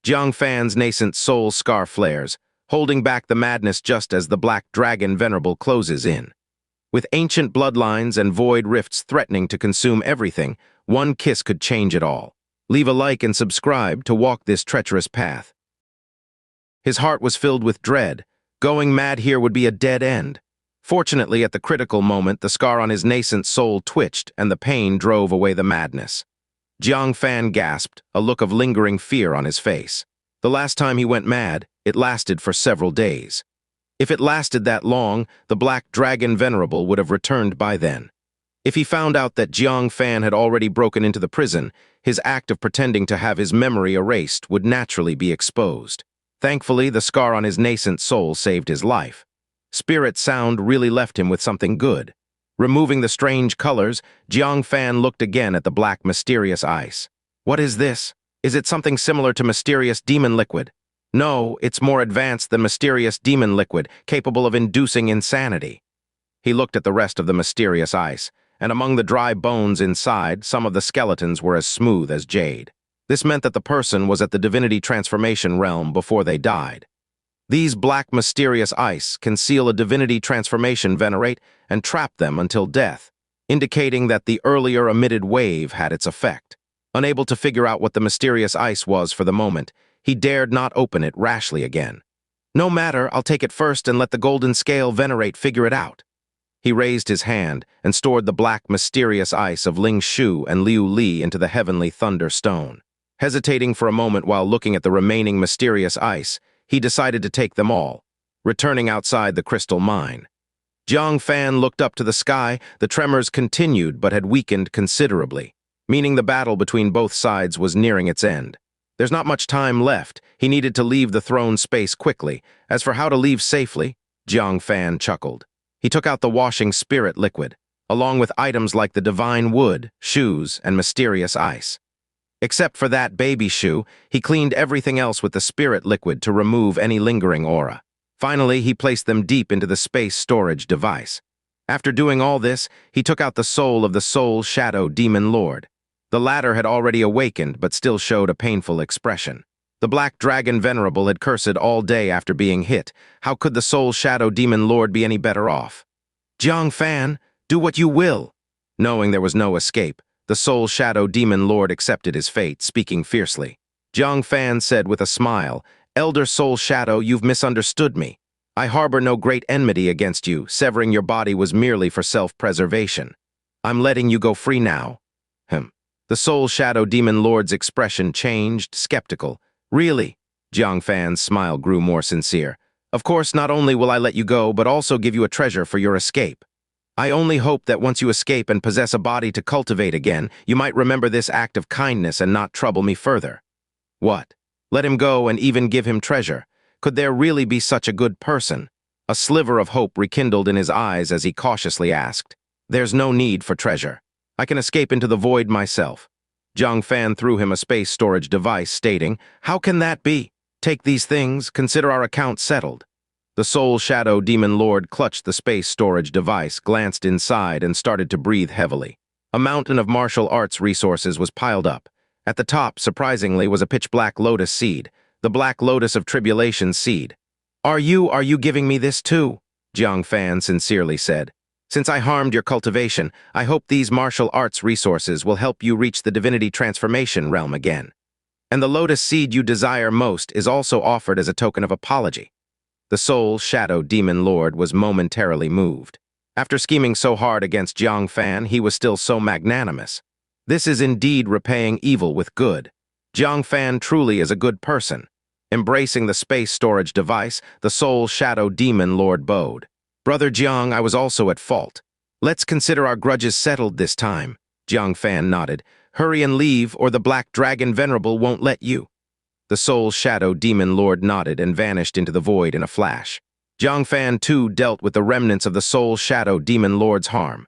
Fan's nascent soul scar flares, holding back the madness just as the black dragon venerable closes in. With ancient bloodlines and void rifts threatening to consume everything, one kiss could change it all. Leave a like and subscribe to walk this treacherous path. His heart was filled with dread. Going mad here would be a dead end. Fortunately, at the critical moment, the scar on his nascent soul twitched, and the pain drove away the madness. Fan gasped, a look of lingering fear on his face. The last time he went mad, it lasted for several days. If it lasted that long, the Black Dragon Venerable would have returned by then. If he found out that Fan had already broken into the prison, his act of pretending to have his memory erased would naturally be exposed. Thankfully, the scar on his nascent soul saved his life. Spirit sound really left him with something good. Removing the strange colors, Fan looked again at the black mysterious ice. What is this? Is it something similar to mysterious demon liquid? No, it's more advanced than mysterious demon liquid, capable of inducing insanity. He looked at the rest of the mysterious ice, and among the dry bones inside, some of the skeletons were as smooth as jade. This meant that the person was at the divinity transformation realm before they died. These black mysterious ice conceal a divinity transformation venerate and trap them until death, indicating that the earlier emitted wave had its effect. Unable to figure out what the mysterious ice was for the moment, he dared not open it rashly again. No matter, I'll take it first and let the golden scale venerate figure it out. He raised his hand and stored the black mysterious ice of Ling Shu and Liu Li into the heavenly thunder stone. Hesitating for a moment while looking at the remaining mysterious ice, he decided to take them all, returning outside the crystal mine. Fan looked up to the sky. The tremors continued but had weakened considerably, meaning the battle between both sides was nearing its end. There's not much time left. He needed to leave the throne space quickly. As for how to leave safely, Fan chuckled. He took out the washing spirit liquid, along with items like the divine wood, shoes, and mysterious ice. Except for that baby shoe, he cleaned everything else with the spirit liquid to remove any lingering aura. Finally, he placed them deep into the space storage device. After doing all this, he took out the soul of the Soul Shadow Demon Lord. The latter had already awakened but still showed a painful expression. The Black Dragon Venerable had cursed all day after being hit. How could the Soul Shadow Demon Lord be any better off? Fan, do what you will. Knowing there was no escape, the Soul Shadow Demon Lord accepted his fate, speaking fiercely. Fan said with a smile, Elder Soul Shadow, you've misunderstood me. I harbor no great enmity against you. Severing your body was merely for self-preservation. I'm letting you go free now. The Soul Shadow Demon Lord's expression changed, skeptical. Really? Fan's smile grew more sincere. Of course, not only will I let you go, but also give you a treasure for your escape. I only hope that once you escape and possess a body to cultivate again, you might remember this act of kindness and not trouble me further. What? Let him go and even give him treasure? Could there really be such a good person? A sliver of hope rekindled in his eyes as he cautiously asked. There's no need for treasure. I can escape into the void myself. Fan threw him a space storage device, stating, How can that be? Take these things, consider our account settled. The Soul Shadow Demon Lord clutched the space storage device, glanced inside, and started to breathe heavily. A mountain of martial arts resources was piled up. At the top, surprisingly, was a pitch-black lotus seed, the Black Lotus of Tribulation seed. Are you giving me this too? Fan sincerely said. Since I harmed your cultivation, I hope these martial arts resources will help you reach the divinity transformation realm again. And the lotus seed you desire most is also offered as a token of apology. The Soul Shadow Demon Lord was momentarily moved. After scheming so hard against Fan, he was still so magnanimous. This is indeed repaying evil with good. Fan truly is a good person. Embracing the space storage device, the Soul Shadow Demon Lord bowed. Brother Jiang, I was also at fault. Let's consider our grudges settled this time. Fan nodded. Hurry and leave, or the Black Dragon Venerable won't let you. The Soul Shadow Demon Lord nodded and vanished into the void in a flash. Fan too dealt with the remnants of the Soul Shadow Demon Lord's harm.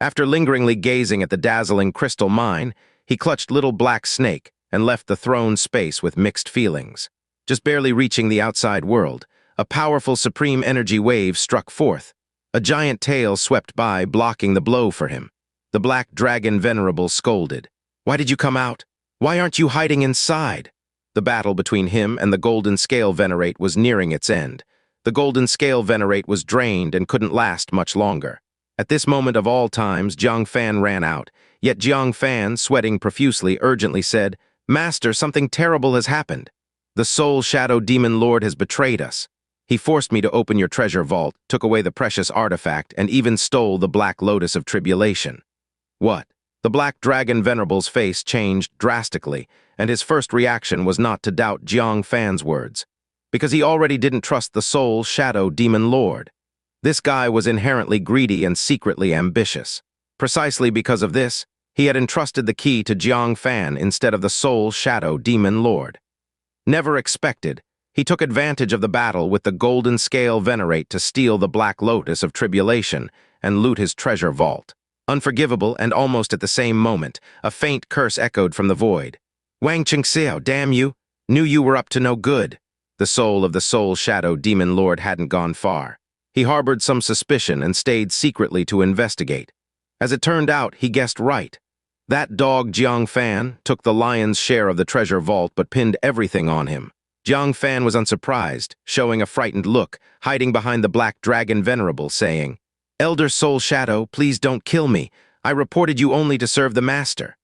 After lingeringly gazing at the dazzling crystal mine, he clutched Little Black Snake and left the throne space with mixed feelings. Just barely reaching the outside world, a powerful supreme energy wave struck forth. A giant tail swept by, blocking the blow for him. The Black Dragon Venerable scolded. Why did you come out? Why aren't you hiding inside? The battle between him and the Golden Scale Venerate was nearing its end. The Golden Scale Venerate was drained and couldn't last much longer. At this moment of all times, Jiang Fan ran out, yet Jiang Fan, sweating profusely, urgently said, "Master, something terrible has happened. The Soul Shadow Demon Lord has betrayed us. He forced me to open your treasure vault, took away the precious artifact, and even stole the Black Lotus of Tribulation." What? The Black Dragon Venerable's face changed drastically, and his first reaction was not to doubt Jiang Fan's words, because he already didn't trust the Soul Shadow Demon Lord. This guy was inherently greedy and secretly ambitious. Precisely because of this, he had entrusted the key to Jiang Fan instead of the Soul Shadow Demon Lord. Never expected, he took advantage of the battle with the Golden Scale Venerate to steal the Black Lotus of Tribulation and loot his treasure vault. Unforgivable, and almost at the same moment, a faint curse echoed from the void. "Wang Qingxiao, damn you! Knew you were up to no good." The soul of the Soul Shadow Demon Lord hadn't gone far. He harbored some suspicion and stayed secretly to investigate. As it turned out, he guessed right. That dog Jiang Fan took the lion's share of the treasure vault but pinned everything on him. Jiang Fan was unsurprised, showing a frightened look, hiding behind the Black Dragon Venerable, saying, "Elder Soul Shadow, please don't kill me. I reported you only to serve the Master."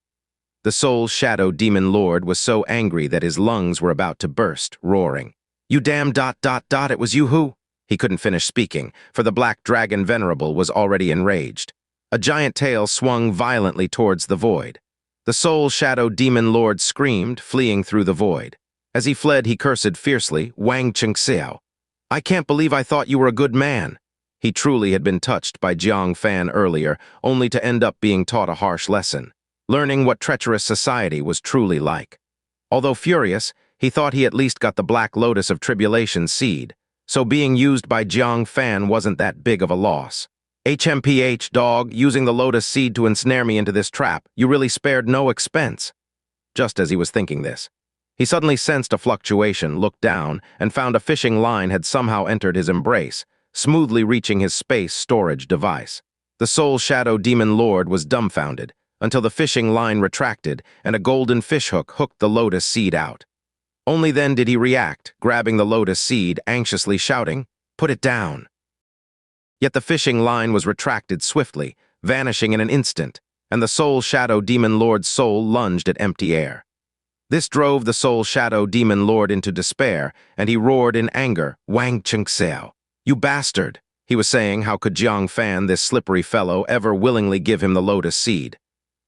The Soul Shadow Demon Lord was so angry that his lungs were about to burst, roaring, "You damn ... it was you who?" He couldn't finish speaking, for the Black Dragon Venerable was already enraged. A giant tail swung violently towards the void. The Soul Shadow Demon Lord screamed, fleeing through the void. As he fled, he cursed fiercely, "Wang Qingxiao, I can't believe I thought you were a good man." He truly had been touched by Jiang Fan earlier, only to end up being taught a harsh lesson, learning what treacherous society was truly like. Although furious, he thought he at least got the Black Lotus of Tribulation seed, so being used by Jiang Fan wasn't that big of a loss. "HMPH, dog, using the Lotus seed to ensnare me into this trap, you really spared no expense." Just as he was thinking this, he suddenly sensed a fluctuation, looked down, and found a fishing line had somehow entered his embrace, smoothly reaching his space storage device. The Soul Shadow Demon Lord was dumbfounded, until the fishing line retracted and a golden fishhook hooked the Lotus seed out. Only then did he react, grabbing the Lotus seed, anxiously shouting, "Put it down." Yet the fishing line was retracted swiftly, vanishing in an instant, and the Soul Shadow Demon Lord's soul lunged at empty air. This drove the Soul Shadow Demon Lord into despair, and he roared in anger, "Wang Qingxiao, you bastard!" He was saying, how could Jiang Fan, this slippery fellow, ever willingly give him the Lotus seed?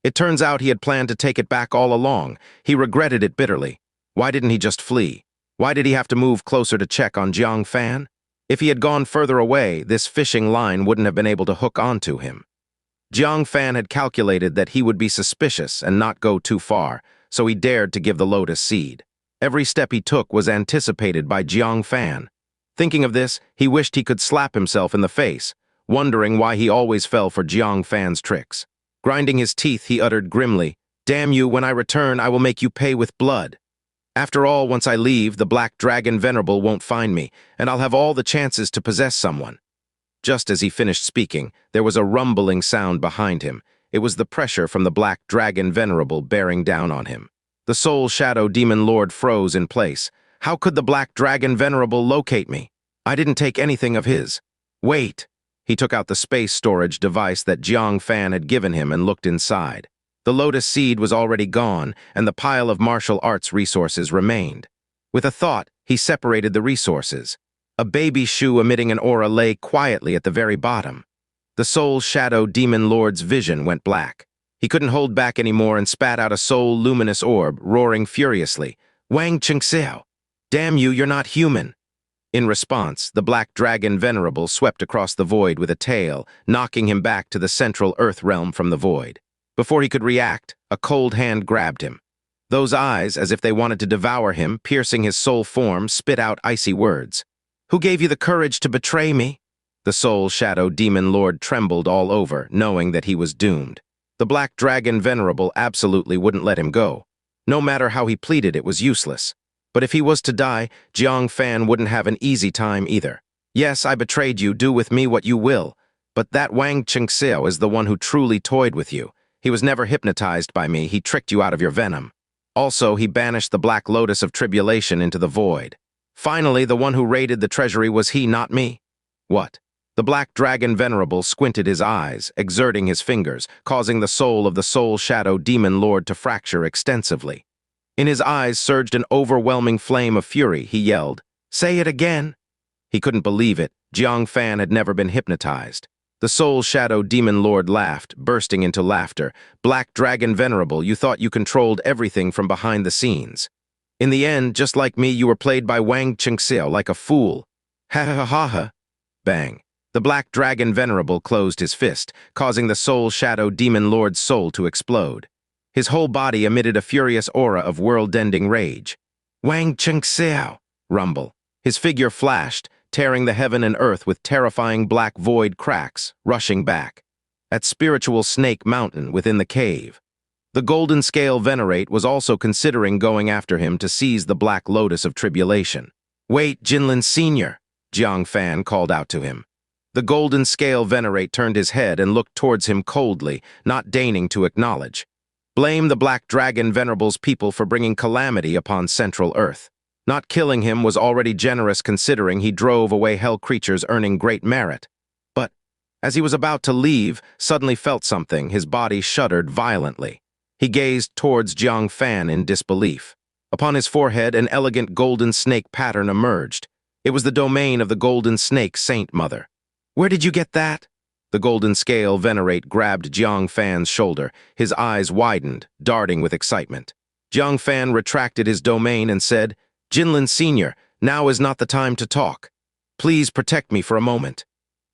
It turns out he had planned to take it back all along. He regretted it bitterly. Why didn't he just flee? Why did he have to move closer to check on Jiang Fan? If he had gone further away, this fishing line wouldn't have been able to hook onto him. Jiang Fan had calculated that he would be suspicious and not go too far, so he dared to give the Lotus seed. Every step he took was anticipated by Jiang Fan. Thinking of this, he wished he could slap himself in the face, wondering why he always fell for Jiang Fan's tricks. Grinding his teeth, he uttered grimly, "Damn you, when I return, I will make you pay with blood. After all, once I leave, the Black Dragon Venerable won't find me, and I'll have all the chances to possess someone." Just as he finished speaking, there was a rumbling sound behind him. It was the pressure from the Black Dragon Venerable bearing down on him. The Soul Shadow Demon Lord froze in place. How could the Black Dragon Venerable locate me? I didn't take anything of his. Wait. He took out the space storage device that Jiang Fan had given him and looked inside. The Lotus seed was already gone, and the pile of martial arts resources remained. With a thought, he separated the resources. A baby shoe emitting an aura lay quietly at the very bottom. The Soul Shadow Demon Lord's vision went black. He couldn't hold back anymore and spat out a soul luminous orb, roaring furiously, "Wang Qingxiao, damn you, you're not human." In response, the Black Dragon Venerable swept across the void with a tail, knocking him back to the central Earth realm from the void. Before he could react, a cold hand grabbed him. Those eyes, as if they wanted to devour him, piercing his soul form, spit out icy words. "Who gave you the courage to betray me?" The Soul Shadow Demon Lord trembled all over, knowing that he was doomed. The Black Dragon Venerable absolutely wouldn't let him go. No matter how he pleaded, it was useless. But if he was to die, Jiang Fan wouldn't have an easy time either. "Yes, I betrayed you, do with me what you will. But that Wang Qingxiao is the one who truly toyed with you. He was never hypnotized by me, he tricked you out of your venom." Also, he banished the Black Lotus of Tribulation into the void. Finally, the one who raided the treasury was he, not me. What? The Black Dragon Venerable squinted his eyes, exerting his fingers, causing the soul of the Soul Shadow Demon Lord to fracture extensively. In his eyes surged an overwhelming flame of fury. He yelled, "Say it again!" He couldn't believe it. Jiang Fan had never been hypnotized. The Soul Shadow Demon Lord laughed, bursting into laughter. "Black Dragon Venerable, you thought you controlled everything from behind the scenes. In the end, just like me, you were played by Wang Chengxiao like a fool. Ha ha ha ha ha." Bang. The Black Dragon Venerable closed his fist, causing the Soul Shadow Demon Lord's soul to explode. His whole body emitted a furious aura of world-ending rage. "Wang Chengxiao!" Rumble. His figure flashed, tearing the heaven and earth with terrifying black void cracks, rushing back. At Spiritual Snake Mountain within the cave. The Golden Scale Venerate was also considering going after him to seize the Black Lotus of Tribulation. "Wait, Jinlin Sr.!" Jiang Fan called out to him. The Golden Scale Venerate turned his head and looked towards him coldly, not deigning to acknowledge. Blame the Black Dragon Venerable's people for bringing calamity upon Central Earth. Not killing him was already generous considering he drove away hell creatures earning great merit. But, as he was about to leave, suddenly felt something. His body shuddered violently. He gazed towards Jiang Fan in disbelief. Upon his forehead, an elegant golden snake pattern emerged. It was the domain of the Golden Snake Saint Mother. "Where did you get that?" The Golden Scale Venerate grabbed Jiang Fan's shoulder. His eyes widened, darting with excitement. Jiang Fan retracted his domain and said, "Jinlin Sr., now is not the time to talk. Please protect me for a moment."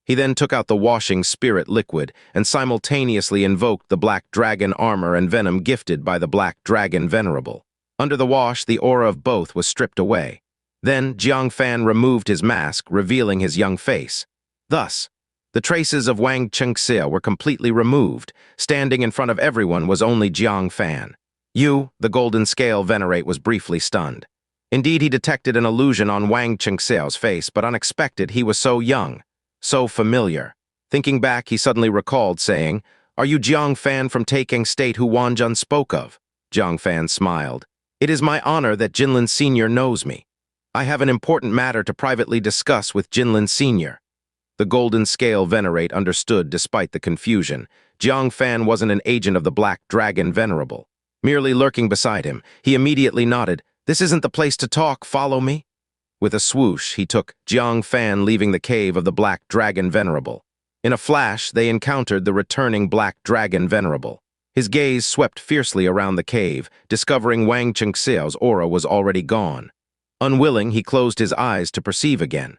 He then took out the washing spirit liquid and simultaneously invoked the Black Dragon armor and venom gifted by the Black Dragon Venerable. Under the wash, the aura of both was stripped away. Then Jiang Fan removed his mask, revealing his young face. Thus, the traces of Wang Chengxiao were completely removed. Standing in front of everyone was only Jiang Fan. "You," the Golden Scale Venerate was briefly stunned. Indeed, he detected an illusion on Wang Chengxiao's face, but unexpected. He was so young, so familiar. Thinking back, he suddenly recalled saying, "Are you Jiang Fan from Taking State who Wanjun spoke of?" Jiang Fan smiled. "It is my honor that Jinlin Sr. knows me. I have an important matter to privately discuss with Jinlin Sr." The Golden Scale Venerate understood despite the confusion. Jiang Fan wasn't an agent of the Black Dragon Venerable. Merely lurking beside him, he immediately nodded. "This isn't the place to talk, follow me." With a swoosh, he took Jiang Fan, leaving the cave of the Black Dragon Venerable. In a flash, they encountered the returning Black Dragon Venerable. His gaze swept fiercely around the cave, discovering Wang Chengxiao's aura was already gone. Unwilling, he closed his eyes to perceive again.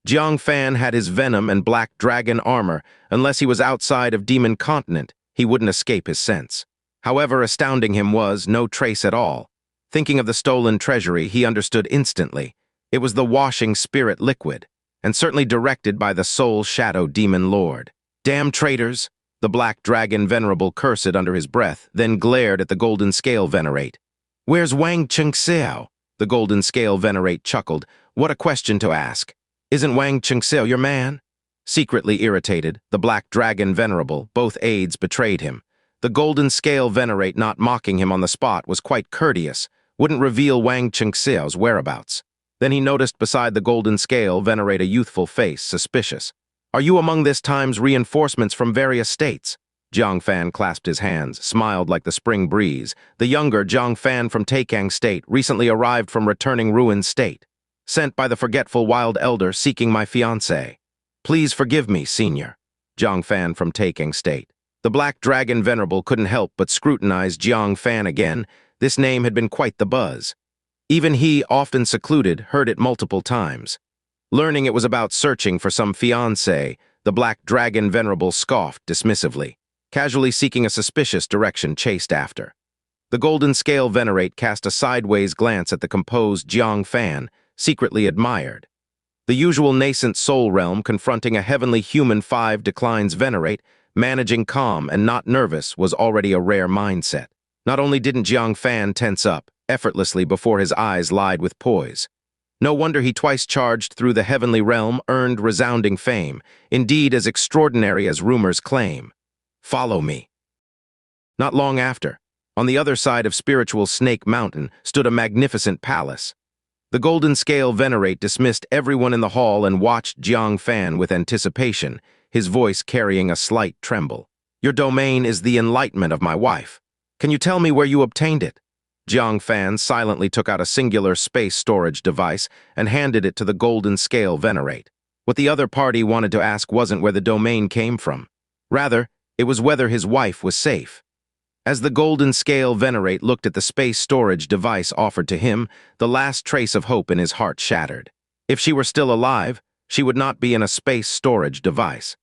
Jiang Fan had his venom and Black Dragon armor. Unless he was outside of Demon Continent, he wouldn't escape his sense. However, astounding him was no trace at all. Thinking of the stolen treasury, he understood instantly. It was the washing spirit liquid, and certainly directed by the Soul Shadow Demon Lord. "Damn traitors!" The Black Dragon Venerable cursed under his breath, then glared at the Golden Scale Venerate. "Where's Wang Chengxiao?" The Golden Scale Venerate chuckled. "What a question to ask. Isn't Wang Chengxiao your man?" Secretly irritated, the Black Dragon Venerable, both aides betrayed him. The Golden Scale Venerate, not mocking him on the spot, was quite courteous, wouldn't reveal Wang Chengxiao's whereabouts. Then he noticed beside the Golden Scale Venerate a youthful face, suspicious. "Are you among this time's reinforcements from various states?" Jiang Fan clasped his hands, smiled like the spring breeze. "The younger Jiang Fan from Taking State, recently arrived from returning ruined state. Sent by the forgetful wild elder seeking my fiancée. Please forgive me, Senior." Jiang Fan from Taking State. The Black Dragon Venerable couldn't help but scrutinize Jiang Fan again. This name had been quite the buzz. Even he, often secluded, heard it multiple times. Learning it was about searching for some fiancé, the Black Dragon Venerable scoffed dismissively, casually seeking a suspicious direction chased after. The Golden Scale Venerate cast a sideways glance at the composed Jiang Fan, secretly admired. The usual nascent soul realm confronting a heavenly human 5 declines Venerate, managing calm and not nervous was already a rare mindset. Not only didn't Jiang Fan tense up, effortlessly before his eyes lied with poise. No wonder he twice charged through the heavenly realm, earned resounding fame, indeed as extraordinary as rumors claim. "Follow me." Not long after, On the other side of spiritual Snake Mountain stood a magnificent palace. The Golden Scale Venerate dismissed everyone in the hall and watched Jiang Fan with anticipation, his voice carrying a slight tremble. "Your domain is the enlightenment of my wife. Can you tell me where you obtained it?" Jiang Fan silently took out a singular space storage device and handed it to the Golden Scale Venerate. What the other party wanted to ask wasn't where the domain came from. Rather, it was whether his wife was safe. As the Golden Scale Venerate looked at the space storage device offered to him, the last trace of hope in his heart shattered. If she were still alive, she would not be in a space storage device.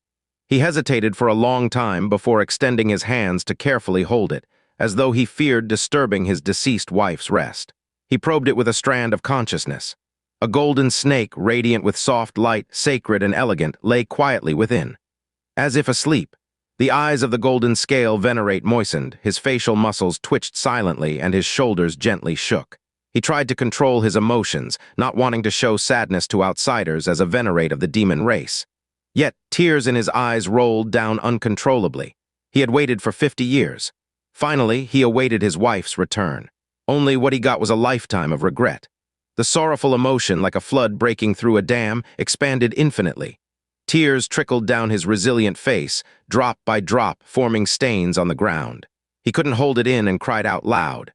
He hesitated for a long time before extending his hands to carefully hold it, as though he feared disturbing his deceased wife's rest. He probed it with a strand of consciousness. A golden snake, radiant with soft light, sacred and elegant, lay quietly within. As if asleep, the eyes of the Golden Scale Venerate moistened, his facial muscles twitched silently, and his shoulders gently shook. He tried to control his emotions, not wanting to show sadness to outsiders as a Venerate of the demon race. Yet, tears in his eyes rolled down uncontrollably. He had waited for 50 years. Finally, he awaited his wife's return. Only what he got was a lifetime of regret. The sorrowful emotion, like a flood breaking through a dam, expanded infinitely. Tears trickled down his resilient face, drop by drop, forming stains on the ground. He couldn't hold it in and cried out loud.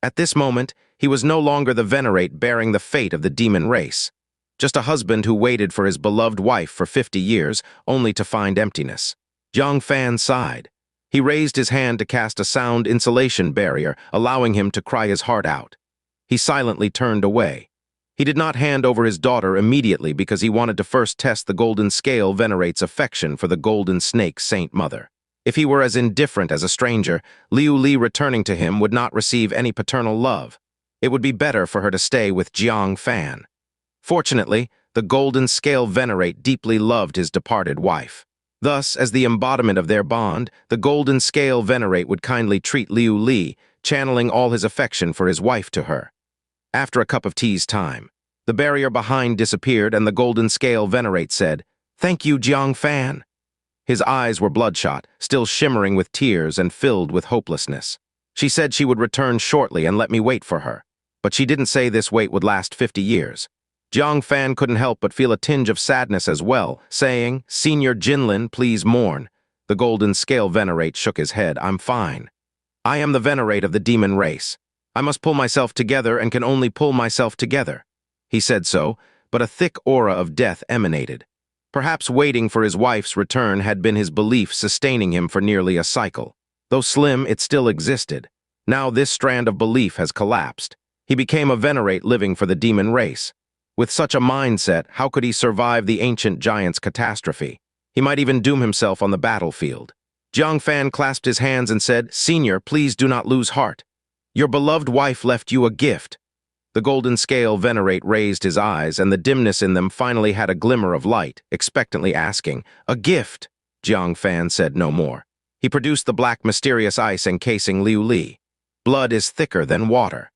At this moment, he was no longer the Venerate bearing the fate of the demon race. Just a husband who waited for his beloved wife for 50 years, only to find emptiness. Jiang Fan sighed. He raised his hand to cast a sound insulation barrier, allowing him to cry his heart out. He silently turned away. He did not hand over his daughter immediately because he wanted to first test the Golden Scale Venerate's affection for the Golden Snake Saint Mother. If he were as indifferent as a stranger, Liu Li returning to him would not receive any paternal love. It would be better for her to stay with Jiang Fan. Fortunately, the Golden Scale Venerate deeply loved his departed wife. Thus, as the embodiment of their bond, the Golden Scale Venerate would kindly treat Liu Li, channeling all his affection for his wife to her. After a cup of tea's time, the barrier behind disappeared and the Golden Scale Venerate said, "Thank you, Jiang Fan." His eyes were bloodshot, still shimmering with tears and filled with hopelessness. She said she would return shortly and let me wait for her. But she didn't say this wait would last 50 years. Jiang Fan couldn't help but feel a tinge of sadness as well, saying, "Senior Jinlin, please mourn." The Golden Scale Venerate shook his head. "I'm fine. I am the Venerate of the demon race. I must pull myself together and can only pull myself together." He said so, but a thick aura of death emanated. Perhaps waiting for his wife's return had been his belief sustaining him for nearly a cycle. Though slim, it still existed. Now this strand of belief has collapsed. He became a Venerate living for the demon race. With such a mindset, how could he survive the ancient giant's catastrophe? He might even doom himself on the battlefield. Jiang Fan clasped his hands and said, "Senior, please do not lose heart. Your beloved wife left you a gift." The Golden Scale Venerate raised his eyes, and the dimness in them finally had a glimmer of light, expectantly asking, "A gift?" Jiang Fan said no more. He produced the black mysterious ice encasing Liu Li. Blood is thicker than water.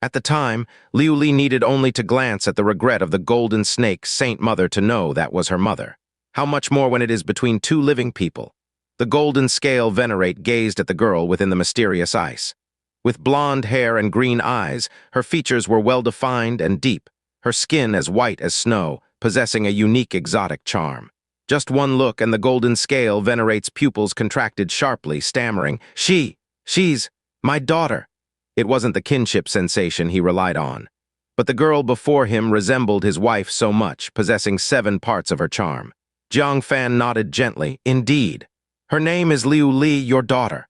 At the time, Liu Li needed only to glance at the regret of the Golden Snake Saint Mother to know that was her mother. How much more when it is between two living people? The Golden Scale Venerate gazed at the girl within the mysterious ice. With blonde hair and green eyes, her features were well-defined and deep, her skin as white as snow, possessing a unique exotic charm. Just one look and the Golden Scale Venerate's pupils contracted sharply, stammering, She's my daughter." It wasn't the kinship sensation he relied on. But the girl before him resembled his wife so much, possessing 7 parts of her charm. Jiang Fan nodded gently, "Indeed. Her name is Liu Li, your daughter."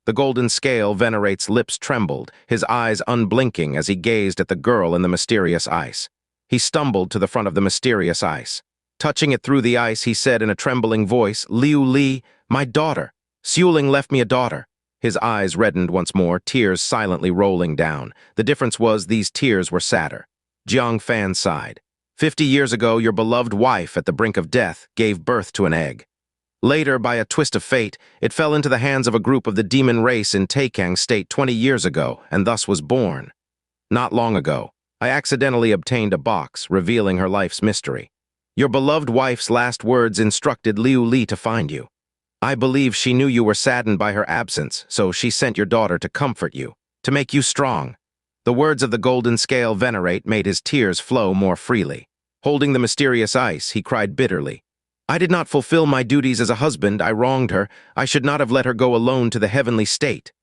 The Golden Scale Venerate's lips trembled, his eyes unblinking as he gazed at the girl in the mysterious ice. He stumbled to the front of the mysterious ice. Touching it through the ice, he said in a trembling voice, "Liu Li, my daughter. Suling left me a daughter." His eyes reddened once more, tears silently rolling down. The difference was these tears were sadder. Jiang Fan sighed. 50 years ago, your beloved wife, at the brink of death, gave birth to an egg. Later, by a twist of fate, it fell into the hands of a group of the demon race in Taikang State 20 years ago, and thus was born. Not long ago, I accidentally obtained a box, revealing her life's mystery. Your beloved wife's last words instructed Liu Li to find you. I believe she knew you were saddened by her absence, so she sent your daughter to comfort you, to make you strong." The words of the golden scale Venerate made his tears flow more freely. Holding the mysterious ice, he cried bitterly, "I did not fulfill my duties as a husband. I wronged her. I should not have let her go alone to the heavenly state."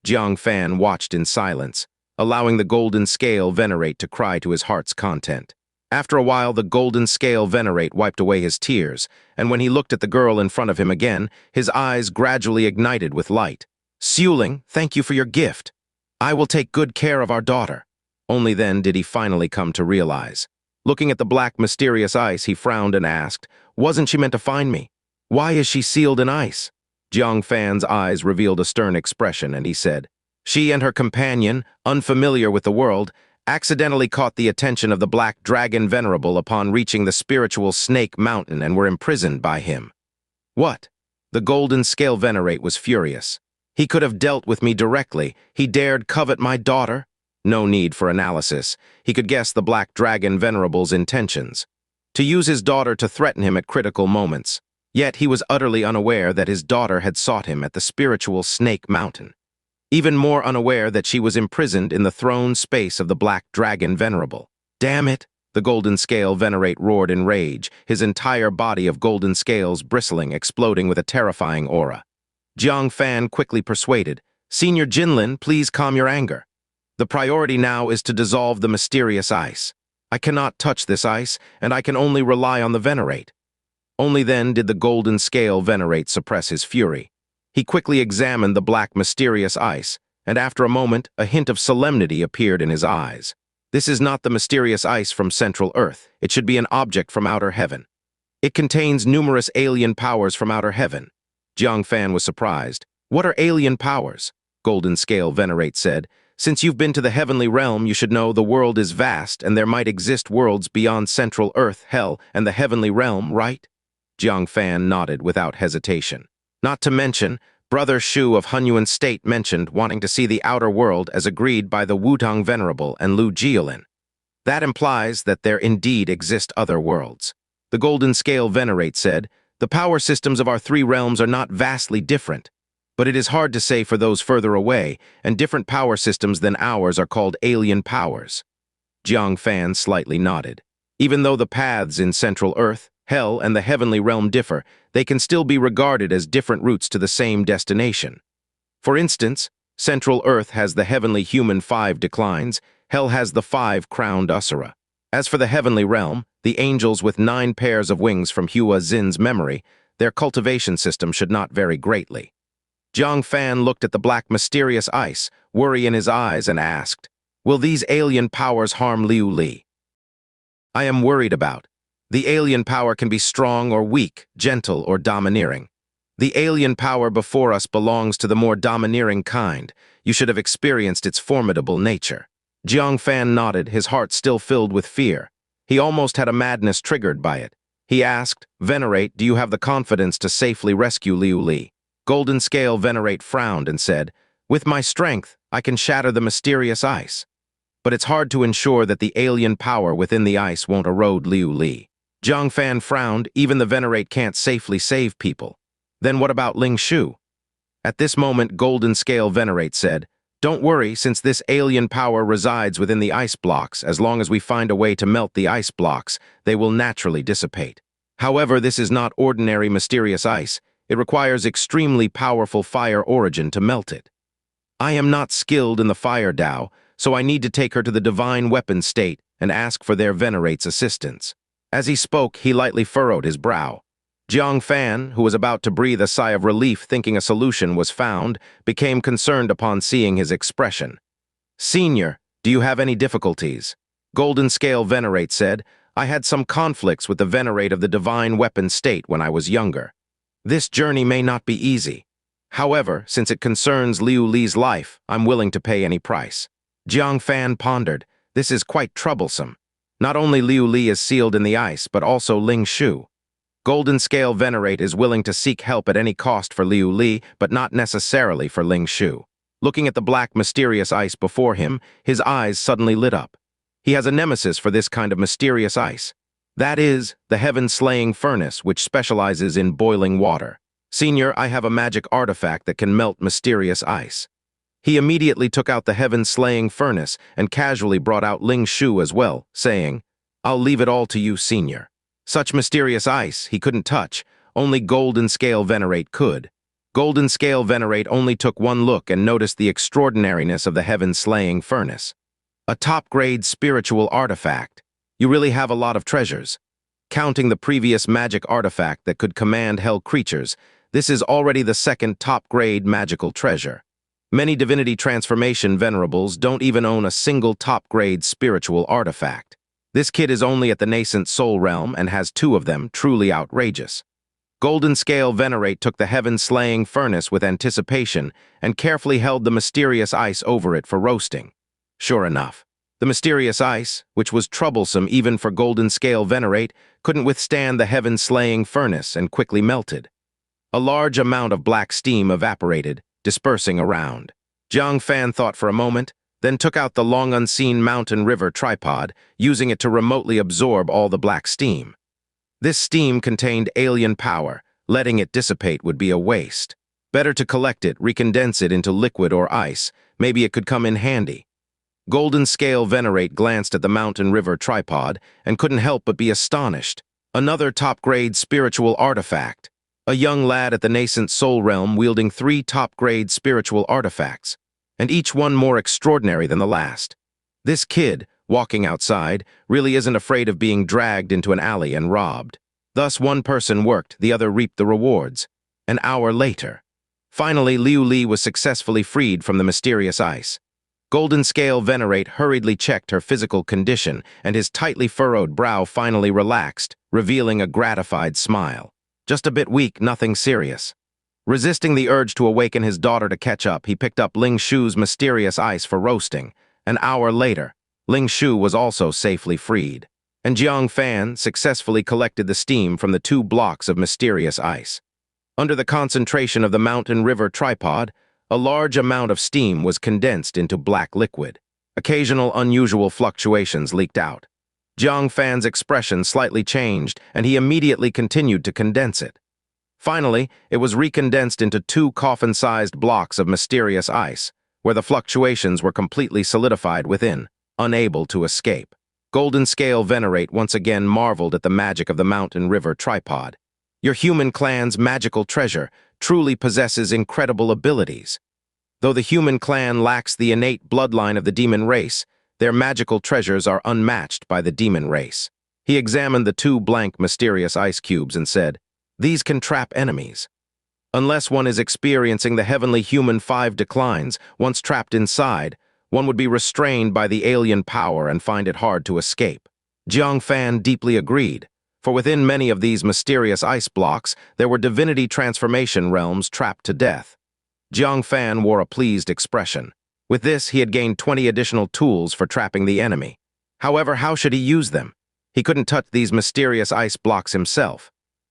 Jiang Fan watched in silence, allowing the golden scale Venerate to cry to his heart's content. After a while, the golden scale Venerate wiped away his tears, and when he looked at the girl in front of him again, his eyes gradually ignited with light. "Suling, thank you for your gift. I will take good care of our daughter." Only then did he finally come to realize. Looking at the black, mysterious ice, he frowned and asked, "Wasn't she meant to find me? Why is she sealed in ice?" Jiang Fan's eyes revealed a stern expression, and he said, "She and her companion, unfamiliar with the world, accidentally caught the attention of the Black Dragon Venerable upon reaching the spiritual Snake Mountain and were imprisoned by him." "What?" The golden scale Venerate was furious. "He could have dealt with me directly. He dared covet my daughter?" No need for analysis. He could guess the Black Dragon Venerable's intentions. To use his daughter to threaten him at critical moments. Yet he was utterly unaware that his daughter had sought him at the spiritual Snake Mountain. Even more unaware that she was imprisoned in the throne space of the Black Dragon Venerable. "Damn it!" The golden scale Venerate roared in rage, his entire body of golden scales bristling, exploding with a terrifying aura. Jiang Fan quickly persuaded, "Senior Jinlin, please calm your anger. The priority now is to dissolve the mysterious ice. I cannot touch this ice, and I can only rely on the Venerate." Only then did the golden scale Venerate suppress his fury. He quickly examined the black mysterious ice, and after a moment, a hint of solemnity appeared in his eyes. "This is not the mysterious ice from Central Earth. It should be an object from outer heaven. It contains numerous alien powers from outer heaven." Jiang Fan was surprised. "What are alien powers?" Golden Scale Venerate said. "Since you've been to the heavenly realm, you should know the world is vast and there might exist worlds beyond Central Earth, Hell, and the heavenly realm, right?" Jiang Fan nodded without hesitation. "Not to mention, Brother Shu of Hunyuan State mentioned wanting to see the outer world as agreed by the Wutong Venerable and Lu Jiolin. That implies that there indeed exist other worlds." The Golden Scale Venerate said, "The power systems of our three realms are not vastly different, but it is hard to say for those further away, and different power systems than ours are called alien powers." Jiang Fan slightly nodded. "Even though the paths in Central Earth, Hell, and the heavenly realm differ, they can still be regarded as different routes to the same destination. For instance, Central Earth has the heavenly human 5 declines, Hell has the 5 crowned Asura. As for the heavenly realm, the angels with 9 pairs of wings from Hua Xin's memory, their cultivation system should not vary greatly." Jiang Fan looked at the black mysterious ice, worry in his eyes, and asked, "Will these alien powers harm Liu Li?" "I am worried about. The alien power can be strong or weak, gentle or domineering. The alien power before us belongs to the more domineering kind. You should have experienced its formidable nature." Jiang Fan nodded, his heart still filled with fear. He almost had a madness triggered by it. He asked, "Venerate, do you have the confidence to safely rescue Liu Li?" Golden Scale Venerate frowned and said, "With my strength, I can shatter the mysterious ice. But it's hard to ensure that the alien power within the ice won't erode Liu Li." Jiang Fan frowned. "Even the Venerate can't safely save people. Then what about Ling Shu?" At this moment, Golden Scale Venerate said, "Don't worry, since this alien power resides within the ice blocks, as long as we find a way to melt the ice blocks, they will naturally dissipate. However, this is not ordinary mysterious ice. It requires extremely powerful fire origin to melt it. I am not skilled in the fire Tao, so I need to take her to the divine weapon state and ask for their Venerate's assistance." As he spoke, he lightly furrowed his brow. Jiang Fan, who was about to breathe a sigh of relief thinking a solution was found, became concerned upon seeing his expression. "Senior, do you have any difficulties?" Golden Scale Venerate said, "I had some conflicts with the Venerate of the divine weapon state when I was younger. This journey may not be easy. However, since it concerns Liu Li's life, I'm willing to pay any price." Jiang Fan pondered, "This is quite troublesome. Not only Liu Li is sealed in the ice, but also Ling Shu. Golden Scale Venerate is willing to seek help at any cost for Liu Li, but not necessarily for Ling Shu." Looking at the black mysterious ice before him, his eyes suddenly lit up. He has a nemesis for this kind of mysterious ice. That is, the heaven-slaying furnace, which specializes in boiling water. "Senior, I have a magic artifact that can melt mysterious ice." He immediately took out the heaven-slaying furnace and casually brought out Ling Shu as well, saying, "I'll leave it all to you, Senior." Such mysterious ice he couldn't touch, only Golden Scale Venerate could. Golden Scale Venerate only took one look and noticed the extraordinariness of the heaven-slaying furnace. A top-grade spiritual artifact. You really have a lot of treasures. Counting the previous magic artifact that could command hell creatures, this is already the second top-grade magical treasure. Many divinity transformation venerables don't even own a single top-grade spiritual artifact. This kid is only at the Nascent Soul realm and has two of them, truly outrageous. Golden Scale Venerate took the heaven-slaying furnace with anticipation and carefully held the mysterious ice over it for roasting. Sure enough, the mysterious ice, which was troublesome even for Golden Scale Venerate, couldn't withstand the heaven-slaying furnace and quickly melted. A large amount of black steam evaporated, dispersing around. Jiang Fan thought for a moment, then took out the long-unseen mountain river tripod, using it to remotely absorb all the black steam. This steam contained alien power. Letting it dissipate would be a waste. Better to collect it, recondense it into liquid or ice. Maybe it could come in handy. Golden Scale Venerate glanced at the mountain river tripod and couldn't help but be astonished. Another top-grade spiritual artifact. A young lad at the Nascent Soul realm wielding 3 top-grade spiritual artifacts, and each one more extraordinary than the last. This kid, walking outside, really isn't afraid of being dragged into an alley and robbed. Thus one person worked, the other reaped the rewards. An hour later. Finally, Liu Li was successfully freed from the mysterious ice. Golden Scale Venerate hurriedly checked her physical condition, and his tightly furrowed brow finally relaxed, revealing a gratified smile. Just a bit weak, nothing serious. Resisting the urge to awaken his daughter to catch up, he picked up Ling Shu's mysterious ice for roasting. An hour later, Ling Shu was also safely freed, and Jiang Fan successfully collected the steam from the 2 blocks of mysterious ice. Under the concentration of the mountain river tripod, a large amount of steam was condensed into black liquid. Occasional unusual fluctuations leaked out. Jiang Fan's expression slightly changed, and he immediately continued to condense it. Finally, it was recondensed into 2 coffin-sized blocks of mysterious ice, where the fluctuations were completely solidified within, unable to escape. Golden Scale Venerate once again marveled at the magic of the mountain river tripod. Your human clan's magical treasure truly possesses incredible abilities. Though the human clan lacks the innate bloodline of the demon race, their magical treasures are unmatched by the demon race. He examined the 2 blank mysterious ice cubes and said, "These can trap enemies. Unless one is experiencing the heavenly human 5 declines, once trapped inside, one would be restrained by the alien power and find it hard to escape." Jiang Fan deeply agreed, for within many of these mysterious ice blocks, there were divinity transformation realms trapped to death. Jiang Fan wore a pleased expression. With this, he had gained 20 additional tools for trapping the enemy. However, how should he use them? He couldn't touch these mysterious ice blocks himself.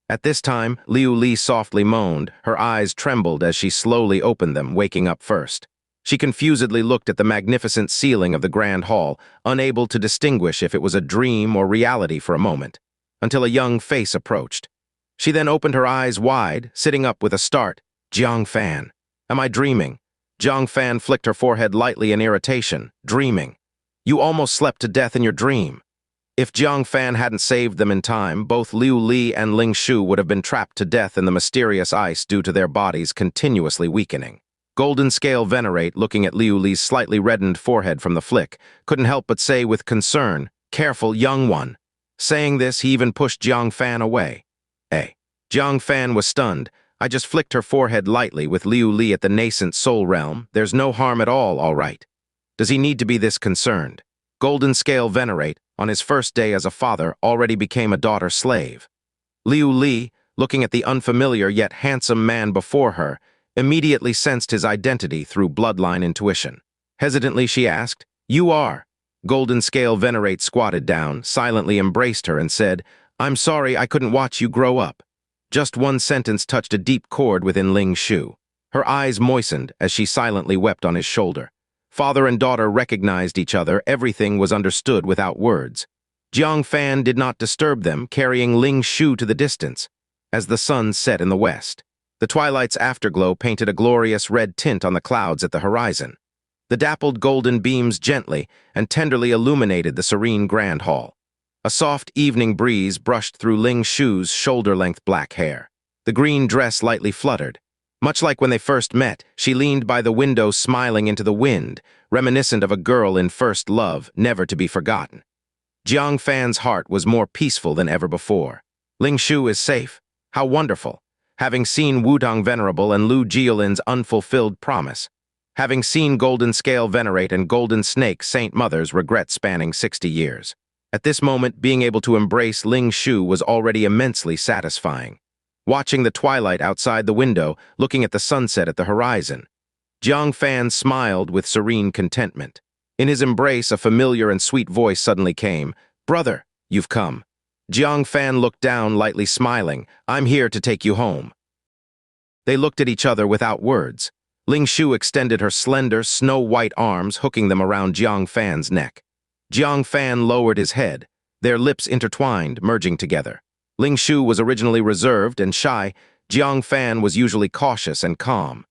At this time, Liu Li softly moaned. Her eyes trembled as she slowly opened them, waking up first. She confusedly looked at the magnificent ceiling of the grand hall, unable to distinguish if it was a dream or reality for a moment, until a young face approached. She then opened her eyes wide, sitting up with a start. "Jiang Fan, am I dreaming?" Jiang Fan flicked her forehead lightly in irritation. "Dreaming? You almost slept to death in your dream." If Jiang Fan hadn't saved them in time, both Liu Li and Ling Shu would have been trapped to death in the mysterious ice due to their bodies continuously weakening. Golden Scale Venerate, looking at Liu Li's slightly reddened forehead from the flick, couldn't help but say with concern, "Careful, young one." Saying this, he even pushed Jiang Fan away. Jiang Fan was stunned. "I just flicked her forehead lightly with Liu Li at the Nascent Soul realm. There's no harm at all right. Does he need to be this concerned?" Golden Scale Venerate, on his first day as a father, already became a daughter slave. Liu Li, looking at the unfamiliar yet handsome man before her, immediately sensed his identity through bloodline intuition. Hesitantly, she asked, "You are?" Golden Scale Venerate squatted down, silently embraced her and said, "I'm sorry I couldn't watch you grow up." Just one sentence touched a deep chord within Ling Shu. Her eyes moistened as she silently wept on his shoulder. Father and daughter recognized each other. Everything was understood without words. Jiang Fan did not disturb them, carrying Ling Shu to the distance, as the sun set in the west. The twilight's afterglow painted a glorious red tint on the clouds at the horizon. The dappled golden beams gently and tenderly illuminated the serene grand hall. A soft evening breeze brushed through Ling Shu's shoulder-length black hair. The green dress lightly fluttered. Much like when they first met, she leaned by the window smiling into the wind, reminiscent of a girl in first love, never to be forgotten. Jiang Fan's heart was more peaceful than ever before. Ling Shu is safe. How wonderful. Having seen Wudong Venerable and Lu Jiolin's unfulfilled promise. Having seen Golden Scale Venerate and Golden Snake Saint Mother's regret spanning 60 years. At this moment, being able to embrace Ling Shu was already immensely satisfying. Watching the twilight outside the window, looking at the sunset at the horizon, Jiang Fan smiled with serene contentment. In his embrace, a familiar and sweet voice suddenly came. "Brother, you've come." Jiang Fan looked down, lightly smiling. "I'm here to take you home." They looked at each other without words. Ling Shu extended her slender, snow-white arms, hooking them around Jiang Fan's neck. Jiang Fan lowered his head. Their lips intertwined, merging together. Ling Shu was originally reserved and shy. Jiang Fan was usually cautious and calm.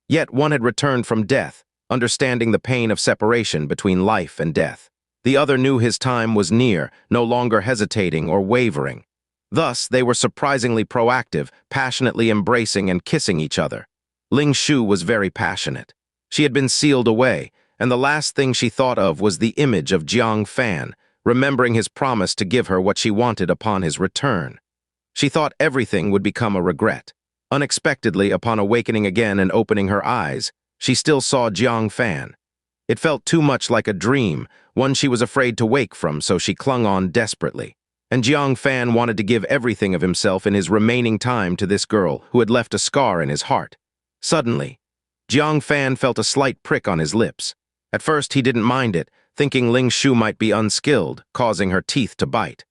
Yet one had returned from death, understanding the pain of separation between life and death. The other knew his time was near, no longer hesitating or wavering. Thus, they were surprisingly proactive, passionately embracing and kissing each other. Ling Shu was very passionate. She had been sealed away, and the last thing she thought of was the image of Jiang Fan, remembering his promise to give her what she wanted upon his return. She thought everything would become a regret. Unexpectedly, upon awakening again and opening her eyes, she still saw Jiang Fan. It felt too much like a dream, one she was afraid to wake from, so she clung on desperately. And Jiang Fan wanted to give everything of himself in his remaining time to this girl who had left a scar in his heart. Suddenly, Jiang Fan felt a slight prick on his lips. At first, he didn't mind it, thinking Ling Shu might be unskilled, causing her teeth to bite.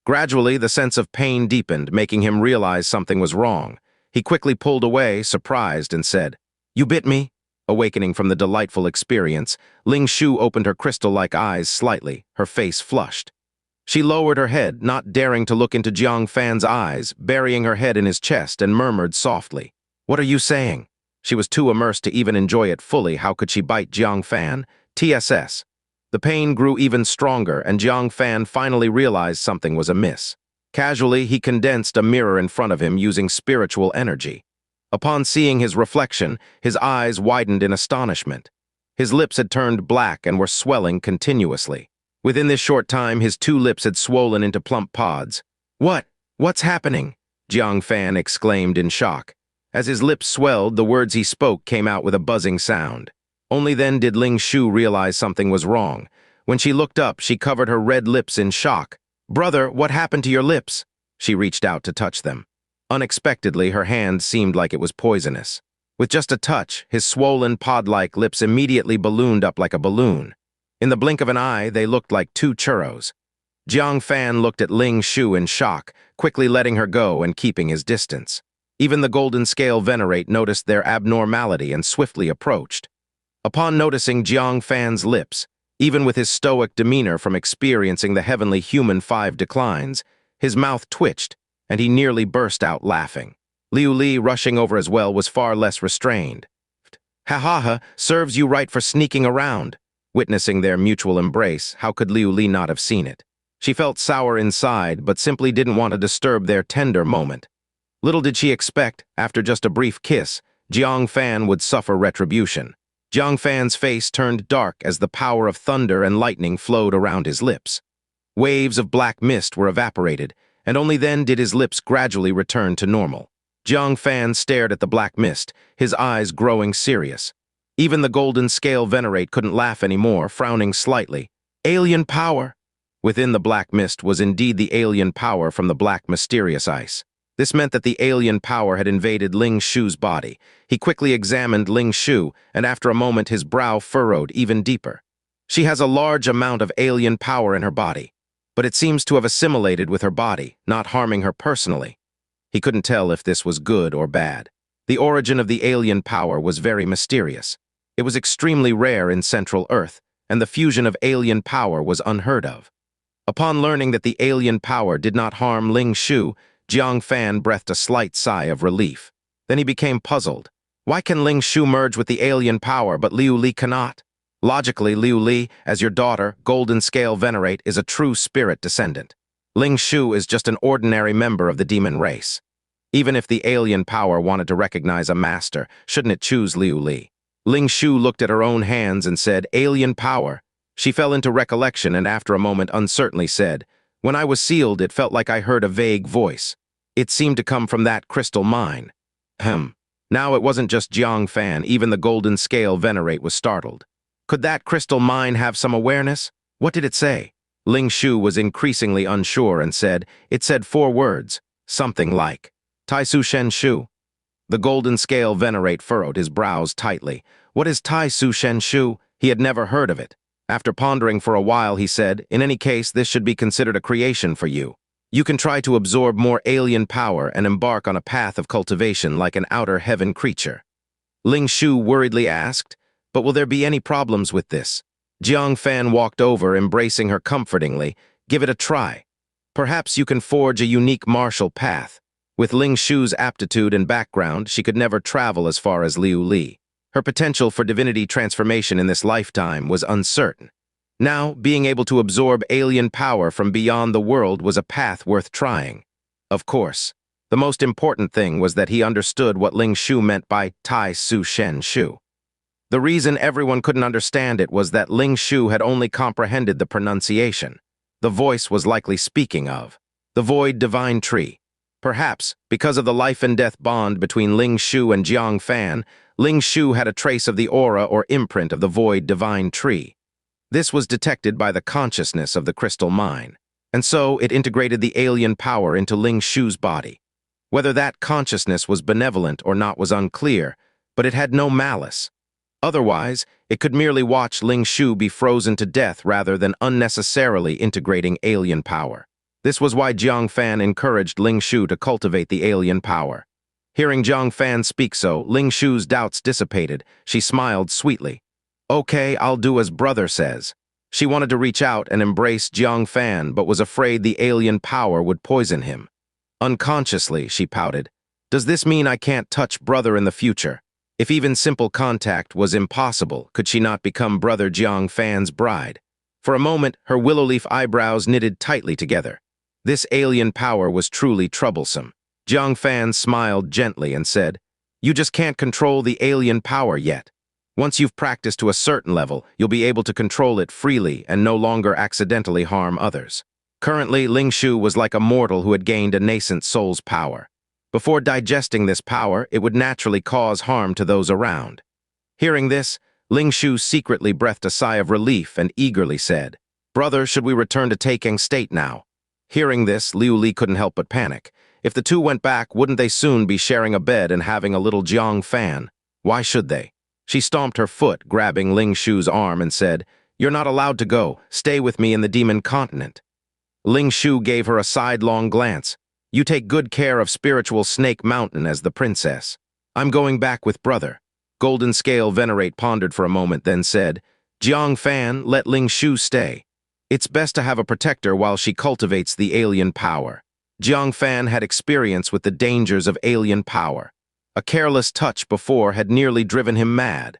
Gradually, the sense of pain deepened, making him realize something was wrong. He quickly pulled away, surprised, and said, "You bit me?" Awakening from the delightful experience, Ling Shu opened her crystal-like eyes slightly, her face flushed. She lowered her head, not daring to look into Jiang Fan's eyes, burying her head in his chest, and murmured softly, "What are you saying?" She was too immersed to even enjoy it fully. How could she bite Jiang Fan? TSS. The pain grew even stronger, and Jiang Fan finally realized something was amiss. Casually, he condensed a mirror in front of him using spiritual energy. Upon seeing his reflection, his eyes widened in astonishment. His lips had turned black and were swelling continuously. Within this short time, his two lips had swollen into plump pods. What's happening?" Jiang Fan exclaimed in shock. As his lips swelled, the words he spoke came out with a buzzing sound. Only then did Ling Shu realize something was wrong. When she looked up, she covered her red lips in shock. "Brother, what happened to your lips?" She reached out to touch them. Unexpectedly, her hand seemed like it was poisonous. With just a touch, his swollen, pod-like lips immediately ballooned up like a balloon. In the blink of an eye, they looked like two churros. Jiang Fan looked at Ling Shu in shock, quickly letting her go and keeping his distance. Even the Golden Scale Venerate noticed their abnormality and swiftly approached. Upon noticing Jiang Fan's lips, even with his stoic demeanor from experiencing the heavenly human 5 declines, his mouth twitched, and he nearly burst out laughing. Liu Li, rushing over as well, was far less restrained. "Ha ha ha, serves you right for sneaking around." Witnessing their mutual embrace, how could Liu Li not have seen it? She felt sour inside, but simply didn't want to disturb their tender moment. Little did she expect, after just a brief kiss, Jiang Fan would suffer retribution. Jiang Fan's face turned dark as the power of thunder and lightning flowed around his lips. Waves of black mist were evaporated, and only then did his lips gradually return to normal. Jiang Fan stared at the black mist, his eyes growing serious. Even the Golden Scale Venerate couldn't laugh anymore, frowning slightly. "Alien power!" Within the black mist was indeed the alien power from the black mysterious ice. This meant that the alien power had invaded Ling Shu's body. He quickly examined Ling Shu, and after a moment his brow furrowed even deeper. She has a large amount of alien power in her body, but it seems to have assimilated with her body, not harming her personally. He couldn't tell if this was good or bad. The origin of the alien power was very mysterious. It was extremely rare in Central Earth, and the fusion of alien power was unheard of. Upon learning that the alien power did not harm Ling Shu, Jiang Fan breathed a slight sigh of relief. Then he became puzzled. Why can Ling Shu merge with the alien power, but Liu Li cannot? Logically, Liu Li, as your daughter, Golden Scale Venerate, is a true spirit descendant. Ling Shu is just an ordinary member of the demon race. Even if the alien power wanted to recognize a master, shouldn't it choose Liu Li? Ling Shu looked at her own hands and said, "Alien power." She fell into recollection and after a moment uncertainly said, "When I was sealed, it felt like I heard a vague voice. It seemed to come from that crystal mine." Now it wasn't just Jiang Fan, even the Golden Scale Venerate was startled. Could that crystal mine have some awareness? What did it say? Ling Shu was increasingly unsure and said, it said 4 words, something like, Tai Su Shen Shu. The Golden Scale Venerate furrowed his brows tightly. What is Tai Su Shen Shu? He had never heard of it. After pondering for a while, he said, in any case, this should be considered a creation for you. You can try to absorb more alien power and embark on a path of cultivation like an outer heaven creature. Ling Shu worriedly asked, but will there be any problems with this? Jiang Fan walked over, embracing her comfortingly. Give it a try. Perhaps you can forge a unique martial path. With Ling Shu's aptitude and background, she could never travel as far as Liu Li. Her potential for divinity transformation in this lifetime was uncertain. Now, being able to absorb alien power from beyond the world was a path worth trying. Of course, the most important thing was that he understood what Ling Shu meant by Tai Su Shen Shu. The reason everyone couldn't understand it was that Ling Shu had only comprehended the pronunciation. The voice was likely speaking of the Void Divine Tree. Perhaps, because of the life and death bond between Ling Shu and Jiang Fan, Ling Shu had a trace of the aura or imprint of the Void Divine Tree. This was detected by the consciousness of the crystal mine, and so it integrated the alien power into Ling Shu's body. Whether that consciousness was benevolent or not was unclear, but it had no malice. Otherwise, it could merely watch Ling Shu be frozen to death rather than unnecessarily integrating alien power. This was why Jiang Fan encouraged Ling Shu to cultivate the alien power. Hearing Jiang Fan speak so, Ling Shu's doubts dissipated. She smiled sweetly. Okay, I'll do as brother says. She wanted to reach out and embrace Jiang Fan, but was afraid the alien power would poison him. Unconsciously, she pouted. Does this mean I can't touch brother in the future? If even simple contact was impossible, could she not become brother Jiang Fan's bride? For a moment, her willow leaf eyebrows knitted tightly together. This alien power was truly troublesome. Jiang Fan smiled gently and said, "You just can't control the alien power yet. Once you've practiced to a certain level, you'll be able to control it freely and no longer accidentally harm others." Currently, Ling Shu was like a mortal who had gained a nascent soul's power. Before digesting this power, it would naturally cause harm to those around. Hearing this, Ling Shu secretly breathed a sigh of relief and eagerly said, "Brother, should we return to Taking State now?" Hearing this, Liu Li couldn't help but panic. If the two went back, wouldn't they soon be sharing a bed and having a little Jiang Fan? Why should they? She stomped her foot, grabbing Ling Shu's arm and said, "You're not allowed to go. Stay with me in the demon continent." Ling Shu gave her a sidelong glance. "You take good care of spiritual Snake Mountain as the princess. I'm going back with brother." Golden Scale Venerate pondered for a moment, then said, "Jiang Fan, let Ling Shu stay. It's best to have a protector while she cultivates the alien power." Jiang Fan had experience with the dangers of alien power. A careless touch before had nearly driven him mad.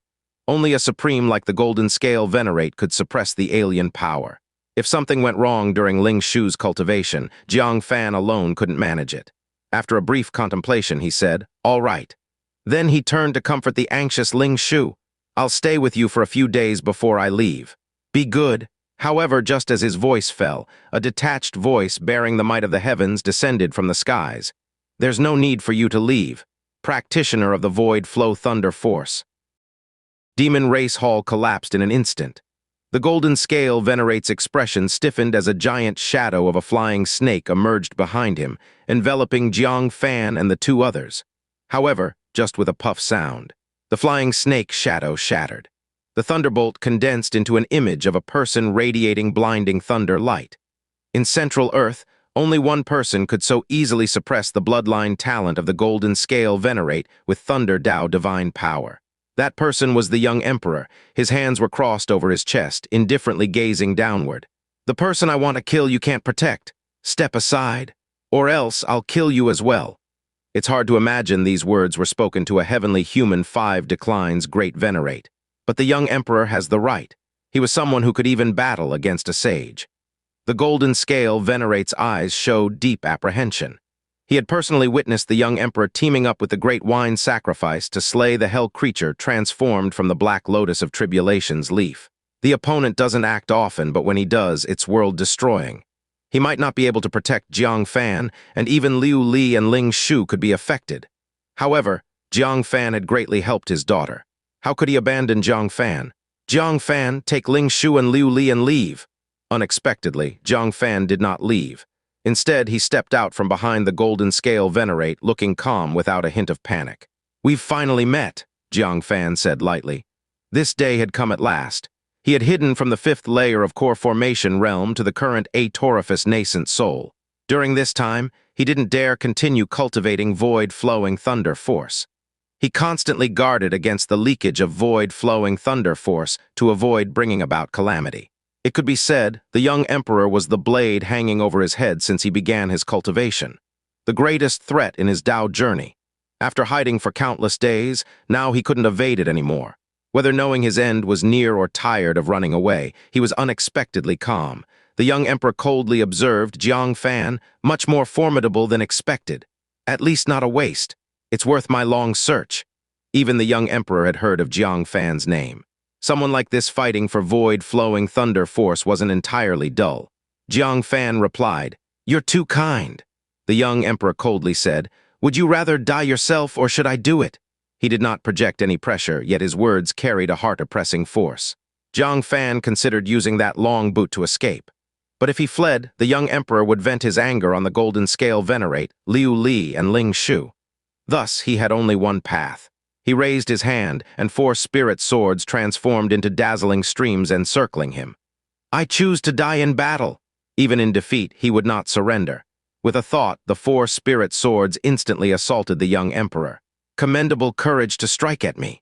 Only a supreme like the Golden Scale Venerate could suppress the alien power. If something went wrong during Ling Shu's cultivation, Jiang Fan alone couldn't manage it. After a brief contemplation, he said, "All right." Then he turned to comfort the anxious Ling Shu. "I'll stay with you for a few days before I leave. Be good." However, just as his voice fell, a detached voice bearing the might of the heavens descended from the skies. "There's no need for you to leave. Practitioner of the Void Flow Thunder Force." Demon Race Hall collapsed in an instant. The Golden Scale Venerate's expression stiffened as a giant shadow of a flying snake emerged behind him, enveloping Jiang Fan and the two others. However, just with a puff sound, the flying snake shadow shattered. The thunderbolt condensed into an image of a person radiating blinding thunder light. In Central Earth, only one person could so easily suppress the bloodline talent of the Golden Scale Venerate with Thunder Dao divine power. That person was the young emperor. His hands were crossed over his chest, indifferently gazing downward. "The person I want to kill you can't protect. Step aside, or else I'll kill you as well." It's hard to imagine these words were spoken to a heavenly human 5 declines Great Venerate. But the young emperor has the right. He was someone who could even battle against a sage. The golden scale Venerate's eyes showed deep apprehension. He had personally witnessed the young emperor teaming up with the great wine sacrifice to slay the hell creature transformed from the black lotus of tribulation's leaf. The opponent doesn't act often, but when he does, it's world-destroying. He might not be able to protect Jiang Fan, and even Liu Li and Ling Shu could be affected. However, Jiang Fan had greatly helped his daughter. How could he abandon Jiang Fan? Jiang Fan, take Ling Shu and Liu Li and leave. Unexpectedly, Jiang Fan did not leave. Instead, he stepped out from behind the golden scale Venerate, looking calm without a hint of panic. "We've finally met," Jiang Fan said lightly. This day had come at last. He had hidden from the 5th layer of core formation realm to the current atorifious Nascent Soul. During this time, he didn't dare continue cultivating void-flowing thunder force. He constantly guarded against the leakage of void-flowing thunder force to avoid bringing about calamity. It could be said the young emperor was the blade hanging over his head since he began his cultivation, the greatest threat in his Tao journey. After hiding for countless days, now he couldn't evade it anymore. Whether knowing his end was near or tired of running away, he was unexpectedly calm. The young emperor coldly observed Jiang Fan, much more formidable than expected. At least not a waste. It's worth my long search. Even the young emperor had heard of Jiang Fan's name. Someone like this fighting for void-flowing thunder force wasn't entirely dull. Jiang Fan replied, "You're too kind." The young emperor coldly said, "Would you rather die yourself or should I do it?" He did not project any pressure, yet his words carried a heart-oppressing force. Jiang Fan considered using that long boot to escape. But if he fled, the young emperor would vent his anger on the golden scale Venerate, Liu Li, and Ling Shu. Thus, he had only one path. He raised his hand, and 4 spirit swords transformed into dazzling streams encircling him. "I choose to die in battle." Even in defeat, he would not surrender. With a thought, the 4 spirit swords instantly assaulted the young emperor. "Commendable courage to strike at me."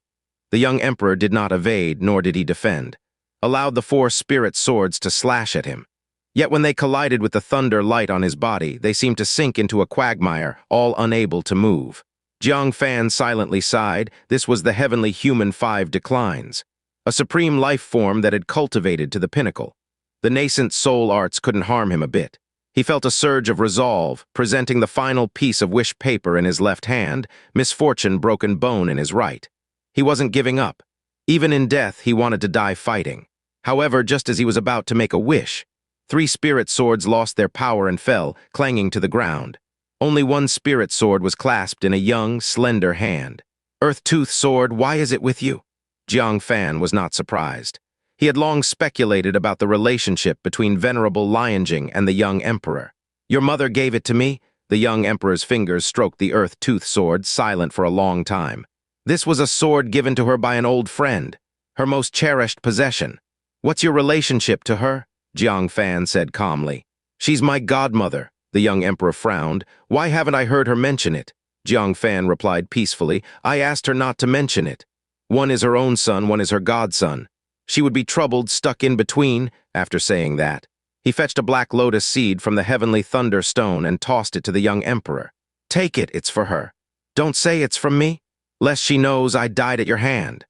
The young emperor did not evade, nor did he defend. Allowed the 4 spirit swords to slash at him. Yet when they collided with the thunder light on his body, they seemed to sink into a quagmire, all unable to move. Jiang Fan silently sighed. This was the heavenly human 5 declines, a supreme life form that had cultivated to the pinnacle. The nascent soul arts couldn't harm him a bit. He felt a surge of resolve, presenting the final piece of wish paper in his left hand, misfortune broken bone in his right. He wasn't giving up. Even in death, he wanted to die fighting. However, just as he was about to make a wish, 3 spirit swords lost their power and fell, clanging to the ground. Only 1 spirit sword was clasped in a young, slender hand. "Earth-tooth sword, why is it with you?" Jiang Fan was not surprised. He had long speculated about the relationship between Venerable Lianjing and the young emperor. "Your mother gave it to me." The young emperor's fingers stroked the earth-tooth sword, silent for a long time. "This was a sword given to her by an old friend, her most cherished possession." "What's your relationship to her?" Jiang Fan said calmly. "She's my godmother." The young emperor frowned. "Why haven't I heard her mention it?" Jiang Fan replied peacefully. "I asked her not to mention it. One is her own son, one is her godson. She would be troubled, stuck in between." After saying that, he fetched a black lotus seed from the heavenly thunder stone and tossed it to the young emperor. "Take it, it's for her. Don't say it's from me, lest she knows I died at your hand."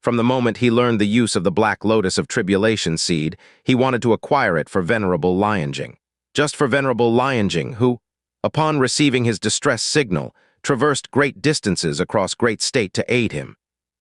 From the moment he learned the use of the black lotus of tribulation seed, he wanted to acquire it for Venerable Lianjing. Just for Venerable Lianjing, who, upon receiving his distress signal, traversed great distances across great state to aid him,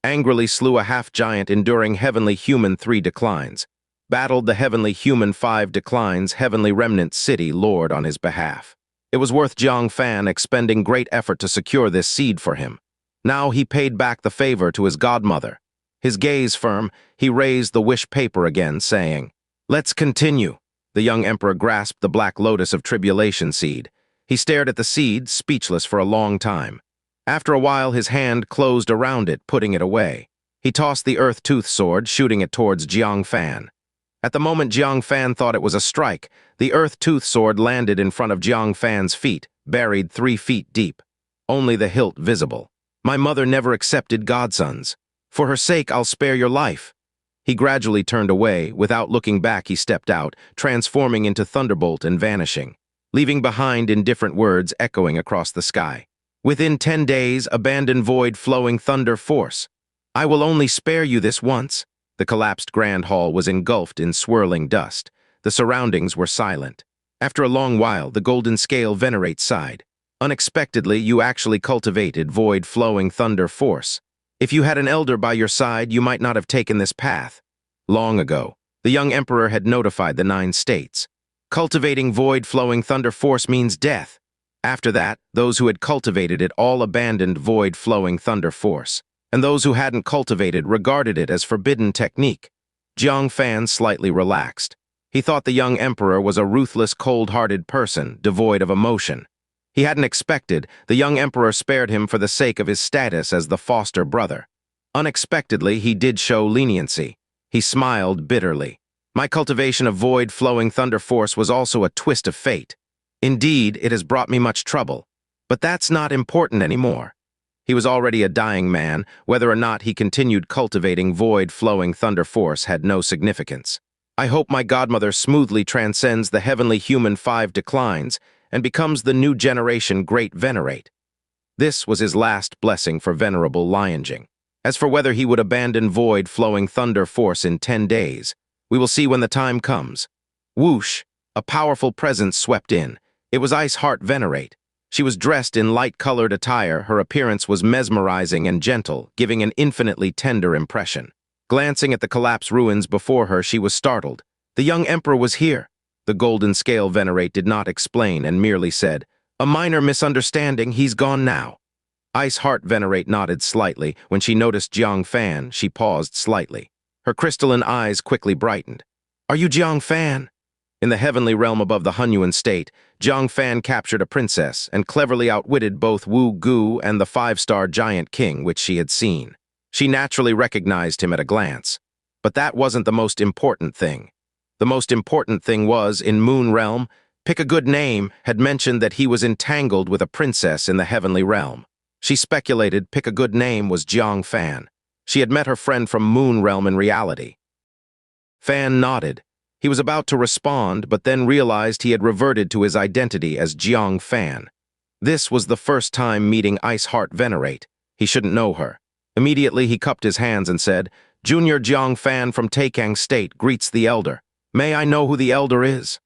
angrily slew a half-giant enduring heavenly human 3 declines, battled the heavenly human 5 declines heavenly remnant city lord on his behalf. It was worth Jiang Fan expending great effort to secure this seed for him. Now he paid back the favor to his godmother. His gaze firm, he raised the wish paper again, saying, "Let's continue." The young emperor grasped the black lotus of tribulation seed. He stared at the seed, speechless for a long time. After a while, his hand closed around it, putting it away. He tossed the earth-tooth sword, shooting it towards Jiang Fan. At the moment Jiang Fan thought it was a strike, the earth-tooth sword landed in front of Jiang Fan's feet, buried 3 feet deep. Only the hilt visible. "My mother never accepted godsons. For her sake, I'll spare your life." He gradually turned away. Without looking back, he stepped out, transforming into thunderbolt and vanishing, leaving behind indifferent words echoing across the sky. Within 10 days, abandon void flowing thunder force. I will only spare you this once. The collapsed grand hall was engulfed in swirling dust. The surroundings were silent. After a long while, the golden scale Venerate sighed. Unexpectedly, you actually cultivated void flowing thunder force. If you had an elder by your side, you might not have taken this path. Long ago, the young emperor had notified the 9 states. Cultivating void flowing thunder force means death. After that, those who had cultivated it all abandoned void flowing thunder force, and those who hadn't cultivated regarded it as forbidden technique. Jiang Fan slightly relaxed. He thought the young emperor was a ruthless, cold-hearted person, devoid of emotion. He hadn't expected the young emperor spared him for the sake of his status as the foster brother. Unexpectedly, he did show leniency. He smiled bitterly. My cultivation of void flowing thunder force was also a twist of fate. Indeed, it has brought me much trouble. But that's not important anymore. He was already a dying man. Whether or not he continued cultivating void flowing thunder force had no significance. I hope my godmother smoothly transcends the heavenly human 5 declines and becomes the new generation Great Venerate. This was his last blessing for Venerable Xianxia. As for whether he would abandon void flowing thunder force in 10 days, we will see when the time comes. Whoosh! A powerful presence swept in. It was Heart Venerate. She was dressed in light-colored attire. Her appearance was mesmerizing and gentle, giving an infinitely tender impression. Glancing at the collapsed ruins before her, she was startled. The young emperor was here. The golden scale Venerate did not explain and merely said, "A minor misunderstanding, he's gone now." Heart Venerate nodded slightly. When she noticed Jiang Fan, she paused slightly. Her crystalline eyes quickly brightened. "Are you Jiang Fan?" In the heavenly realm above the Hunyuan state, Jiang Fan captured a princess and cleverly outwitted both Wu Gu and the 5-star giant king which she had seen. She naturally recognized him at a glance. But that wasn't the most important thing. The most important thing was, in Moon Realm, Pick a Good Name had mentioned that he was entangled with a princess in the heavenly realm. She speculated Pick a Good Name was Jiang Fan. She had met her friend from Moon Realm in reality. Fan nodded. He was about to respond, but then realized he had reverted to his identity as Jiang Fan. This was the first time meeting Heart Venerate. He shouldn't know her. Immediately, he cupped his hands and said, "Junior Jiang Fan from Taikang State greets the elder. May I know who the elder is?"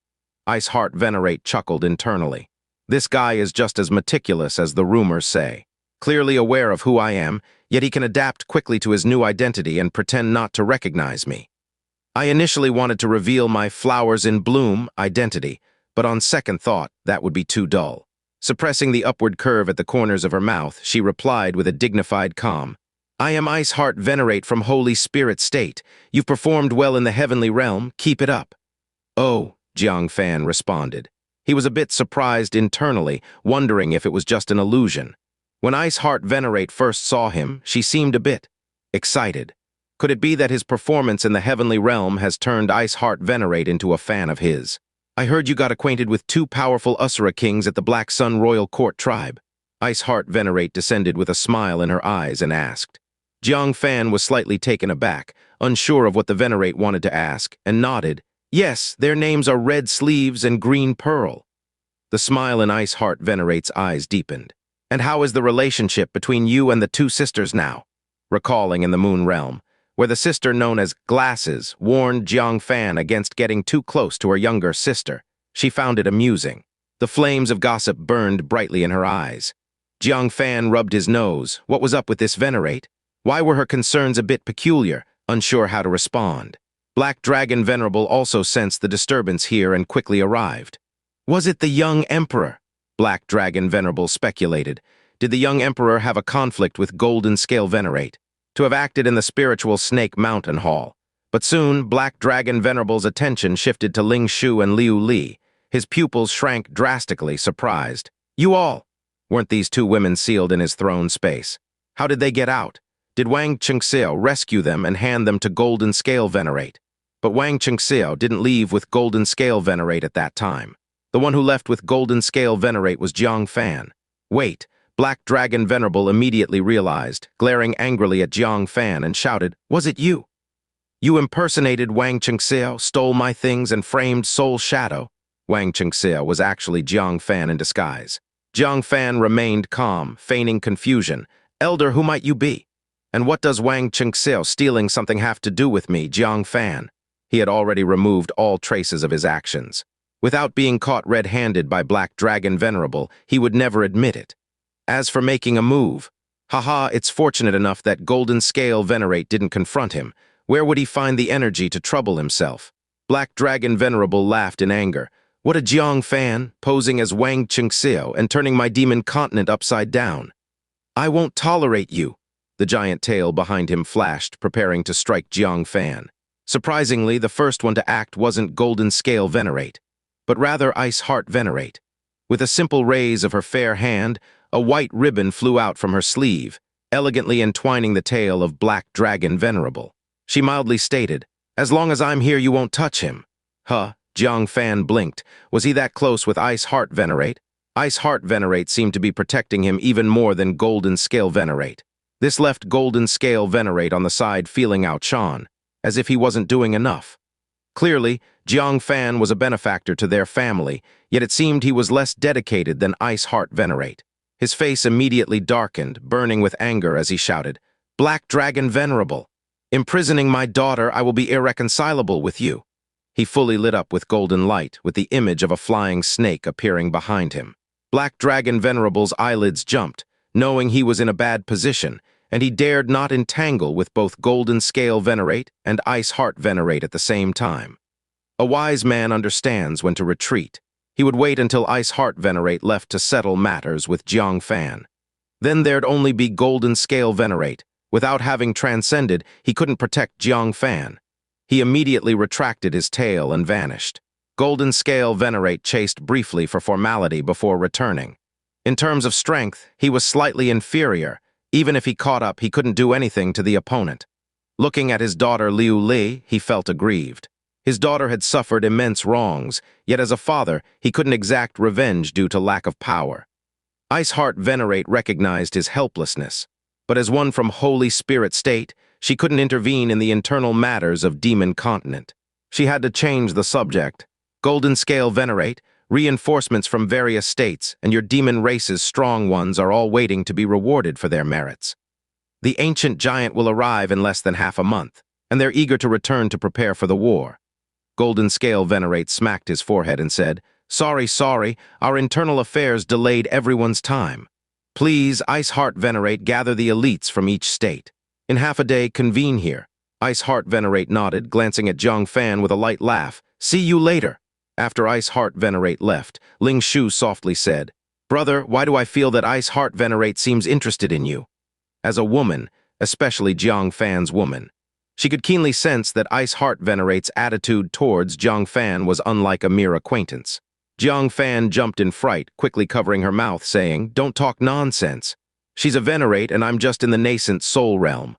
Heart Venerate chuckled internally. This guy is just as meticulous as the rumors say. Clearly aware of who I am, yet he can adapt quickly to his new identity and pretend not to recognize me. I initially wanted to reveal my flowers in bloom identity, but on second thought, that would be too dull. Suppressing the upward curve at the corners of her mouth, she replied with a dignified calm, "I am Heart Venerate from Holy Spirit State. You've performed well in the heavenly realm. Keep it up." "Oh," Jiang Fan responded. He was a bit surprised internally, wondering if it was just an illusion. When Heart Venerate first saw him, she seemed a bit excited. Could it be that his performance in the heavenly realm has turned Heart Venerate into a fan of his? "I heard you got acquainted with 2 powerful Asura kings at the Black Sun Royal Court tribe." Heart Venerate descended with a smile in her eyes and asked. Jiang Fan was slightly taken aback, unsure of what the Venerate wanted to ask, and nodded. "Yes, their names are Red Sleeves and Green Pearl." The smile in Heart Venerate's eyes deepened. "And how is the relationship between you and the 2 sisters now?" Recalling in the Moon Realm, where the sister known as Glasses warned Jiang Fan against getting too close to her younger sister, she found it amusing. The flames of gossip burned brightly in her eyes. Jiang Fan rubbed his nose. What was up with this Venerate? Why were her concerns a bit peculiar, unsure how to respond? Black Dragon Venerable also sensed the disturbance here and quickly arrived. Was it the young emperor? Black Dragon Venerable speculated. Did the young emperor have a conflict with Golden Scale Venerate? To have acted in the spiritual Snake Mountain Hall. But soon, Black Dragon Venerable's attention shifted to Ling Shu and Liu Li. His pupils shrank drastically, surprised. "You all!" Weren't these 2 women sealed in his throne space? How did they get out? Did Wang Chengxiao rescue them and hand them to Golden Scale Venerate? But Wang Chengxiao didn't leave with Golden Scale Venerate at that time. The one who left with Golden Scale Venerate was Jiang Fan. Wait. Black Dragon Venerable immediately realized, glaring angrily at Jiang Fan, and shouted, "Was it you? You impersonated Wang Chengxiao, stole my things, and framed Soul Shadow." Wang Chengxiao was actually Jiang Fan in disguise. Jiang Fan remained calm, feigning confusion. Elder, who might you be? And what does Wang Chengxiao stealing something have to do with me, Jiang Fan? He had already removed all traces of his actions. Without being caught red-handed by Black Dragon Venerable, he would never admit it. As for making a move, haha, it's fortunate enough that Golden Scale Venerate didn't confront him. Where would he find the energy to trouble himself? Black Dragon Venerable laughed in anger. What a Jiang Fan, posing as Wang Chengxiao and turning my demon continent upside down. I won't tolerate you. The giant tail behind him flashed, preparing to strike Jiang Fan. Surprisingly, the first one to act wasn't Golden Scale Venerate, but rather Ice Heart Venerate. With a simple raise of her fair hand, a white ribbon flew out from her sleeve, elegantly entwining the tail of Black Dragon Venerable. She mildly stated, "As long as I'm here, you won't touch him." Huh, Jiang Fan blinked. Was he that close with Ice Heart Venerate? Ice Heart Venerate seemed to be protecting him even more than Golden Scale Venerate. This left Golden Scale Venerate on the side feeling outshone, as if he wasn't doing enough. Clearly, Jiang Fan was a benefactor to their family, yet it seemed he was less dedicated than Ice Heart Venerate. His face immediately darkened, burning with anger as he shouted, "Black Dragon Venerable! Imprisoning my daughter, I will be irreconcilable with you." He fully lit up with golden light, with the image of a flying snake appearing behind him. Black Dragon Venerable's eyelids jumped, knowing he was in a bad position, and he dared not entangle with both Golden Scale Venerate and Ice Heart Venerate at the same time. A wise man understands when to retreat. He would wait until Ice Heart Venerate left to settle matters with Jiang Fan. Then there'd only be Golden Scale Venerate. Without having transcended, he couldn't protect Jiang Fan. He immediately retracted his tail and vanished. Golden Scale Venerate chased briefly for formality before returning. In terms of strength, he was slightly inferior. Even if he caught up, he couldn't do anything to the opponent. Looking at his daughter Liu Li, he felt aggrieved. His daughter had suffered immense wrongs, yet as a father, he couldn't exact revenge due to lack of power. Ice Heart Venerate recognized his helplessness, but as one from Holy Spirit State, she couldn't intervene in the internal matters of Demon Continent. She had to change the subject. Golden Scale Venerate, reinforcements from various states, and your demon race's strong ones are all waiting to be rewarded for their merits. The ancient giant will arrive in less than half a month, and they're eager to return to prepare for the war. Golden Scale Venerate smacked his forehead and said, sorry, our internal affairs delayed everyone's time. Please, Ice Heart Venerate, gather the elites from each state. In half a day, convene here." Ice Heart Venerate nodded, glancing at Jiang Fan with a light laugh. "See you later." After Ice Heart Venerate left, Ling Shu softly said, "Brother, why do I feel that Ice Heart Venerate seems interested in you?" As a woman, especially Jiang Fan's woman, she could keenly sense that Ice Heart Venerate's attitude towards Jiang Fan was unlike a mere acquaintance. Jiang Fan jumped in fright, quickly covering her mouth, saying, "Don't talk nonsense. She's a Venerate and I'm just in the Nascent Soul realm.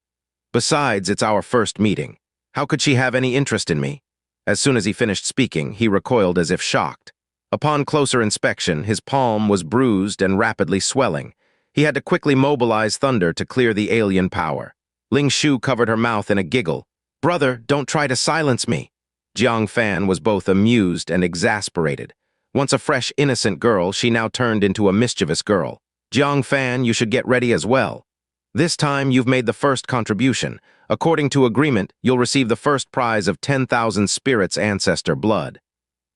Besides, it's our first meeting. How could she have any interest in me?" As soon as he finished speaking, he recoiled as if shocked. Upon closer inspection, his palm was bruised and rapidly swelling. He had to quickly mobilize thunder to clear the alien power. Ling Shu covered her mouth in a giggle. "Brother, don't try to silence me." Jiang Fan was both amused and exasperated. Once a fresh, innocent girl, she now turned into a mischievous girl. "Jiang Fan, you should get ready as well. This time, you've made the first contribution. According to agreement, you'll receive the first prize of 10,000 spirits ancestor blood.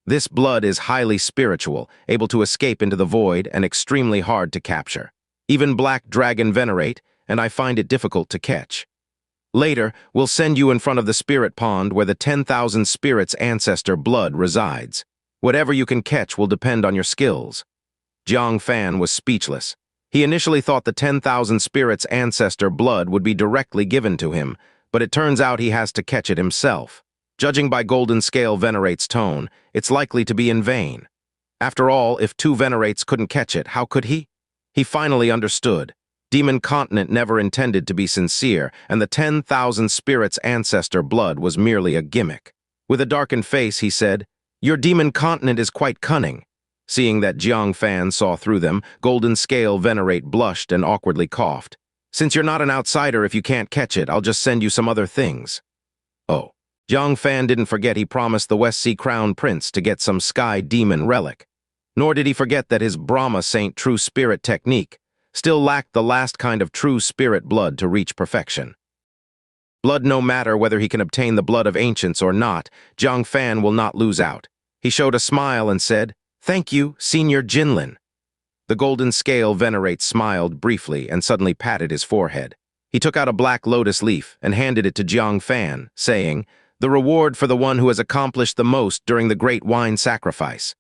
This blood is highly spiritual, able to escape into the void, and extremely hard to capture. Even Black Dragon Venerate, and I find it difficult to catch. Later, we'll send you in front of the spirit pond where the 10,000 spirits ancestor blood resides. Whatever you can catch will depend on your skills." Jiang Fan was speechless. He initially thought the 10,000 spirits ancestor blood would be directly given to him, but it turns out he has to catch it himself. Judging by Golden Scale Venerate's tone, it's likely to be in vain. After all, if two Venerates couldn't catch it, how could he? He finally understood. Demon Continent never intended to be sincere, and the 10,000 spirits ancestor blood was merely a gimmick. With a darkened face, he said, "Your Demon Continent is quite cunning." Seeing that Jiang Fan saw through them, Golden Scale Venerate blushed and awkwardly coughed. "Since you're not an outsider, if you can't catch it, I'll just send you some other things." Oh. Jiang Fan didn't forget he promised the West Sea Crown Prince to get some Sky Demon relic. Nor did he forget that his Brahma Saint true spirit technique still lacked the last kind of true spirit blood to reach perfection. Blood, no matter whether he can obtain the blood of ancients or not, Jiang Fan will not lose out. He showed a smile and said, "Thank you, Senior Jinlin." The golden scale Venerate smiled briefly and suddenly patted his forehead. He took out a black lotus leaf and handed it to Jiang Fan, saying, "The reward for the one who has accomplished the most during the great wine sacrifice.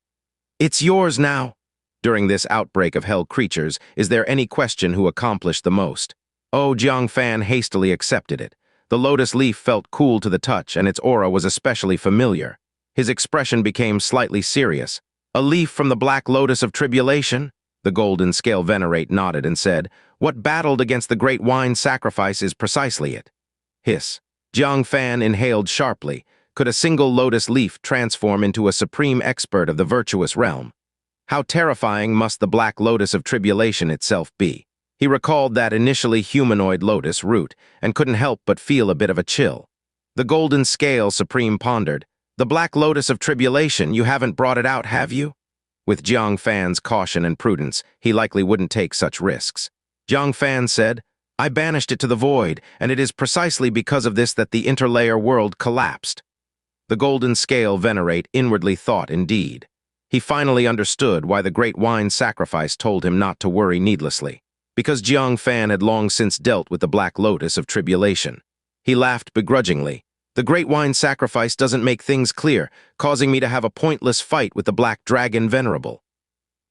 It's yours now." During this outbreak of hell creatures, is there any question who accomplished the most? Oh, Jiang Fan hastily accepted it. The lotus leaf felt cool to the touch, and its aura was especially familiar. His expression became slightly serious. "A leaf from the black lotus of tribulation?" The golden scale Venerate nodded and said, "What battled against the great wine sacrifice is precisely it." Hiss. Jiang Fan inhaled sharply. Could a single lotus leaf transform into a supreme expert of the virtuous realm? How terrifying must the black lotus of tribulation itself be? He recalled that initially humanoid lotus root and couldn't help but feel a bit of a chill. The golden scale Supreme pondered, "The black lotus of tribulation, you haven't brought it out, have you?" With Jiang Fan's caution and prudence, he likely wouldn't take such risks. Jiang Fan said, "I banished it to the void, and it is precisely because of this that the interlayer world collapsed." The golden scale Venerate inwardly thought indeed. He finally understood why the great wine sacrifice told him not to worry needlessly. Because Jiang Fan had long since dealt with the black lotus of tribulation. He laughed begrudgingly. "The great wine sacrifice doesn't make things clear, causing me to have a pointless fight with the black dragon venerable."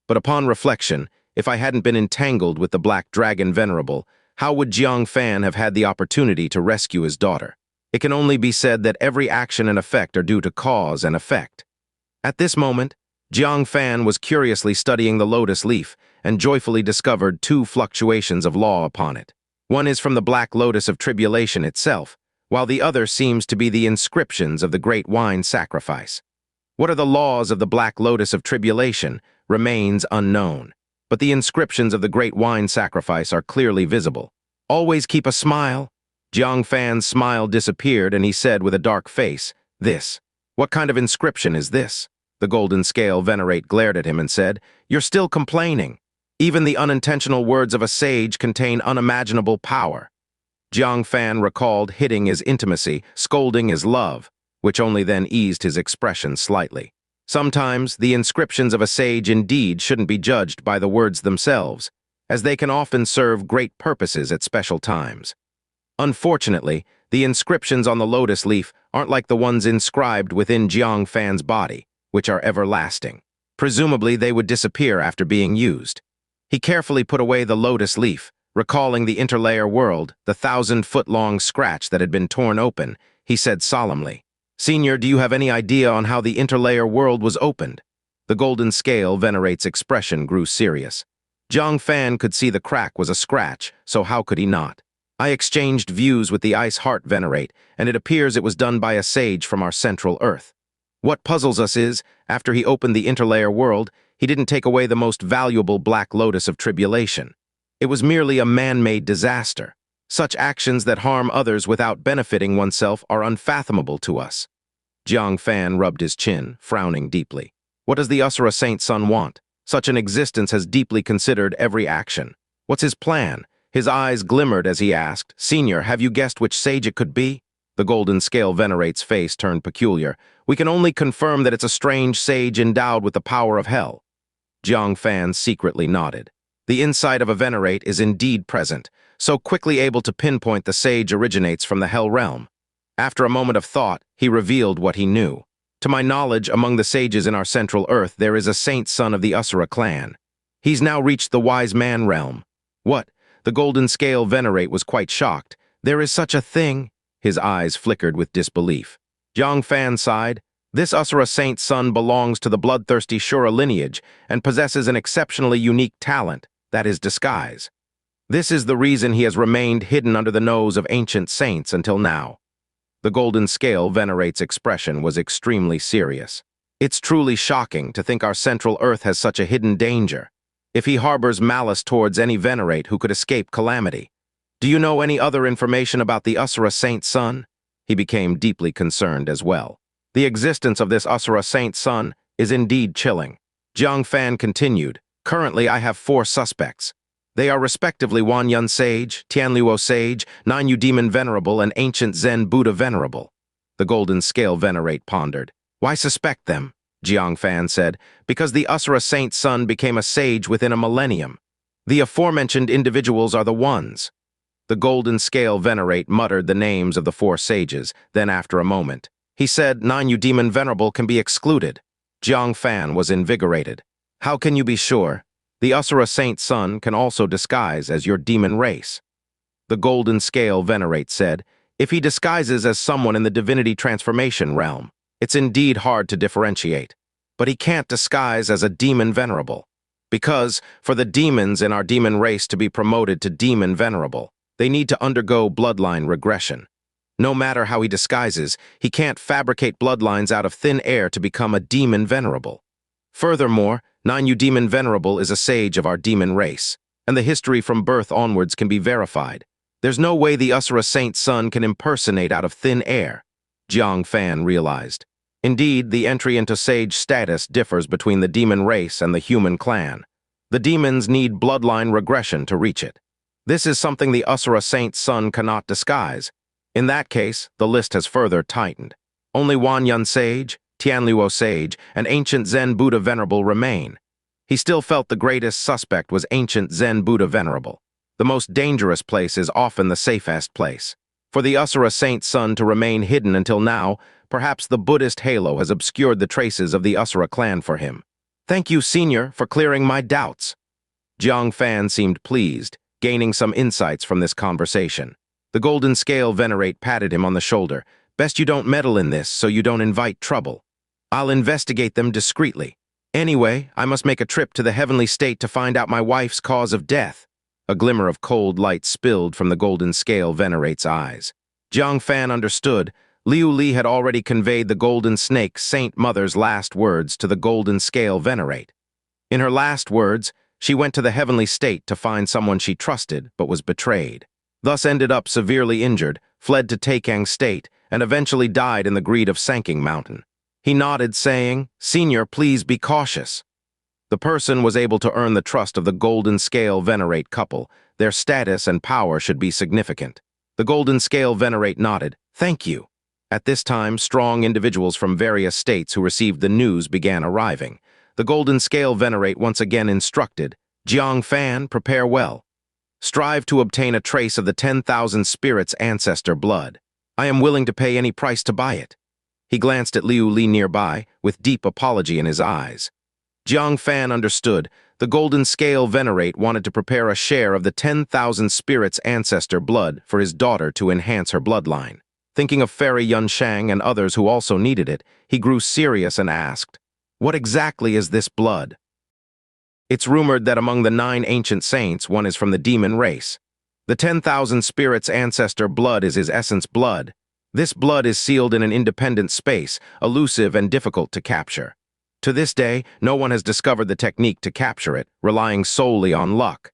But upon reflection, if I hadn't been entangled with the black dragon venerable, how would Jiang Fan have had the opportunity to rescue his daughter? It can only be said that every action and effect are due to cause and effect. At this moment, Jiang Fan was curiously studying the lotus leaf and joyfully discovered two fluctuations of law upon it. One is from the black lotus of tribulation itself, while the other seems to be the inscriptions of the great wine sacrifice. What are the laws of the black lotus of tribulation remains unknown, but the inscriptions of the great wine sacrifice are clearly visible. "Always keep a smile." Jiang Fan's smile disappeared and he said with a dark face, "This. What kind of inscription is this?" The golden scale Venerate glared at him and said, "You're still complaining. Even the unintentional words of a sage contain unimaginable power." Jiang Fan recalled hitting his intimacy, scolding his love, which only then eased his expression slightly. Sometimes the inscriptions of a sage indeed shouldn't be judged by the words themselves, as they can often serve great purposes at special times. Unfortunately, the inscriptions on the lotus leaf aren't like the ones inscribed within Jiang Fan's body, which are everlasting. Presumably, they would disappear after being used. He carefully put away the lotus leaf, recalling the interlayer world, the 1,000-foot-long scratch that had been torn open. He said solemnly, "Senior, do you have any idea on how the interlayer world was opened?" The golden scale Venerate's expression grew serious. Jiang Fan could see the crack was a scratch, so how could he not? "I exchanged views with the ice Heart Venerate, and it appears it was done by a sage from our central Earth. What puzzles us is, after he opened the interlayer world, he didn't take away the most valuable black lotus of tribulation. It was merely a man-made disaster. Such actions that harm others without benefiting oneself are unfathomable to us." Jiang Fan rubbed his chin, frowning deeply. What does the Asura Saint Son want? Such an existence has deeply considered every action. What's his plan? His eyes glimmered as he asked, "Senior, have you guessed which sage it could be?" The golden scale Venerate's face turned peculiar. "We can only confirm that it's a strange sage endowed with the power of hell." Jiang Fan secretly nodded. The insight of a Venerate is indeed present, so quickly able to pinpoint the sage originates from the hell realm. After a moment of thought, he revealed what he knew. "To my knowledge, among the sages in our central Earth, there is a saint son of the Asura clan. He's now reached the wise man realm." "What?" The golden scale Venerate was quite shocked. "There is such a thing?" His eyes flickered with disbelief. Jiang Fan sighed. "This Asura saint's son belongs to the bloodthirsty Shura lineage and possesses an exceptionally unique talent, that is disguise. This is the reason he has remained hidden under the nose of ancient saints until now." The golden scale Venerate's expression was extremely serious. "It's truly shocking to think our central Earth has such a hidden danger. If he harbors malice towards any Venerate who could escape calamity. Do you know any other information about the Asura saint's son?" He became deeply concerned as well. "The existence of this Asura saint's son is indeed chilling. Jiang Fan continued, "Currently, I have 4 suspects. They are respectively Wanyan Sage, Tianluo Sage, Nanyu Demon Venerable, and Ancient Zen Buddha Venerable." The Golden Scale Venerate pondered. "Why suspect them?" Jiang Fan said, "Because the Asura Saint Son became a sage within a millennium. The aforementioned individuals are the ones." The Golden Scale Venerate muttered the names of the 4 sages, then after a moment, he said, "Nanyu Demon Venerable can be excluded." Jiang Fan was invigorated. "How can you be sure? The Asura Saint Son can also disguise as your demon race." The Golden Scale Venerate said, "If he disguises as someone in the divinity transformation realm, it's indeed hard to differentiate. But he can't disguise as a demon venerable. Because, for the demons in our demon race to be promoted to demon venerable, they need to undergo bloodline regression. No matter how he disguises, he can't fabricate bloodlines out of thin air to become a demon venerable. Furthermore, Nanyu Demon Venerable is a sage of our demon race, and the history from birth onwards can be verified. There's no way the Asura Saint Son can impersonate out of thin air," Jiang Fan realized. Indeed, the entry into sage status differs between the demon race and the human clan. The demons need bloodline regression to reach it. This is something the Asura Saint Son cannot disguise. In that case, the list has further tightened. Only Wanyan Sage, Tianluo Sage, and Ancient Zen Buddha Venerable remain. He still felt the greatest suspect was Ancient Zen Buddha Venerable. The most dangerous place is often the safest place. For the Asura Saint Son to remain hidden until now, perhaps the Buddhist halo has obscured the traces of the Asura clan for him. "Thank you, Xin'er, for clearing my doubts." Jiang Fan seemed pleased, gaining some insights from this conversation. The Golden Scale Venerate patted him on the shoulder. "Best you don't meddle in this so you don't invite trouble. I'll investigate them discreetly. Anyway, I must make a trip to the heavenly state to find out my wife's cause of death." A glimmer of cold light spilled from the Golden Scale Venerate's eyes. Jiang Fan understood. Liu Li had already conveyed the Golden Snake Saint Mother's last words to the Golden Scale Venerate. In her last words, she went to the heavenly state to find someone she trusted but was betrayed. Thus ended up severely injured, fled to Taikang State, and eventually died in the greed of Sanking Mountain. He nodded, saying, "Xin'er, please be cautious." The person was able to earn the trust of the Golden Scale Venerate couple. Their status and power should be significant. The Golden Scale Venerate nodded, "Thank you." At this time, strong individuals from various states who received the news began arriving. The Golden Scale Venerate once again instructed, "Jiang Fan, prepare well. Strive to obtain a trace of the 10,000 spirits' ancestor blood. I am willing to pay any price to buy it." He glanced at Liu Li nearby, with deep apology in his eyes. Jiang Fan understood. The Golden Scale Venerate wanted to prepare a share of the 10,000 spirits' ancestor blood for his daughter to enhance her bloodline. Thinking of Fairy Yunshang and others who also needed it, he grew serious and asked, "What exactly is this blood?" "It's rumored that among the 9 ancient saints, one is from the demon race. The 10,000 spirits' ancestor blood is his essence blood. This blood is sealed in an independent space, elusive and difficult to capture. To this day, no one has discovered the technique to capture it, relying solely on luck."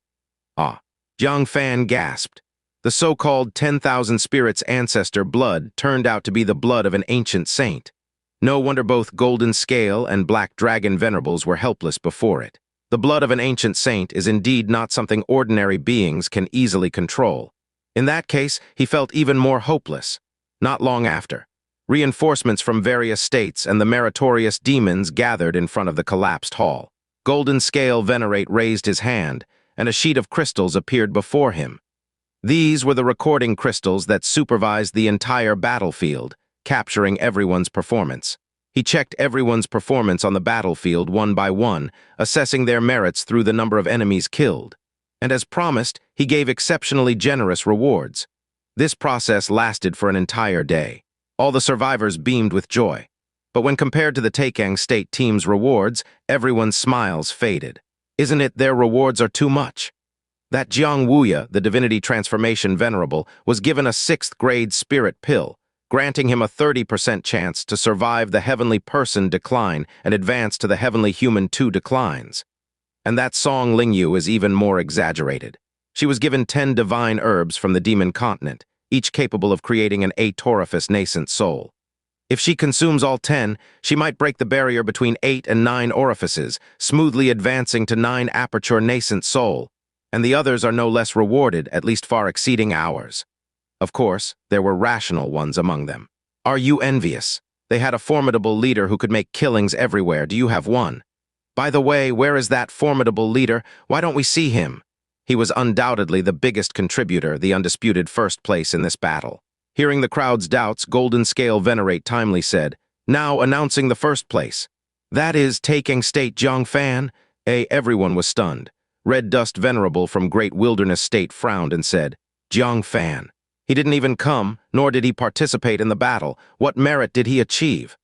"Ah," Jiang Fan gasped. The so-called 10,000 spirits' ancestor blood turned out to be the blood of an ancient saint. No wonder both Golden Scale and Black Dragon Venerables were helpless before it. The blood of an ancient saint is indeed not something ordinary beings can easily control. In that case, he felt even more hopeless. Not long after, reinforcements from various states and the meritorious demons gathered in front of the collapsed hall. Golden Scale Venerate raised his hand, and a sheet of crystals appeared before him. These were the recording crystals that supervised the entire battlefield, capturing everyone's performance. He checked everyone's performance on the battlefield one by one, assessing their merits through the number of enemies killed. And as promised, he gave exceptionally generous rewards. This process lasted for an entire day. All the survivors beamed with joy. But when compared to the Taikang State team's rewards, everyone's smiles faded. Isn't it their rewards are too much? That Jiang Wuya, the Divinity Transformation Venerable, was given a 6th grade spirit pill, granting him a 30% chance to survive the Heavenly Person decline and advance to the Heavenly Human 2 declines. And that Song Lingyu is even more exaggerated. She was given 10 divine herbs from the demon continent, each capable of creating an atorifious nascent soul. If she consumes all 10, she might break the barrier between 8 and 9 orifices, smoothly advancing to 9 aperture Nascent Soul, and the others are no less rewarded, at least far exceeding ours. Of course, there were rational ones among them. Are you envious? They had a formidable leader who could make killings everywhere. Do you have one? By the way, where is that formidable leader? Why don't we see him? He was undoubtedly the biggest contributor, the undisputed first place in this battle. Hearing the crowd's doubts, Golden Scale Venerate timely said, "Now announcing the first place. That is taking State Jiangfan." Everyone was stunned. Red Dust Venerable from Great Wilderness State frowned and said, "Jiangfan. He didn't even come, nor did he participate in the battle. What merit did he achieve?"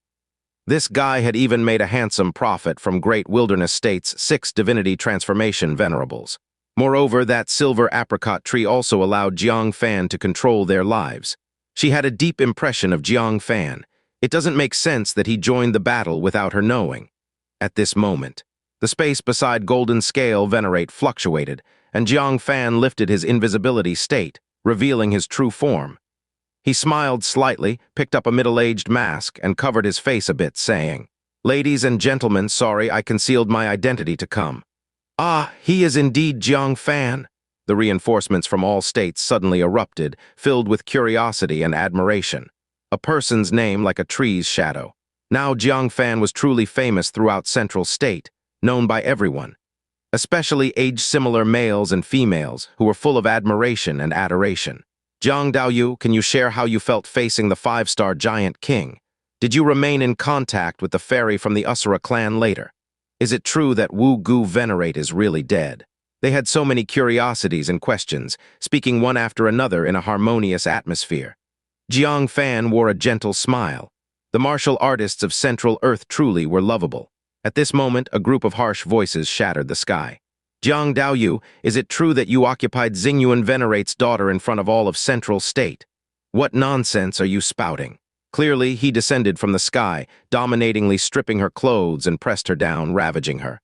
This guy had even made a handsome profit from Great Wilderness State's 6 divinity transformation venerables. Moreover, that silver apricot tree also allowed Jiangfan to control their lives. She had a deep impression of Jiangfan. It doesn't make sense that he joined the battle without her knowing. At this moment, the space beside Golden Scale Venerate fluctuated, and Jiangfan lifted his invisibility state, revealing his true form. He smiled slightly, picked up a middle-aged mask, and covered his face a bit, saying, "Ladies and gentlemen, sorry I concealed my identity to come." "Ah, he is indeed Jiangfan." The reinforcements from all states suddenly erupted, filled with curiosity and admiration. A person's name like a tree's shadow. Now Jiangfan was truly famous throughout Central State, known by everyone, especially age-similar males and females who were full of admiration and adoration. "Jiang Daoyu, can you share how you felt facing the 5-star giant king? Did you remain in contact with the fairy from the Usura clan later? Is it true that Wu Gu Venerate is really dead?" They had so many curiosities and questions, speaking one after another in a harmonious atmosphere. Jiangfan wore a gentle smile. The martial artists of Central Earth truly were lovable. At this moment, a group of harsh voices shattered the sky. "Jiang Daoyu, is it true that you occupied Xin'er Venerate's daughter in front of all of Central State? What nonsense are you spouting?" Clearly, he descended from the sky, dominatingly stripping her clothes and pressed her down, ravaging her.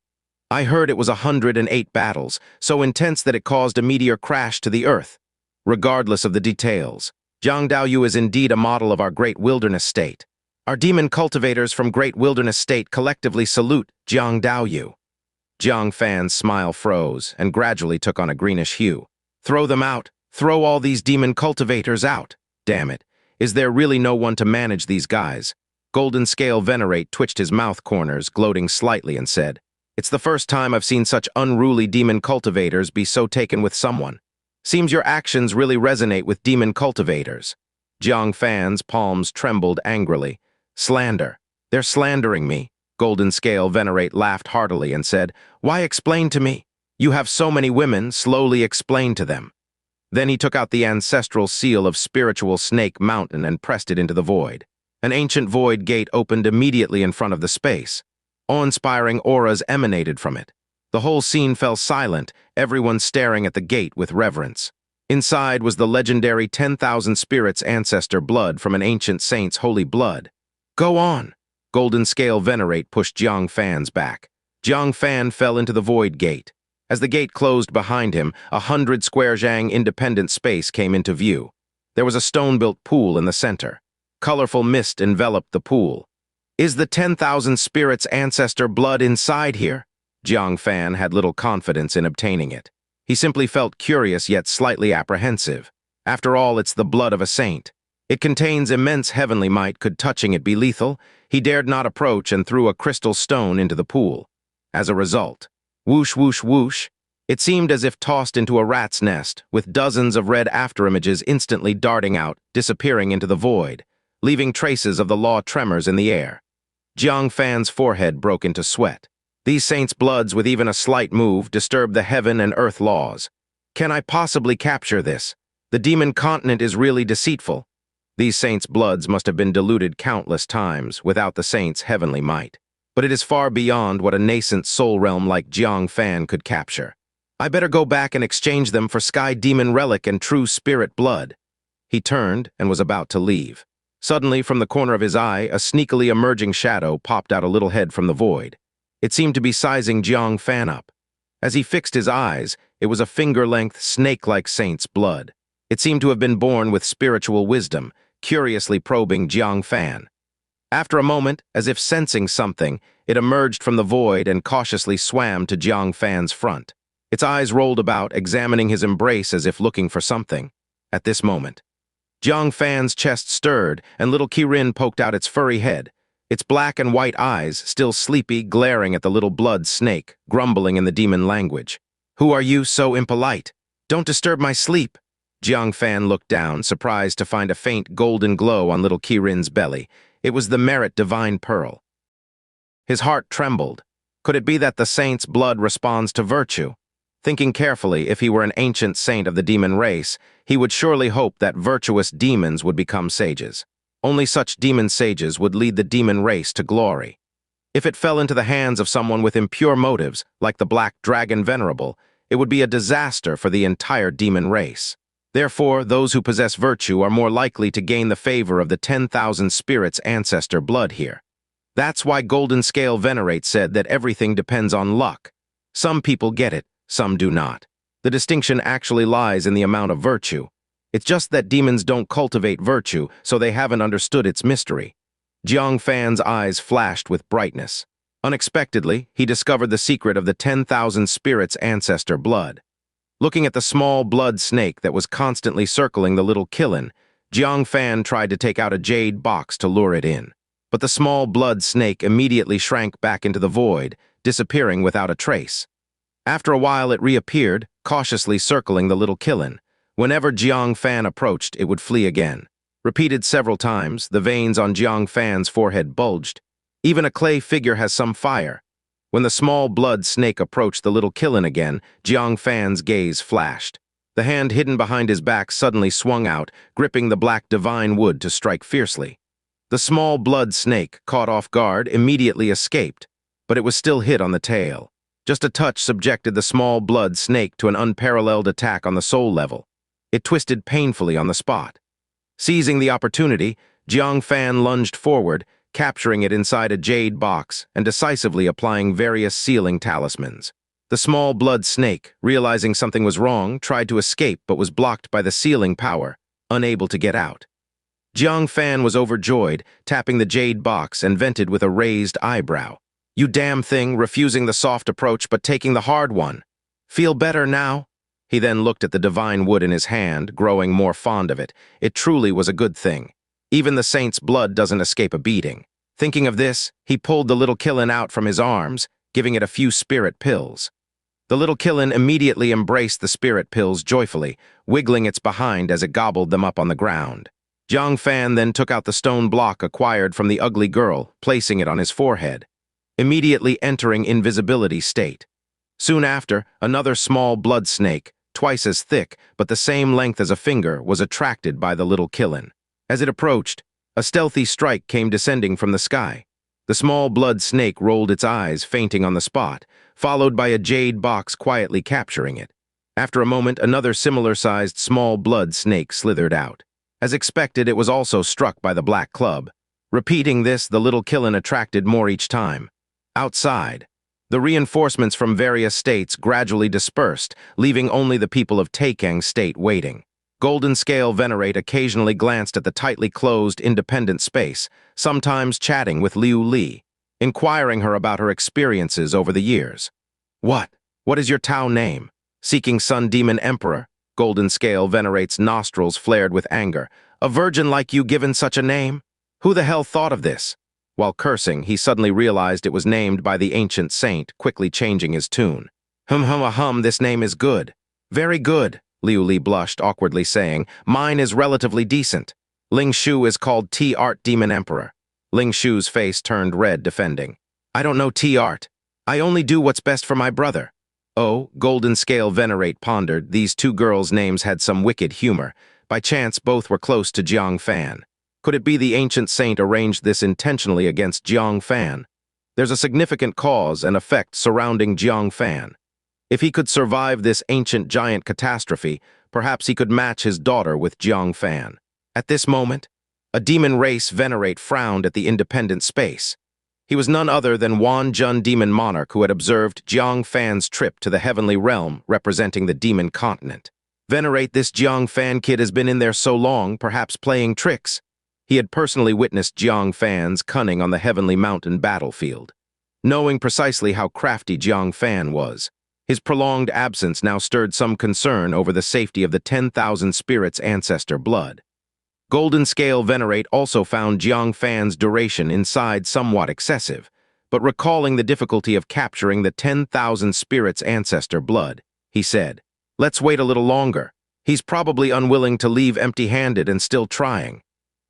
"I heard it was 108 battles, so intense that it caused a meteor crash to the earth. Regardless of the details, Jiang Daoyu is indeed a model of our Great Wilderness State. Our demon cultivators from Great Wilderness State collectively salute Jiang Daoyu." Jiangfan's smile froze and gradually took on a greenish hue. "Throw them out. Throw all these demon cultivators out. Damn it. Is there really no one to manage these guys?" Golden Scale Venerate twitched his mouth corners, gloating slightly, and said, "It's the first time I've seen such unruly demon cultivators be so taken with someone. Seems your actions really resonate with demon cultivators." Jiangfan's palms trembled angrily. "Slander. They're slandering me." Golden Scale Venerate laughed heartily and said, "Why explain to me? You have so many women, slowly explain to them." Then he took out the ancestral seal of spiritual Snake Mountain and pressed it into the void. An ancient void gate opened immediately in front of the space. Awe-inspiring auras emanated from it. The whole scene fell silent, everyone staring at the gate with reverence. Inside was the legendary 10,000 spirits ancestor blood from an ancient saint's holy blood. "Go on!" Golden Scale Venerate pushed Jiangfan's back. Jiangfan fell into the void gate. As the gate closed behind him, 100 square zhang independent space came into view. There was a stone-built pool in the center. Colorful mist enveloped the pool. "Is the 10,000 spirits ancestor blood inside here?" Jiangfan had little confidence in obtaining it. He simply felt curious yet slightly apprehensive. After all, it's the blood of a saint. It contains immense heavenly might. Could touching it be lethal? He dared not approach and threw a crystal stone into the pool. As a result, whoosh, whoosh, whoosh, it seemed as if tossed into a rat's nest, with dozens of red afterimages instantly darting out, disappearing into the void, leaving traces of the law tremors in the air. Jiangfan's forehead broke into sweat. These saints' bloods, with even a slight move, disturbed the heaven and earth laws. Can I possibly capture this? The demon continent is really deceitful. These saints' bloods must have been diluted countless times without the saints' heavenly might. But it is far beyond what a nascent soul realm like Jiangfan could capture. I better go back and exchange them for sky demon relic and true spirit blood. He turned and was about to leave. Suddenly, from the corner of his eye, a sneakily emerging shadow popped out a little head from the void. It seemed to be sizing Jiangfan up. As he fixed his eyes, it was a finger-length, snake-like saint's blood. It seemed to have been born with spiritual wisdom, curiously probing Jiangfan. After a moment, as if sensing something, it emerged from the void and cautiously swam to Jiang Fan's front. Its eyes rolled about, examining his embrace as if looking for something. At this moment, Jiang Fan's chest stirred, and little Kirin poked out its furry head, its black and white eyes still sleepy, glaring at the little blood snake, grumbling in the demon language. "Who are you so impolite? Don't disturb my sleep." Jiang Fan looked down, surprised to find a faint golden glow on little Kirin's belly. It was the merit divine pearl. His heart trembled. Could it be that the saint's blood responds to virtue? Thinking carefully, if he were an ancient saint of the demon race, he would surely hope that virtuous demons would become sages. Only such demon sages would lead the demon race to glory. If it fell into the hands of someone with impure motives, like the Black Dragon Venerable, it would be a disaster for the entire demon race. Therefore, those who possess virtue are more likely to gain the favor of the 10,000 spirits' ancestor blood here. That's why Golden Scale Venerate said that everything depends on luck. Some people get it, some do not. The distinction actually lies in the amount of virtue. It's just that demons don't cultivate virtue, so they haven't understood its mystery. Jiang Fan's eyes flashed with brightness. Unexpectedly, he discovered the secret of the 10,000 spirits' ancestor blood. Looking at the small blood snake that was constantly circling the little Qilin, Jiang Fan tried to take out a jade box to lure it in. But the small blood snake immediately shrank back into the void, disappearing without a trace. After a while, it reappeared, cautiously circling the little Qilin. Whenever Jiang Fan approached, it would flee again. Repeated several times, the veins on Jiang Fan's forehead bulged. Even a clay figure has some fire. When the small blood snake approached the little Qilin again, Jiang Fan's gaze flashed. The hand hidden behind his back suddenly swung out, gripping the black divine wood to strike fiercely. The small blood snake, caught off guard, immediately escaped, but it was still hit on the tail. Just a touch subjected the small blood snake to an unparalleled attack on the soul level. It twisted painfully on the spot. Seizing the opportunity, Jiang Fan lunged forward, capturing it inside a jade box and decisively applying various sealing talismans. The small blood snake, realizing something was wrong, tried to escape but was blocked by the sealing power, unable to get out. Jiang Fan was overjoyed, tapping the jade box and vented with a raised eyebrow. "You damn thing, refusing the soft approach but taking the hard one. Feel better now?" He then looked at the divine wood in his hand, growing more fond of it. It truly was a good thing. Even the saint's blood doesn't escape a beating. Thinking of this, he pulled the little Qilin out from his arms, giving it a few spirit pills. The little Qilin immediately embraced the spirit pills joyfully, wiggling its behind as it gobbled them up on the ground. Jiang Fan then took out the stone block acquired from the ugly girl, placing it on his forehead, immediately entering invisibility state. Soon after, another small blood snake, twice as thick but the same length as a finger, was attracted by the little Qilin. As it approached, a stealthy strike came descending from the sky. The small blood snake rolled its eyes, fainting on the spot, followed by a jade box quietly capturing it. After a moment, another similar-sized small blood snake slithered out. As expected, it was also struck by the black club. Repeating this, the little Qilin attracted more each time. Outside, the reinforcements from various states gradually dispersed, leaving only the people of Taikang State waiting. Golden Scale Venerate occasionally glanced at the tightly closed, independent space, sometimes chatting with Liu Li, inquiring her about her experiences over the years. What is your Tao name? Seeking Sun Demon Emperor? Golden Scale Venerate's nostrils flared with anger. A virgin like you given such a name? Who the hell thought of this? While cursing, he suddenly realized it was named by the ancient saint, quickly changing his tune. This name is good. Very good, Liu Li blushed, awkwardly saying. Mine is relatively decent. Ling Shu is called T-Art Demon Emperor. Ling Shu's face turned red, defending. I don't know T-Art. I only do what's best for my brother. Oh, Golden Scale Venerate pondered. These two girls' names had some wicked humor. By chance, both were close to Jiang Fan. Could it be the ancient saint arranged this intentionally against Jiang Fan? There's a significant cause and effect surrounding Jiang Fan. If he could survive this ancient giant catastrophe, perhaps he could match his daughter with Jiang Fan. At this moment, a demon race Venerate frowned at the independent space. He was none other than Wan Jun Demon Monarch, who had observed Jiang Fan's trip to the heavenly realm representing the demon continent. Venerate, this Jiang Fan kid has been in there so long, perhaps playing tricks. He had personally witnessed Jiang Fan's cunning on the Heavenly Mountain battlefield. Knowing precisely how crafty Jiang Fan was, his prolonged absence now stirred some concern over the safety of the 10,000 spirits' ancestor blood. Golden Scale Venerate also found Jiang Fan's duration inside somewhat excessive, but recalling the difficulty of capturing the 10,000 spirits' ancestor blood, he said, "Let's wait a little longer. He's probably unwilling to leave empty-handed and still trying."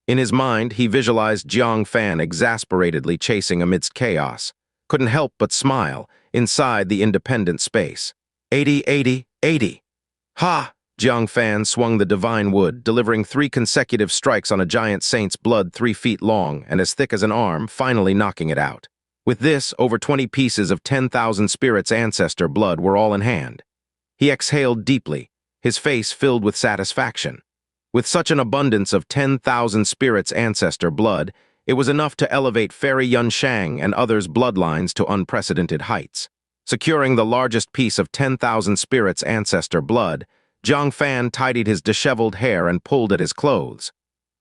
In his mind, he visualized Jiang Fan exasperatedly chasing amidst chaos. Couldn't help but smile inside the independent space. 80, 80, 80. Ha! Jiang Fan swung the divine wood, delivering 3 consecutive strikes on a giant saint's blood 3 feet long and as thick as an arm, finally knocking it out. With this, over 20 pieces of 10,000 spirits' ancestor blood were all in hand. He exhaled deeply, his face filled with satisfaction. With such an abundance of 10,000 spirits' ancestor blood, it was enough to elevate Fairy Yunshang and others' bloodlines to unprecedented heights. Securing the largest piece of 10,000 spirits' ancestor blood, Jiang Fan tidied his disheveled hair and pulled at his clothes.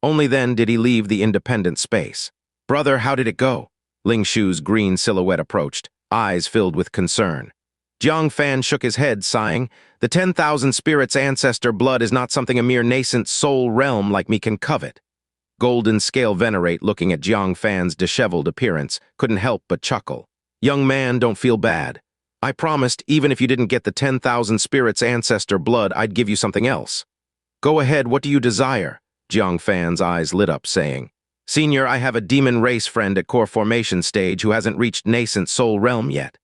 Only then did he leave the independent space. "Brother, how did it go?" Ling Shu's green silhouette approached, eyes filled with concern. Jiang Fan shook his head, sighing, "The 10,000 spirits' ancestor blood is not something a mere nascent soul realm like me can covet." Golden Scale Venerate, looking at Jiang Fan's disheveled appearance, couldn't help but chuckle. "Young man, don't feel bad. I promised, even if you didn't get the 10,000 spirits' ancestor blood, I'd give you something else." "Go ahead, what do you desire?" Jiang Fan's eyes lit up, saying, "Senior, I have a demon race friend at core formation stage who hasn't reached nascent soul realm yet.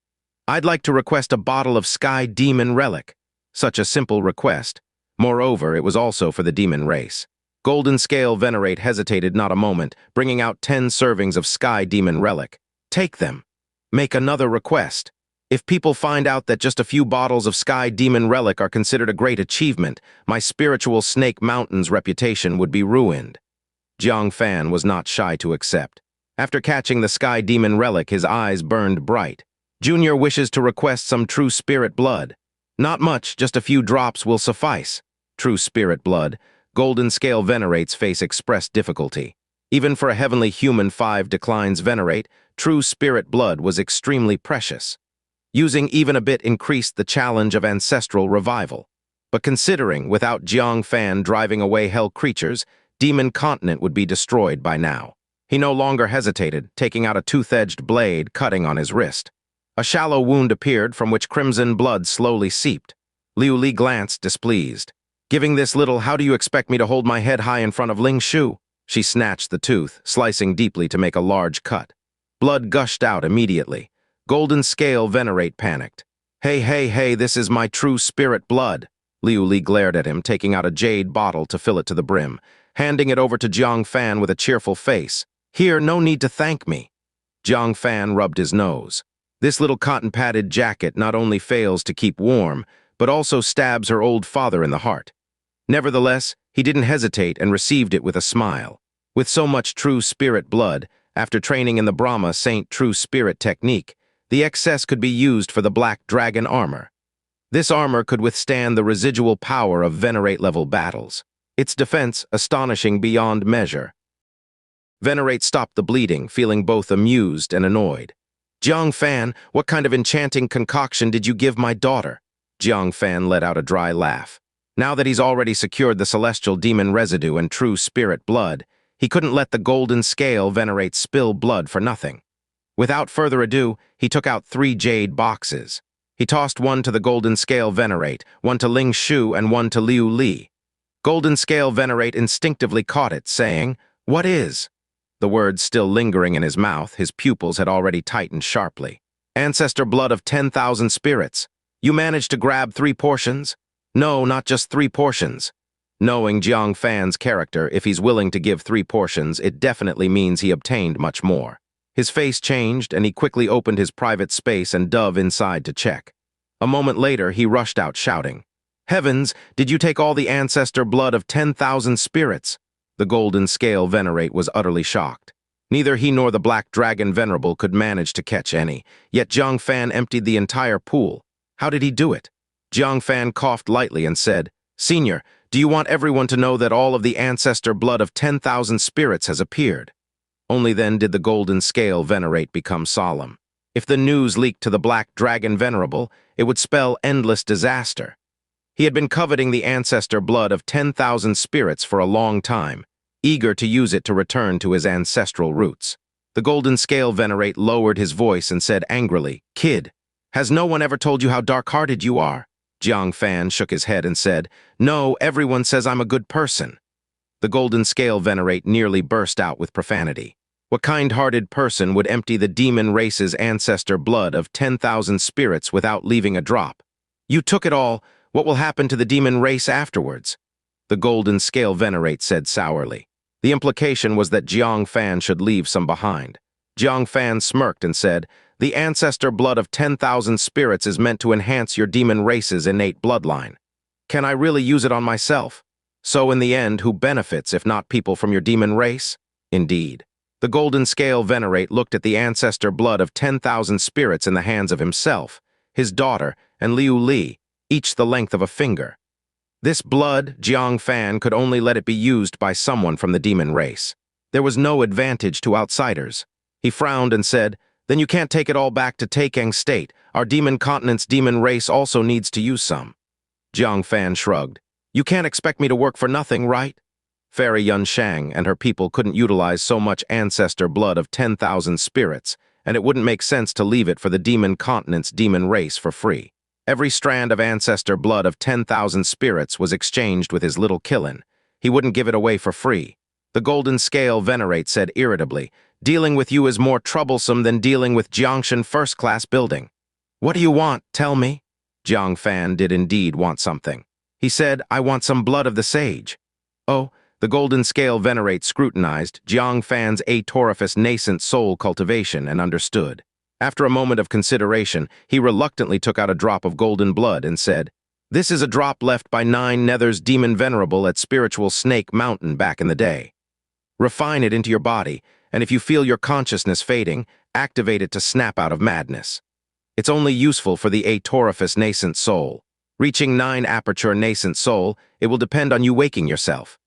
I'd like to request a bottle of Sky Demon Relic." Such a simple request. Moreover, it was also for the demon race. Golden Scale Venerate hesitated not a moment, bringing out 10 servings of Sky Demon Relic. "Take them. Make another request. If people find out that just a few bottles of Sky Demon Relic are considered a great achievement, my spiritual Snake Mountain's reputation would be ruined." Jiang Fan was not shy to accept. After catching the Sky Demon Relic, his eyes burned bright. "Junior wishes to request some true spirit blood. Not much, just a few drops will suffice." True spirit blood. Golden Scale Venerate's face expressed difficulty. Even for a heavenly human 5 declines Venerate, true spirit blood was extremely precious. Using even a bit increased the challenge of ancestral revival. But considering, without Jiang Fan driving away hell creatures, Demon Continent would be destroyed by now. He no longer hesitated, taking out a tooth-edged blade, cutting on his wrist. A shallow wound appeared from which crimson blood slowly seeped. Liu Li glanced, displeased. "Giving this little, how do you expect me to hold my head high in front of Ling Shu?" She snatched the tooth, slicing deeply to make a large cut. Blood gushed out immediately. Golden Scale Venerate panicked. "Hey, hey, hey, this is my true spirit blood." Liu Li glared at him, taking out a jade bottle to fill it to the brim, handing it over to Jiang Fan with a cheerful face. "Here, no need to thank me." Jiang Fan rubbed his nose. This little cotton-padded jacket not only fails to keep warm, but also stabs her old father in the heart. Nevertheless, he didn't hesitate and received it with a smile. With so much true spirit blood, after training in the Brahma Saint True Spirit technique, the excess could be used for the Black Dragon armor. This armor could withstand the residual power of Venerate-level battles, its defense astonishing beyond measure. Venerate stopped the bleeding, feeling both amused and annoyed. "Jiang Fan, what kind of enchanting concoction did you give my daughter?" Jiang Fan let out a dry laugh. Now that he's already secured the celestial demon residue and true spirit blood, he couldn't let the Golden Scale Venerate spill blood for nothing. Without further ado, he took out 3 jade boxes. He tossed one to the Golden Scale Venerate, one to Ling Shu, and one to Liu Li. Golden Scale Venerate instinctively caught it, saying, "What is?" The words still lingering in his mouth, his pupils had already tightened sharply. "Ancestor blood of 10,000 spirits. You managed to grab 3 portions?" "No, not just 3 portions." Knowing Jiang Fan's character, if he's willing to give 3 portions, it definitely means he obtained much more. His face changed, and he quickly opened his private space and dove inside to check. A moment later, he rushed out shouting, "Heavens, did you take all the ancestor blood of 10,000 spirits?" The Golden Scale Venerate was utterly shocked. Neither he nor the Black Dragon Venerable could manage to catch any, yet Jiang Fan emptied the entire pool. How did he do it? Jiang Fan coughed lightly and said, "Senior, Do you want everyone to know that all of the ancestor blood of 10,000 spirits has appeared? Only then did the golden scale Venerate become solemn. If the news leaked to the Black Dragon Venerable, it would spell endless disaster. He had been coveting the ancestor blood of 10,000 spirits for a long time, eager to use it to return to his ancestral roots. The golden scale Venerate lowered his voice and said angrily, "Kid, has no one ever told you how dark-hearted you are?" Jiangshan shook his head and said, "No, everyone says I'm a good person." The golden scale Venerate nearly burst out with profanity. What kind-hearted person would empty the demon race's ancestor blood of 10,000 spirits without leaving a drop? You took it all. What will happen to the demon race afterwards? The golden scale Venerate said sourly. The implication was that Jiangshan should leave some behind. Jiangshan smirked and said, "The ancestor blood of 10,000 spirits is meant to enhance your demon race's innate bloodline. Can I really use it on myself? So in the end, who benefits if not people from your demon race?" Indeed. The golden scale Venerate looked at the ancestor blood of 10,000 spirits in the hands of himself, his daughter, and Liu Li, each the length of a finger. This blood, Jiangshan could only let it be used by someone from the demon race. There was no advantage to outsiders. He frowned and said, "Then you can't take it all back to Taikang State. Our demon continent's demon race also needs to use some." Jiangshan shrugged. "You can't expect me to work for nothing, right?" Fairy Yunshang and her people couldn't utilize so much ancestor blood of 10,000 spirits, and it wouldn't make sense to leave it for the demon continent's demon race for free. Every strand of ancestor blood of 10,000 spirits was exchanged with his little killin. He wouldn't give it away for free. The golden scale Venerate said irritably, "Dealing with you is more troublesome than dealing with Jiangshan First-class Building. What do you want? Tell me." Jiangshan did indeed want something. He said, "I want some blood of the sage." Oh, the golden scale Venerate scrutinized Jiangshan's atorifious Nascent Soul cultivation and understood. After a moment of consideration, he reluctantly took out a drop of golden blood and said, "This is a drop left by 9 Nether's demon venerable at Spiritual Snake Mountain back in the day. Refine it into your body, and if you feel your consciousness fading, activate it to snap out of madness. It's only useful for the atorifious Nascent Soul. Reaching 9 aperture Nascent Soul, it will depend on you waking yourself."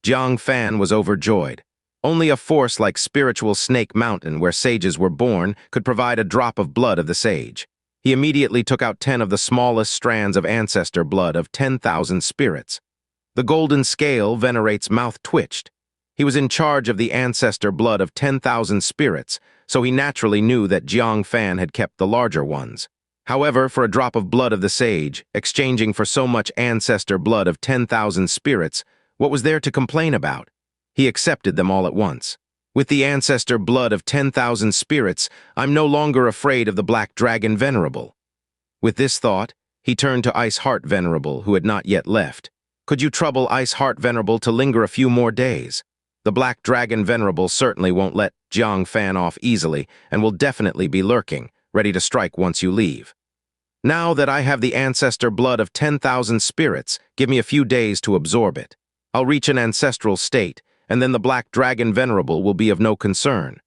Jiangshan was overjoyed. Only a force like Spiritual Snake Mountain, where sages were born, could provide a drop of blood of the sage. He immediately took out 10 of the smallest strands of ancestor blood of 10,000 spirits. The golden scale Venerate's mouth twitched. He was in charge of the ancestor blood of 10,000 spirits, so he naturally knew that Jiangshan had kept the larger ones. However, for a drop of blood of the sage, exchanging for so much ancestor blood of 10,000 spirits, what was there to complain about? He accepted them all at once. With the ancestor blood of 10,000 spirits, I'm no longer afraid of the Black Dragon Venerable. With this thought, he turned to Ice Heart Venerable, who had not yet left. Could you trouble Ice Heart Venerable to linger a few more days? The Black Dragon Venerable certainly won't let Jiangshan off easily and will definitely be lurking, ready to strike once you leave. Now that I have the ancestor blood of 10,000 spirits, give me a few days to absorb it. I'll reach an ancestral state, and then the Black Dragon Venerable will be of no concern.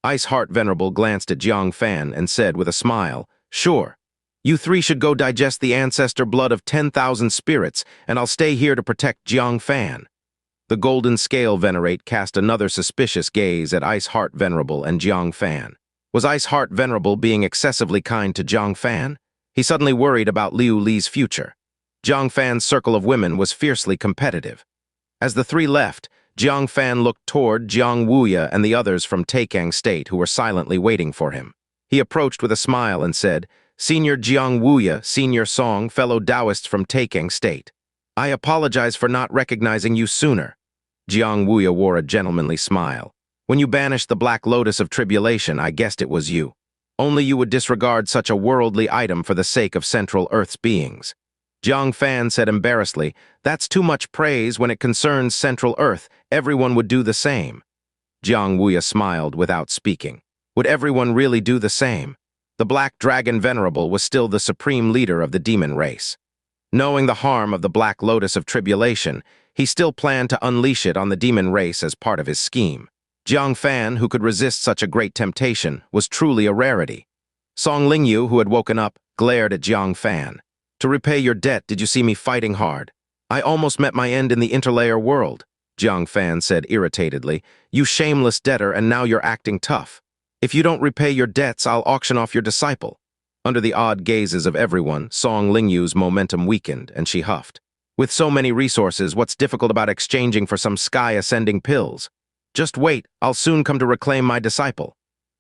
Ice Heart Venerable glanced at Jiangshan and said with a smile, "Sure. You 3 should go digest the ancestor blood of 10,000 spirits, and I'll stay here to protect Jiangshan." The golden scale Venerate cast another suspicious gaze at Ice Heart Venerable and Jiangshan. Was Ice Heart Venerable being excessively kind to Jiangshan? He suddenly worried about Liu Li's future. Jiangshan's circle of women was fiercely competitive. As the 3 left, Jiangshan looked toward Jiang Wuya and the others from Taikang State who were silently waiting for him. He approached with a smile and said, "Senior Jiang Wuya, Senior Song, fellow Taoists from Taikang State. I apologize for not recognizing you sooner." Jiang Wuya wore a gentlemanly smile. "When you banished the Black Lotus of Tribulation, I guessed it was you. Only you would disregard such a worldly item for the sake of Central Earth's beings." Jiangshan said embarrassedly, "That's too much praise. When it concerns Central Earth, everyone would do the same." Jiang Wuya smiled without speaking. Would everyone really do the same? The Black Dragon Venerable was still the supreme leader of the demon race. Knowing the harm of the Black Lotus of Tribulation, he still planned to unleash it on the demon race as part of his scheme. Jiangshan, who could resist such a great temptation, was truly a rarity. Song Lingyu, who had woken up, glared at Jiangshan. "To repay your debt, did you see me fighting hard?" I almost met my end in the interlayer world, Jiang Fan said irritatedly. You shameless debtor, and now you're acting tough. If you don't repay your debts, I'll auction off your disciple. Under the odd gazes of everyone, Song Lingyu's momentum weakened, and she huffed. With so many resources, what's difficult about exchanging for some sky-ascending pills? Just wait, I'll soon come to reclaim my disciple.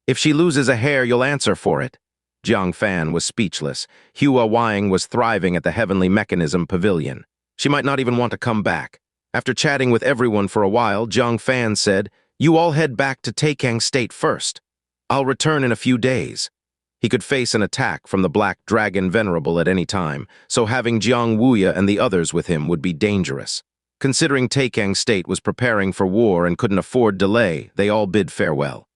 If she loses a hair, you'll answer for it. Jiang Fan was speechless. Hua Wang was thriving at the Heavenly Mechanism Pavilion. She might not even want to come back. After chatting with everyone for a while, Jiang Fan said, "You all head back to Taikang State first. I'll return in a few days." He could face an attack from the Black Dragon Venerable at any time, so having Jiang Wuya and the others with him would be dangerous. Considering Taikang State was preparing for war and couldn't afford delay, they all bid farewell.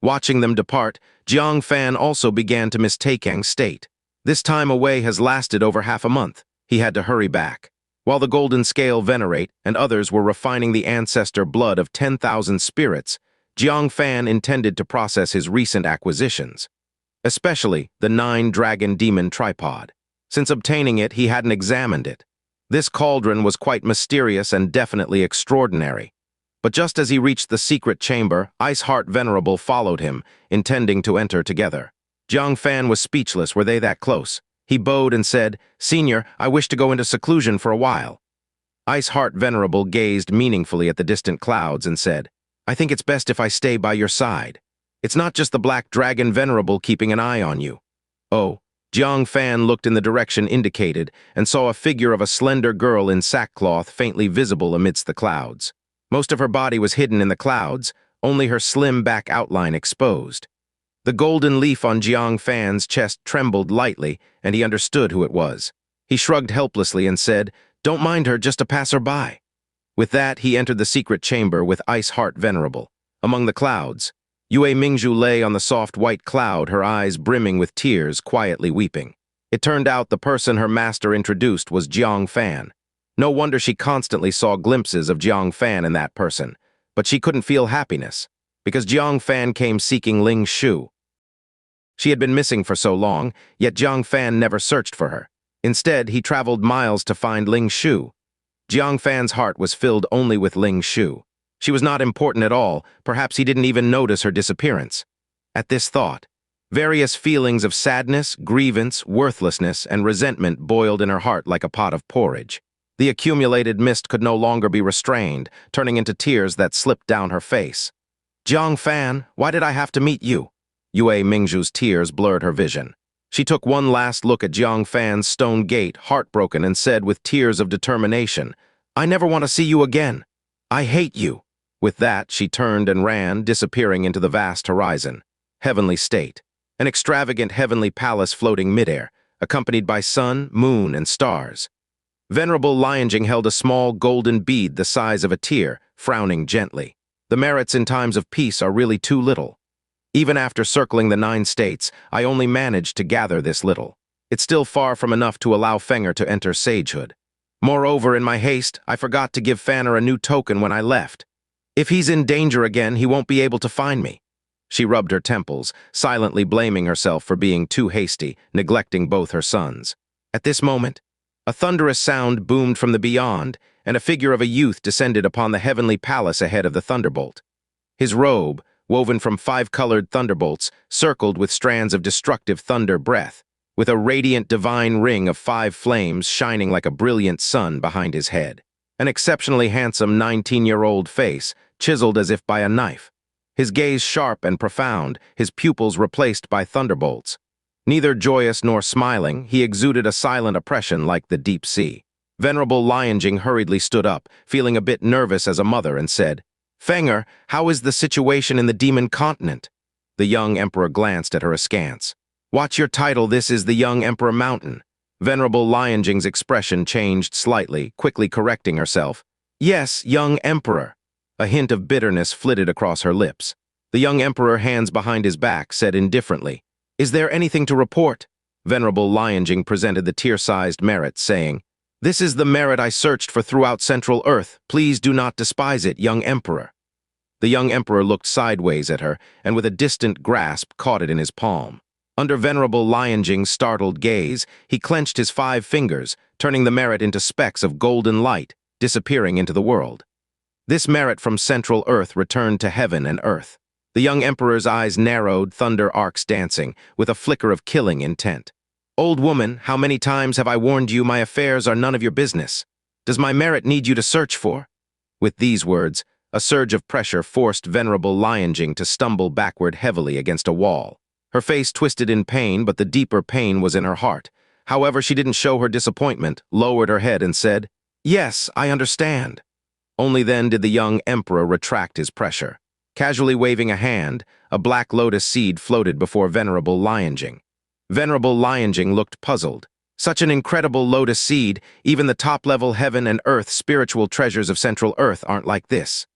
Watching them depart, Jiang Fan also began to miss Taikang State. This time away has lasted over half a month. He had to hurry back. While the Golden Scale Venerate and others were refining the ancestor blood of 10,000 spirits, Jiang Fan intended to process his recent acquisitions, especially the 9-dragon demon tripod. Since obtaining it, he hadn't examined it. This cauldron was quite mysterious and definitely extraordinary. But just as he reached the secret chamber, Heart Venerable followed him, intending to enter together. Jiang Fan was speechless. Were they that close? He bowed and said, "Senior, I wish to go into seclusion for a while." Heart Venerable gazed meaningfully at the distant clouds and said, "I think it's best if I stay by your side. It's not just the Black Dragon Venerable keeping an eye on you." Oh, Jiang Fan looked in the direction indicated and saw a figure of a slender girl in sackcloth faintly visible amidst the clouds. Most of her body was hidden in the clouds, only her slim back outline exposed. The golden leaf on Jiang Fan's chest trembled lightly, and he understood who it was. He shrugged helplessly and said, "Don't mind her, just a passerby." With that, he entered the secret chamber with Heart Venerable. Among the clouds, Yue Mingzhu lay on the soft white cloud, her eyes brimming with tears, quietly weeping. It turned out the person her master introduced was Jiang Fan. No wonder she constantly saw glimpses of Jiang Fan in that person, but she couldn't feel happiness, because Jiang Fan came seeking Ling Shu. She had been missing for so long, yet Jiang Fan never searched for her. Instead, he traveled miles to find Ling Shu. Jiang Fan's heart was filled only with Ling Shu. She was not important at all. Perhaps he didn't even notice her disappearance. At this thought, various feelings of sadness, grievance, worthlessness, and resentment boiled in her heart like a pot of porridge. The accumulated mist could no longer be restrained, turning into tears that slipped down her face. "Jiang Fan, why did I have to meet you?" Yue Mingzhu's tears blurred her vision. She took one last look at Jiang Fan's stone gate, heartbroken, and said with tears of determination, "I never want to see you again. I hate you." With that, she turned and ran, disappearing into the vast horizon. Heavenly State, an extravagant heavenly palace floating midair, accompanied by sun, moon, and stars. Venerable Lianjing held a small golden bead the size of a tear, frowning gently. The merits in times of peace are really too little. Even after circling the 9 states, I only managed to gather this little. It's still far from enough to allow Xin'er to enter sagehood. Moreover, in my haste, I forgot to give Xin'er a new token when I left. If he's in danger again, he won't be able to find me. She rubbed her temples, silently blaming herself for being too hasty, neglecting both her sons. At this moment, a thunderous sound boomed from the beyond, and a figure of a youth descended upon the heavenly palace ahead of the thunderbolt. His robe, woven from 5-colored thunderbolts, circled with strands of destructive thunder breath, with a radiant divine ring of 5 flames shining like a brilliant sun behind his head. An exceptionally handsome 19-year-old face, chiseled as if by a knife. His gaze sharp and profound, his pupils replaced by thunderbolts. Neither joyous nor smiling, he exuded a silent oppression like the deep sea. Venerable Lianjing hurriedly stood up, feeling a bit nervous as a mother, and said, "Xin'er, how is the situation in the demon continent?" The young emperor glanced at her askance. "Watch your title, this is the young emperor mountain." Venerable Lianjing's expression changed slightly, quickly correcting herself. "Yes, young emperor." A hint of bitterness flitted across her lips. The young emperor, hands behind his back, said indifferently, "Is there anything to report?" Venerable Lianjing presented the tear-sized merit, saying, "This is the merit I searched for throughout Central Earth. Please do not despise it, young emperor." The young emperor looked sideways at her, and with a distant grasp caught it in his palm. Under Venerable Lianjing's startled gaze, he clenched his 5 fingers, turning the merit into specks of golden light, disappearing into the world. This merit from central earth returned to heaven and earth. The young emperor's eyes narrowed, thunder arcs dancing, with a flicker of killing intent. "Old woman, how many times have I warned you my affairs are none of your business? Does my merit need you to search for?" With these words, a surge of pressure forced Venerable Xianxia to stumble backward heavily against a wall. Her face twisted in pain, but the deeper pain was in her heart. However, she didn't show her disappointment, lowered her head and said, "Yes, I understand." Only then did the young emperor retract his pressure. Casually waving a hand, a black lotus seed floated before Venerable Xianxia. Venerable Xianxia looked puzzled. Such an incredible lotus seed, even the top-level heaven and earth spiritual treasures of Central Earth aren't like this.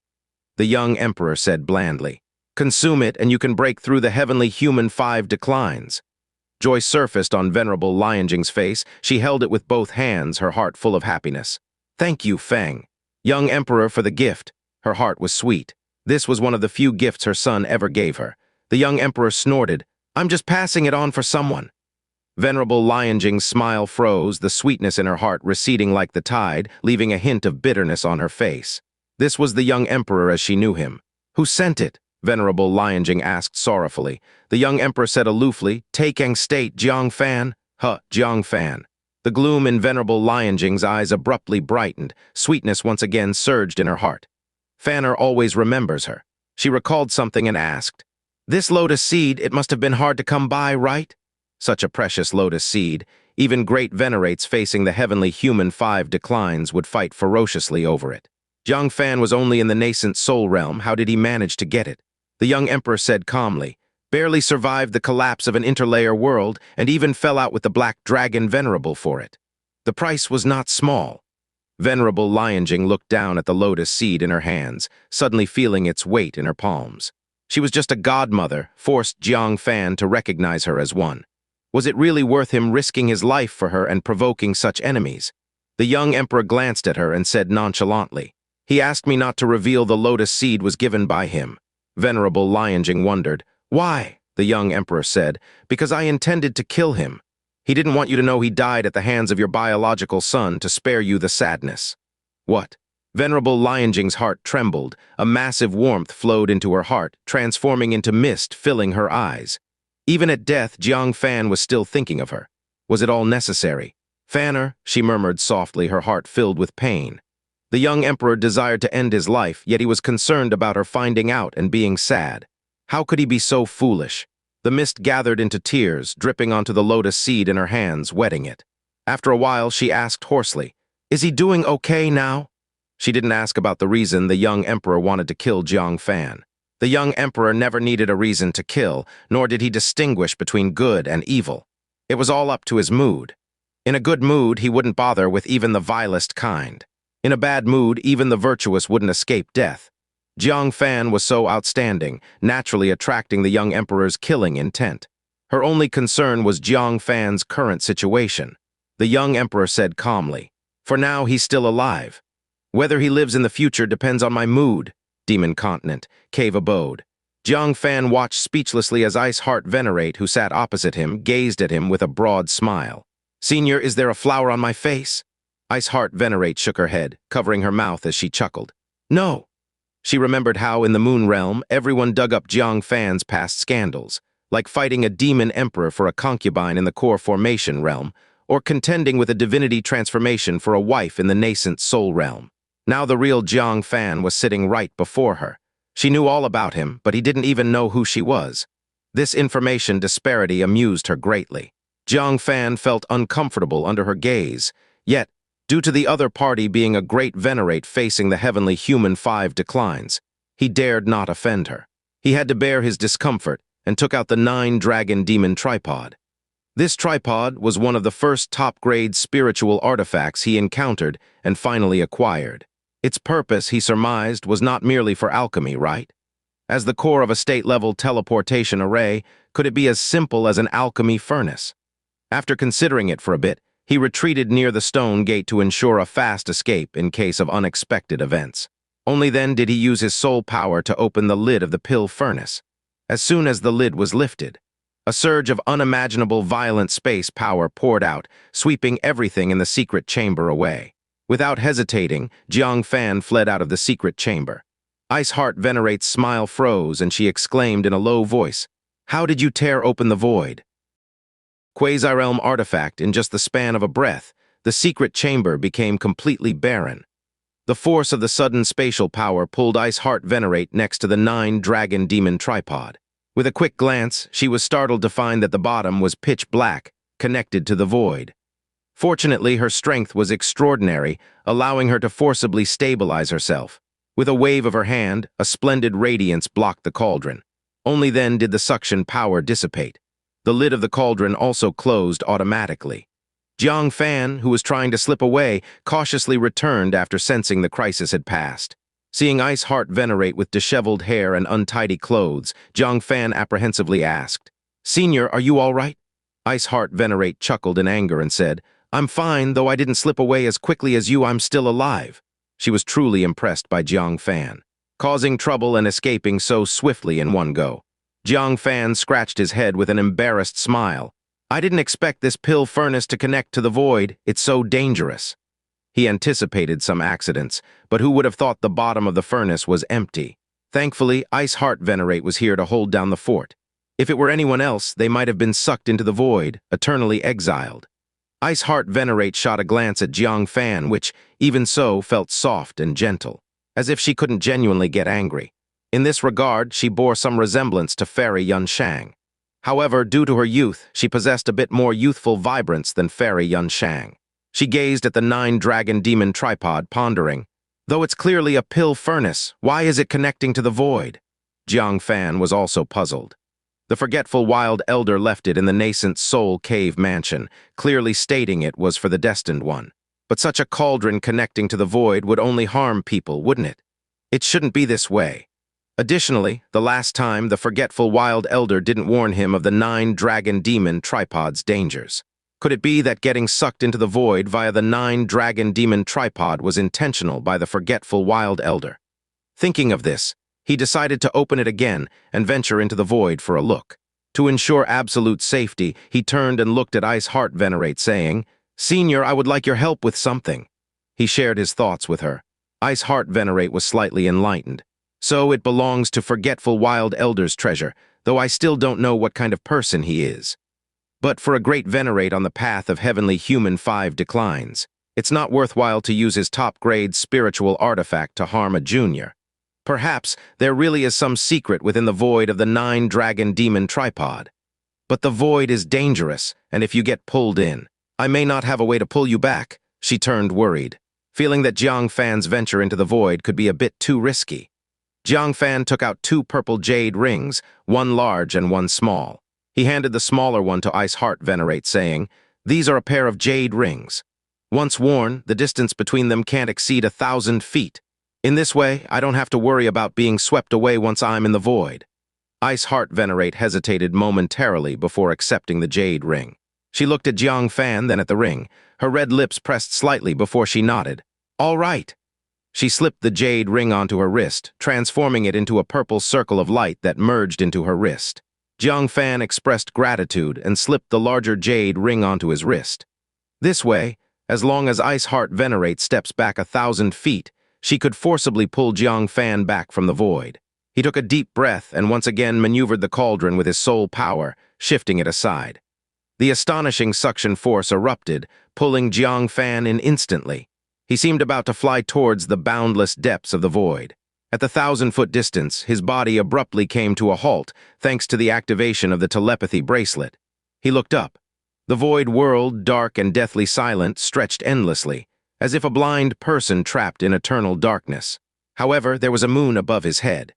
The young emperor said blandly, "Consume it and you can break through the heavenly human 5 declines." Joy surfaced on Venerable Xianxia's face. She held it with both hands, her heart full of happiness. "Thank you, Feng, young emperor, for the gift." Her heart was sweet. This was one of the few gifts her son ever gave her. The young emperor snorted, "I'm just passing it on for someone." Venerable Xianxia's smile froze, the sweetness in her heart receding like the tide, leaving a hint of bitterness on her face. This was the young emperor as she knew him. "Who sent it?" Venerable Xianxia asked sorrowfully. The young emperor said aloofly, "Taking state, Jiangfan." Jiangfan. The gloom in Venerable Xianxia's eyes abruptly brightened. Sweetness once again surged in her heart. Fanner always remembers her. She recalled something and asked, "This lotus seed, it must have been hard to come by, right?" Such a precious lotus seed, even great venerates facing the heavenly human 5 declines would fight ferociously over it. Jiangfan was only in the nascent soul realm. How did he manage to get it? The young emperor said calmly, "Barely survived the collapse of an interlayer world and even fell out with the black dragon Venerable for it. The price was not small." Venerable Xianxia looked down at the lotus seed in her hands, suddenly feeling its weight in her palms. She was just a godmother, forced Jiangfan to recognize her as one. Was it really worth him risking his life for her and provoking such enemies? The young emperor glanced at her and said nonchalantly, "He asked me not to reveal the lotus seed was given by him." Venerable Xianxia wondered, "Why?" The young emperor said, "Because I intended to kill him. He didn't want you to know he died at the hands of your biological son to spare you the sadness." "What?" Venerable Xianxia's heart trembled. A massive warmth flowed into her heart, transforming into mist, filling her eyes. Even at death, Jiangfan was still thinking of her. Was it all necessary? "Fanner," she murmured softly, her heart filled with pain. The young emperor desired to end his life, yet he was concerned about her finding out and being sad. How could he be so foolish? The mist gathered into tears, dripping onto the lotus seed in her hands, wetting it. After a while, she asked hoarsely, "Is he doing okay now?" She didn't ask about the reason the young emperor wanted to kill Jiangfan. The young emperor never needed a reason to kill, nor did he distinguish between good and evil. It was all up to his mood. In a good mood, he wouldn't bother with even the vilest kind. In a bad mood, even the virtuous wouldn't escape death. Jiangfan was so outstanding, naturally attracting the young emperor's killing intent. Her only concern was Jiangfan's current situation. The young emperor said calmly, "For now, he's still alive. Whether he lives in the future depends on my mood." Demon Continent, Cave Abode. Jiangfan watched speechlessly as Heart Venerate, who sat opposite him, gazed at him with a broad smile. "Senior, is there a flower on my face?" Heart Venerate shook her head, covering her mouth as she chuckled. "No." She remembered how, in the Moon Realm, everyone dug up Jiangfan's past scandals, like fighting a demon emperor for a concubine in the Core Formation Realm, or contending with a divinity transformation for a wife in the Nascent Soul Realm. Now the real Jiangfan was sitting right before her. She knew all about him, but he didn't even know who she was. This information disparity amused her greatly. Jiangfan felt uncomfortable under her gaze, yet, due to the other party being a great venerate facing the heavenly human 5 declines, he dared not offend her. He had to bear his discomfort and took out the 9-dragon demon tripod. This tripod was one of the first top-grade spiritual artifacts he encountered and finally acquired. Its purpose, he surmised, was not merely for alchemy, right? As the core of a state-level teleportation array, could it be as simple as an alchemy furnace? After considering it for a bit, he retreated near the stone gate to ensure a fast escape in case of unexpected events. Only then did he use his soul power to open the lid of the pill furnace. As soon as the lid was lifted, A surge of unimaginable violent space power poured out, sweeping everything in the secret chamber away. Without hesitating, Jiang fled out of the secret chamber. Heart Venerate's smile froze and she exclaimed in a low voice, "How did you tear open the void?" Quasi-realm artifact, in just the span of a breath, the secret chamber became completely barren. The force of the sudden spatial power pulled Heart Venerate next to the 9-dragon demon tripod. With a quick glance, she was startled to find that the bottom was pitch black, connected to the void. Fortunately, her strength was extraordinary, allowing her to forcibly stabilize herself. With a wave of her hand, a splendid radiance blocked the cauldron. Only then did the suction power dissipate. The lid of the cauldron also closed automatically. Jiang, who was trying to slip away, cautiously returned after sensing the crisis had passed. Seeing Heart Venerate with disheveled hair and untidy clothes, Jiang apprehensively asked, "Xin'er, are you all right?" Heart Venerate chuckled in anger and said, "I'm fine, though I didn't slip away as quickly as you, I'm still alive." She was truly impressed by Jiang, causing trouble and escaping so swiftly in one go. Jiang scratched his head with an embarrassed smile. "I didn't expect this pill furnace to connect to the void. It's so dangerous." He anticipated some accidents, but who would have thought the bottom of the furnace was empty? Thankfully, Heart Venerate was here to hold down the fort. If it were anyone else, they might have been sucked into the void, eternally exiled. Heart Venerate shot a glance at Jiang, which, even so, felt soft and gentle, as if she couldn't genuinely get angry. In this regard, she bore some resemblance to Fairy Yunshang. However, due to her youth, she possessed a bit more youthful vibrance than Fairy Yunshang. She gazed at the 9-dragon demon tripod, pondering, "Though it's clearly a pill furnace, why is it connecting to the void?" Jiang was also puzzled. The forgetful wild elder left it in the Nascent Soul cave mansion, clearly stating it was for the destined one. But such a cauldron connecting to the void would only harm people, wouldn't it? It shouldn't be this way. Additionally, the last time, the forgetful wild elder didn't warn him of the 9-dragon demon tripod's dangers. Could it be that getting sucked into the void via the 9-dragon demon tripod was intentional by the forgetful wild elder? Thinking of this, he decided to open it again and venture into the void for a look. To ensure absolute safety, he turned and looked at Heart Venerate, saying, "Xin'er, I would like your help with something." He shared his thoughts with her. Heart Venerate was slightly enlightened. "So it belongs to forgetful wild elder's treasure, though I still don't know what kind of person he is. But for a great venerate on the path of heavenly human 5 declines, it's not worthwhile to use his top-grade spiritual artifact to harm a junior. Perhaps there really is some secret within the void of the 9-dragon demon tripod. But the void is dangerous, and if you get pulled in, I may not have a way to pull you back." She turned worried, feeling that Jiang's venture into the void could be a bit too risky. Jiang took out 2 purple jade rings, one large and one small. He handed the smaller one to Heart Venerate, saying, "These are a pair of jade rings. Once worn, the distance between them can't exceed 1,000 feet. In this way, I don't have to worry about being swept away once I'm in the void." Heart Venerate hesitated momentarily before accepting the jade ring. She looked at Jiang, then at the ring. Her red lips pressed slightly before she nodded. "All right." She slipped the jade ring onto her wrist, transforming it into a purple circle of light that merged into her wrist. Jiang expressed gratitude and slipped the larger jade ring onto his wrist. This way, as long as Heart Venerate steps back 1,000 feet, she could forcibly pull Jiang back from the void. He took a deep breath and once again maneuvered the cauldron with his soul power, shifting it aside. The astonishing suction force erupted, pulling Jiang in instantly. He seemed about to fly towards the boundless depths of the void. At the 1,000-foot distance, his body abruptly came to a halt, thanks to the activation of the telepathy bracelet. He looked up. The void world, dark and deathly silent, stretched endlessly, as if a blind person trapped in eternal darkness. However, there was a moon above his head.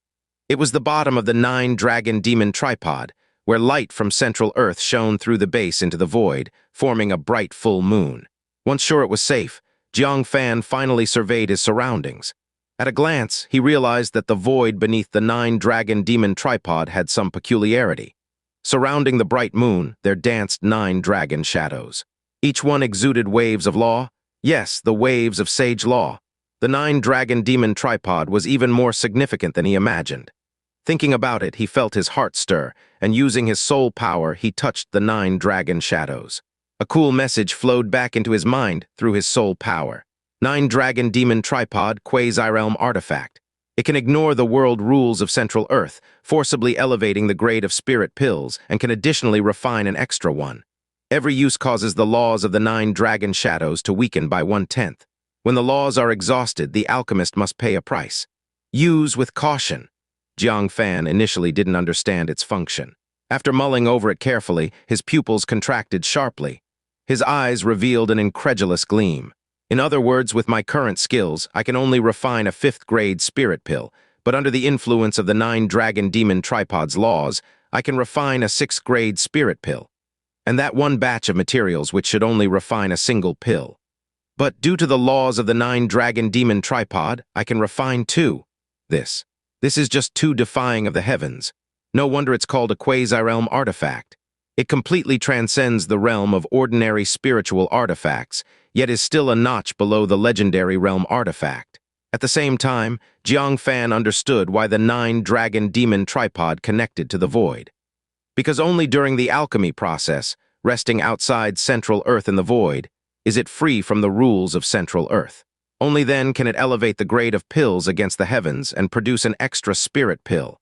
It was the bottom of the 9-dragon demon tripod, where light from central Earth shone through the base into the void, forming a bright full moon. Once sure it was safe, Jiang finally surveyed his surroundings. At a glance, he realized that the void beneath the 9-dragon demon tripod had some peculiarity. Surrounding the bright moon, there danced 9 dragon shadows. Each one exuded waves of law. Yes, the waves of sage law. The 9-dragon demon tripod was even more significant than he imagined. Thinking about it, he felt his heart stir, and using his soul power, he touched the 9 dragon shadows. A cool message flowed back into his mind through his soul power. 9 dragon demon tripod quasi-realm artifact. It can ignore the world rules of Central Earth, forcibly elevating the grade of spirit pills, and can additionally refine an extra one. Every use causes the laws of the 9 dragon shadows to weaken by 1/10. When the laws are exhausted, the alchemist must pay a price. Use with caution. Jiang Fan initially didn't understand its function. After mulling over it carefully, his pupils contracted sharply. His eyes revealed an incredulous gleam. In other words, with my current skills, I can only refine a 5th-grade spirit pill, but under the influence of the 9 dragon demon tripod's laws, I can refine a 6th-grade spirit pill. And that one batch of materials which should only refine a single pill. But due to the laws of the 9 dragon demon tripod, I can refine 2. This is just too defying of the heavens. No wonder it's called a quasi-realm artifact. It completely transcends the realm of ordinary spiritual artifacts, yet is still a notch below the legendary realm artifact. At the same time, Jiang Fan understood why the 9 dragon demon tripod connected to the void. Because only during the alchemy process, resting outside Central Earth in the void, is it free from the rules of Central Earth. Only then can it elevate the grade of pills against the heavens and produce an extra spirit pill.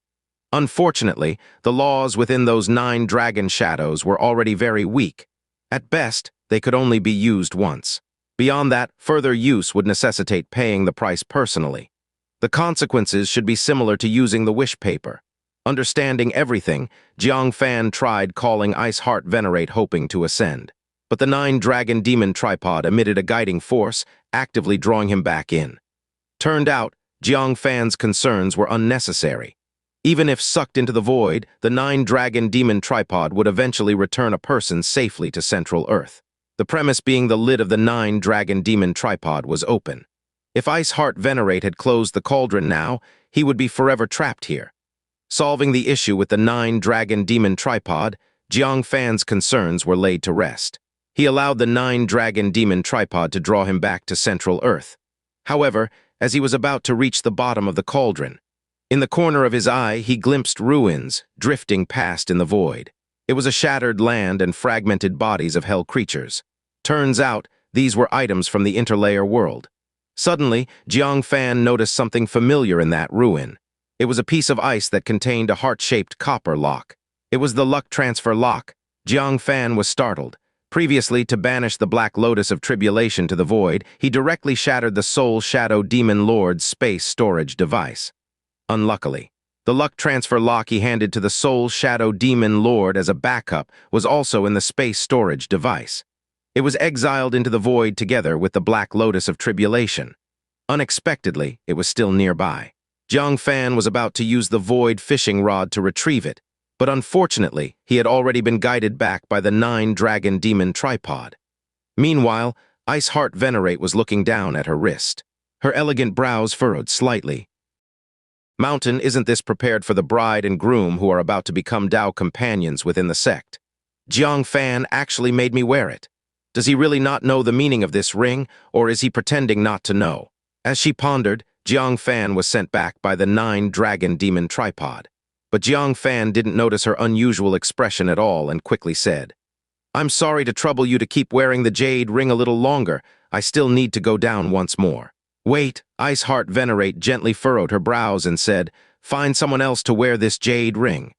Unfortunately, the laws within those 9 dragon shadows were already very weak. At best, they could only be used once. Beyond that, further use would necessitate paying the price personally. The consequences should be similar to using the wish paper. Understanding everything, Jiang Fan tried calling Heart Venerate hoping to ascend. But the 9 dragon demon tripod emitted a guiding force, actively drawing him back in. Turned out, Jiang Fan's concerns were unnecessary. Even if sucked into the void, the 9 dragon demon tripod would eventually return a person safely to Central Earth. The premise being the lid of the 9 dragon demon tripod was open. If Heart Venerate had closed the cauldron now, he would be forever trapped here. Solving the issue with the 9 dragon demon tripod, Jiang Fan's concerns were laid to rest. He allowed the 9 dragon demon tripod to draw him back to Central Earth. However, as he was about to reach the bottom of the cauldron, in the corner of his eye, he glimpsed ruins, drifting past in the void. It was a shattered land and fragmented bodies of hell creatures. Turns out, these were items from the interlayer world. Suddenly, Jiang Fan noticed something familiar in that ruin. It was a piece of ice that contained a heart-shaped copper lock. It was the luck transfer lock. Jiang Fan was startled. Previously, to banish the Black Lotus of Tribulation to the void, he directly shattered the Soul Shadow Demon Lord's space storage device. Unluckily, the luck transfer lock he handed to the Soul Shadow Demon Lord as a backup was also in the space storage device. It was exiled into the void together with the Black Lotus of Tribulation. Unexpectedly, it was still nearby. Jiang Fan was about to use the void fishing rod to retrieve it, but unfortunately, he had already been guided back by the 9 dragon demon tripod. Meanwhile, Heart Venerate was looking down at her wrist. Her elegant brows furrowed slightly. Mountain, isn't this prepared for the bride and groom who are about to become Tao companions within the sect? Jiang Fan actually made me wear it. Does he really not know the meaning of this ring, or is he pretending not to know? As she pondered, Jiang Fan was sent back by the 9 dragon demon tripod. But Jiang Fan didn't notice her unusual expression at all and quickly said, "I'm sorry to trouble you to keep wearing the jade ring a little longer. I still need to go down once more." "Wait," Heart Venerate gently furrowed her brows and said, "Find someone else to wear this jade ring."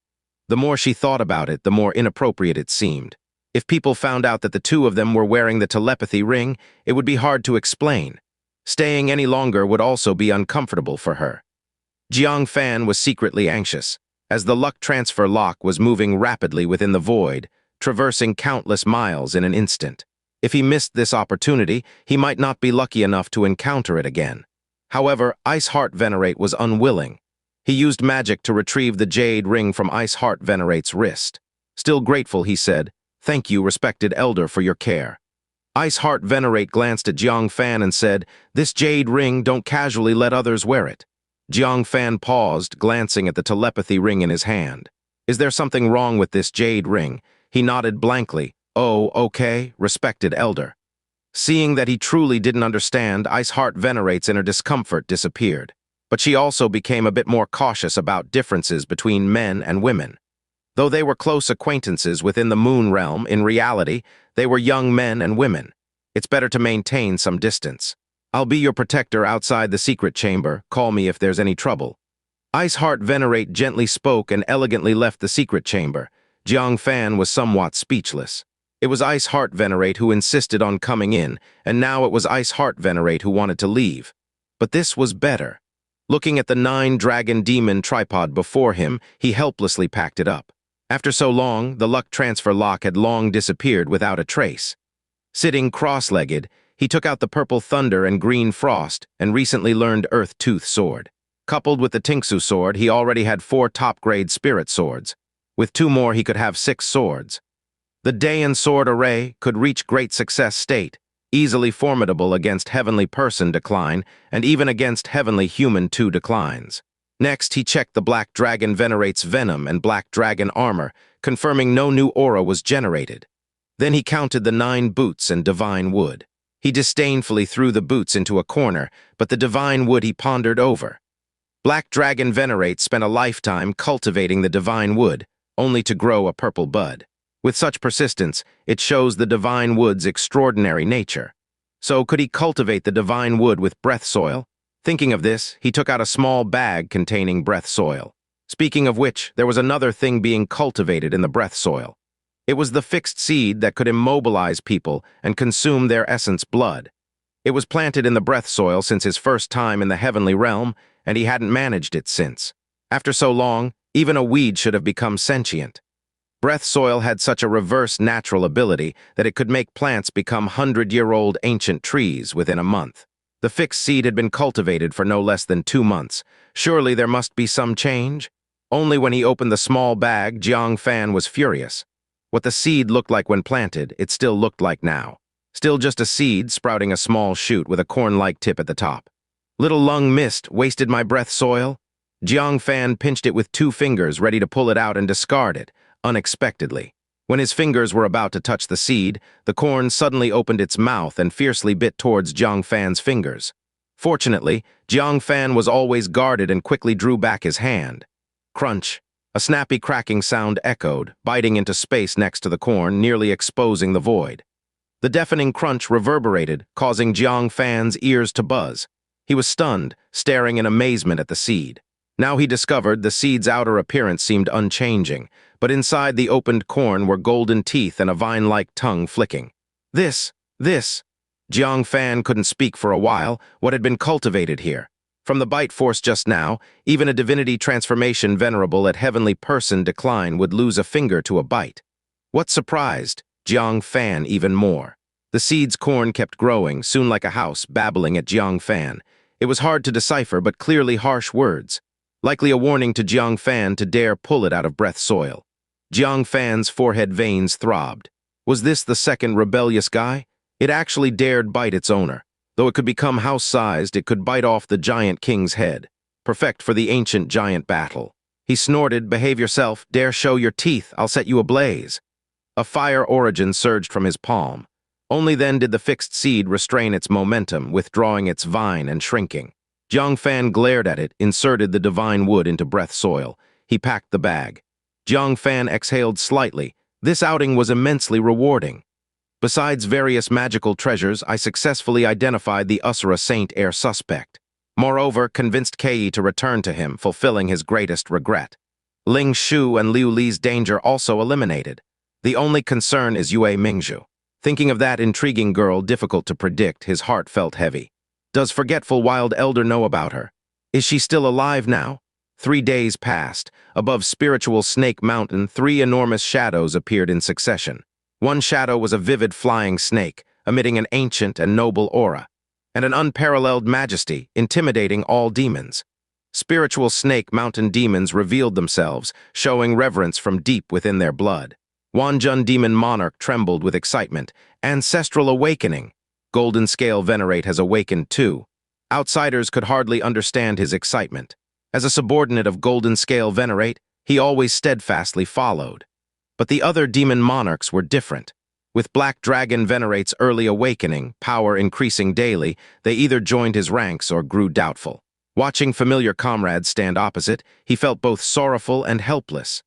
The more she thought about it, the more inappropriate it seemed. If people found out that the two of them were wearing the telepathy ring, it would be hard to explain. Staying any longer would also be uncomfortable for her. Jiang Fan was secretly anxious, as the luck transfer lock was moving rapidly within the void, traversing countless miles in an instant. If he missed this opportunity, he might not be lucky enough to encounter it again. However, Heart Venerate was unwilling. He used magic to retrieve the jade ring from Heart Venerate's wrist. Still grateful, he said, "Thank you, respected elder, for your care." Heart Venerate glanced at Jiang Fan and said, "This jade ring, don't casually let others wear it." Jiang Fan paused, glancing at the telepathy ring in his hand. "Is there something wrong with this jade ring?" He nodded blankly. "Oh, okay, respected elder." Seeing that he truly didn't understand, Heart Venerate's inner discomfort disappeared. but she also became a bit more cautious about differences between men and women. Though they were close acquaintances within the moon realm, in reality, they were young men and women. It's better to maintain some distance. I'll be your protector outside the secret chamber. Call me if there's any trouble. Heart Venerate gently spoke and elegantly left the secret chamber. Jiangshan was somewhat speechless. It was Heart Venerate who insisted on coming in, and now it was Heart Venerate who wanted to leave. But this was better. Looking at the 9-dragon demon tripod before him, he helplessly packed it up. After so long, the luck transfer lock had long disappeared without a trace. Sitting cross-legged, he took out the purple thunder and green frost and recently learned Earth Tooth sword. Coupled with the Tingshu sword, he already had 4 top-grade spirit swords. With 2 more, he could have 6 swords. The Dayan sword array could reach great success state, easily formidable against heavenly person decline and even against heavenly human 2 declines. Next, he checked the Black Dragon Venerate's venom and Black Dragon armor, confirming no new aura was generated. Then he counted the 9 boots and divine wood. He disdainfully threw the boots into a corner, but the divine wood he pondered over. Black Dragon Venerate spent a lifetime cultivating the divine wood, only to grow a purple bud. With such persistence, it shows the divine wood's extraordinary nature. So could he cultivate the divine wood with breath soil? Thinking of this, he took out a small bag containing breath soil. Speaking of which, there was another thing being cultivated in the breath soil. It was the fixed seed that could immobilize people and consume their essence blood. It was planted in the breath soil since his first time in the heavenly realm, and he hadn't managed it since. After so long, even a weed should have become sentient. Breath soil had such a reverse natural ability that it could make plants become 100-year-old ancient trees within a month. The fixed seed had been cultivated for no less than 2 months. Surely there must be some change? Only when he opened the small bag, Jiangshan was furious. What the seed looked like when planted, it still looked like now. Still just a seed sprouting a small shoot with a corn-like tip at the top. Little lung mist wasted my breath soil. Jiangshan pinched it with 2 fingers, ready to pull it out and discard it, unexpectedly. When his fingers were about to touch the seed, the corn suddenly opened its mouth and fiercely bit towards Jiangshan's fingers. Fortunately, Jiangshan was always guarded and quickly drew back his hand. Crunch. A snappy cracking sound echoed, biting into space next to the corn, nearly exposing the void. The deafening crunch reverberated, causing Jiangshan's ears to buzz. He was stunned, staring in amazement at the seed. Now he discovered the seed's outer appearance seemed unchanging, but inside the opened corn were golden teeth and a vine-like tongue flicking. This. Jiangshan couldn't speak for a while. What had been cultivated here? From the bite force just now, even a divinity transformation venerable at heavenly person decline would lose a finger to a bite. What surprised Jiangshan even more? The seed's corn kept growing, soon like a house, babbling at Jiangshan. It was hard to decipher, but clearly harsh words. Likely a warning to Jiangshan to dare pull it out of breath soil. Jiangshan's forehead veins throbbed. Was this the second rebellious guy? It actually dared bite its owner. Though it could become house-sized, it could bite off the giant king's head. Perfect for the ancient giant battle. He snorted, "Behave yourself, dare show your teeth, I'll set you ablaze." A fire origin surged from his palm. Only then did the fixed seed restrain its momentum, withdrawing its vine and shrinking. Jiangshan glared at it, inserted the divine wood into breath soil. He packed the bag. Jiangshan exhaled slightly. This outing was immensely rewarding. Besides various magical treasures, I successfully identified the Usura Saint heir suspect. Moreover, convinced Kei to return to him, fulfilling his greatest regret. Ling Shu and Liu Li's danger also eliminated. The only concern is Yue Mingzhu. Thinking of that intriguing girl, difficult to predict, his heart felt heavy. Does forgetful Wild Elder know about her? Is she still alive now? 3 days passed. Above spiritual Snake Mountain, 3 enormous shadows appeared in succession. One shadow was a vivid flying snake, emitting an ancient and noble aura, and an unparalleled majesty, intimidating all demons. Spiritual Snake Mountain demons revealed themselves, showing reverence from deep within their blood. Wanjun Demon Monarch trembled with excitement. Ancestral awakening. Golden Scale Venerate has awakened too. Outsiders could hardly understand his excitement. As a subordinate of Golden Scale Venerate, he always steadfastly followed. But the other demon monarchs were different. With Black Dragon Venerate's early awakening, power increasing daily, they either joined his ranks or grew doubtful. Watching familiar comrades stand opposite, he felt both sorrowful and helpless.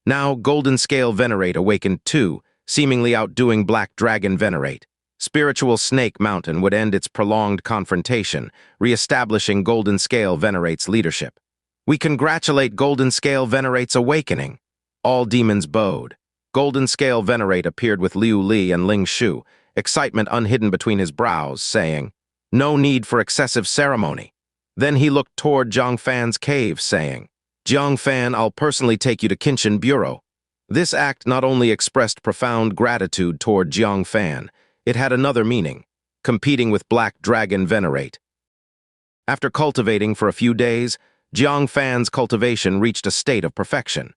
Now, Golden Scale Venerate awakened too, seemingly outdoing Black Dragon Venerate. Spiritual Snake Mountain would end its prolonged confrontation, re-establishing Golden Scale Venerate's leadership. We congratulate Golden Scale Venerate's awakening. All demons bowed. Golden Scale Venerate appeared with Liu Li and Ling Shu, excitement unhidden between his brows, saying, "No need for excessive ceremony." Then he looked toward Jiang Fan's cave, saying, "Jiang Fan, I'll personally take you to Qinshan Bureau." This act not only expressed profound gratitude toward Jiang Fan, it had another meaning, competing with Black Dragon Venerate. After cultivating for a few days, Jiang Fan's cultivation reached a state of perfection.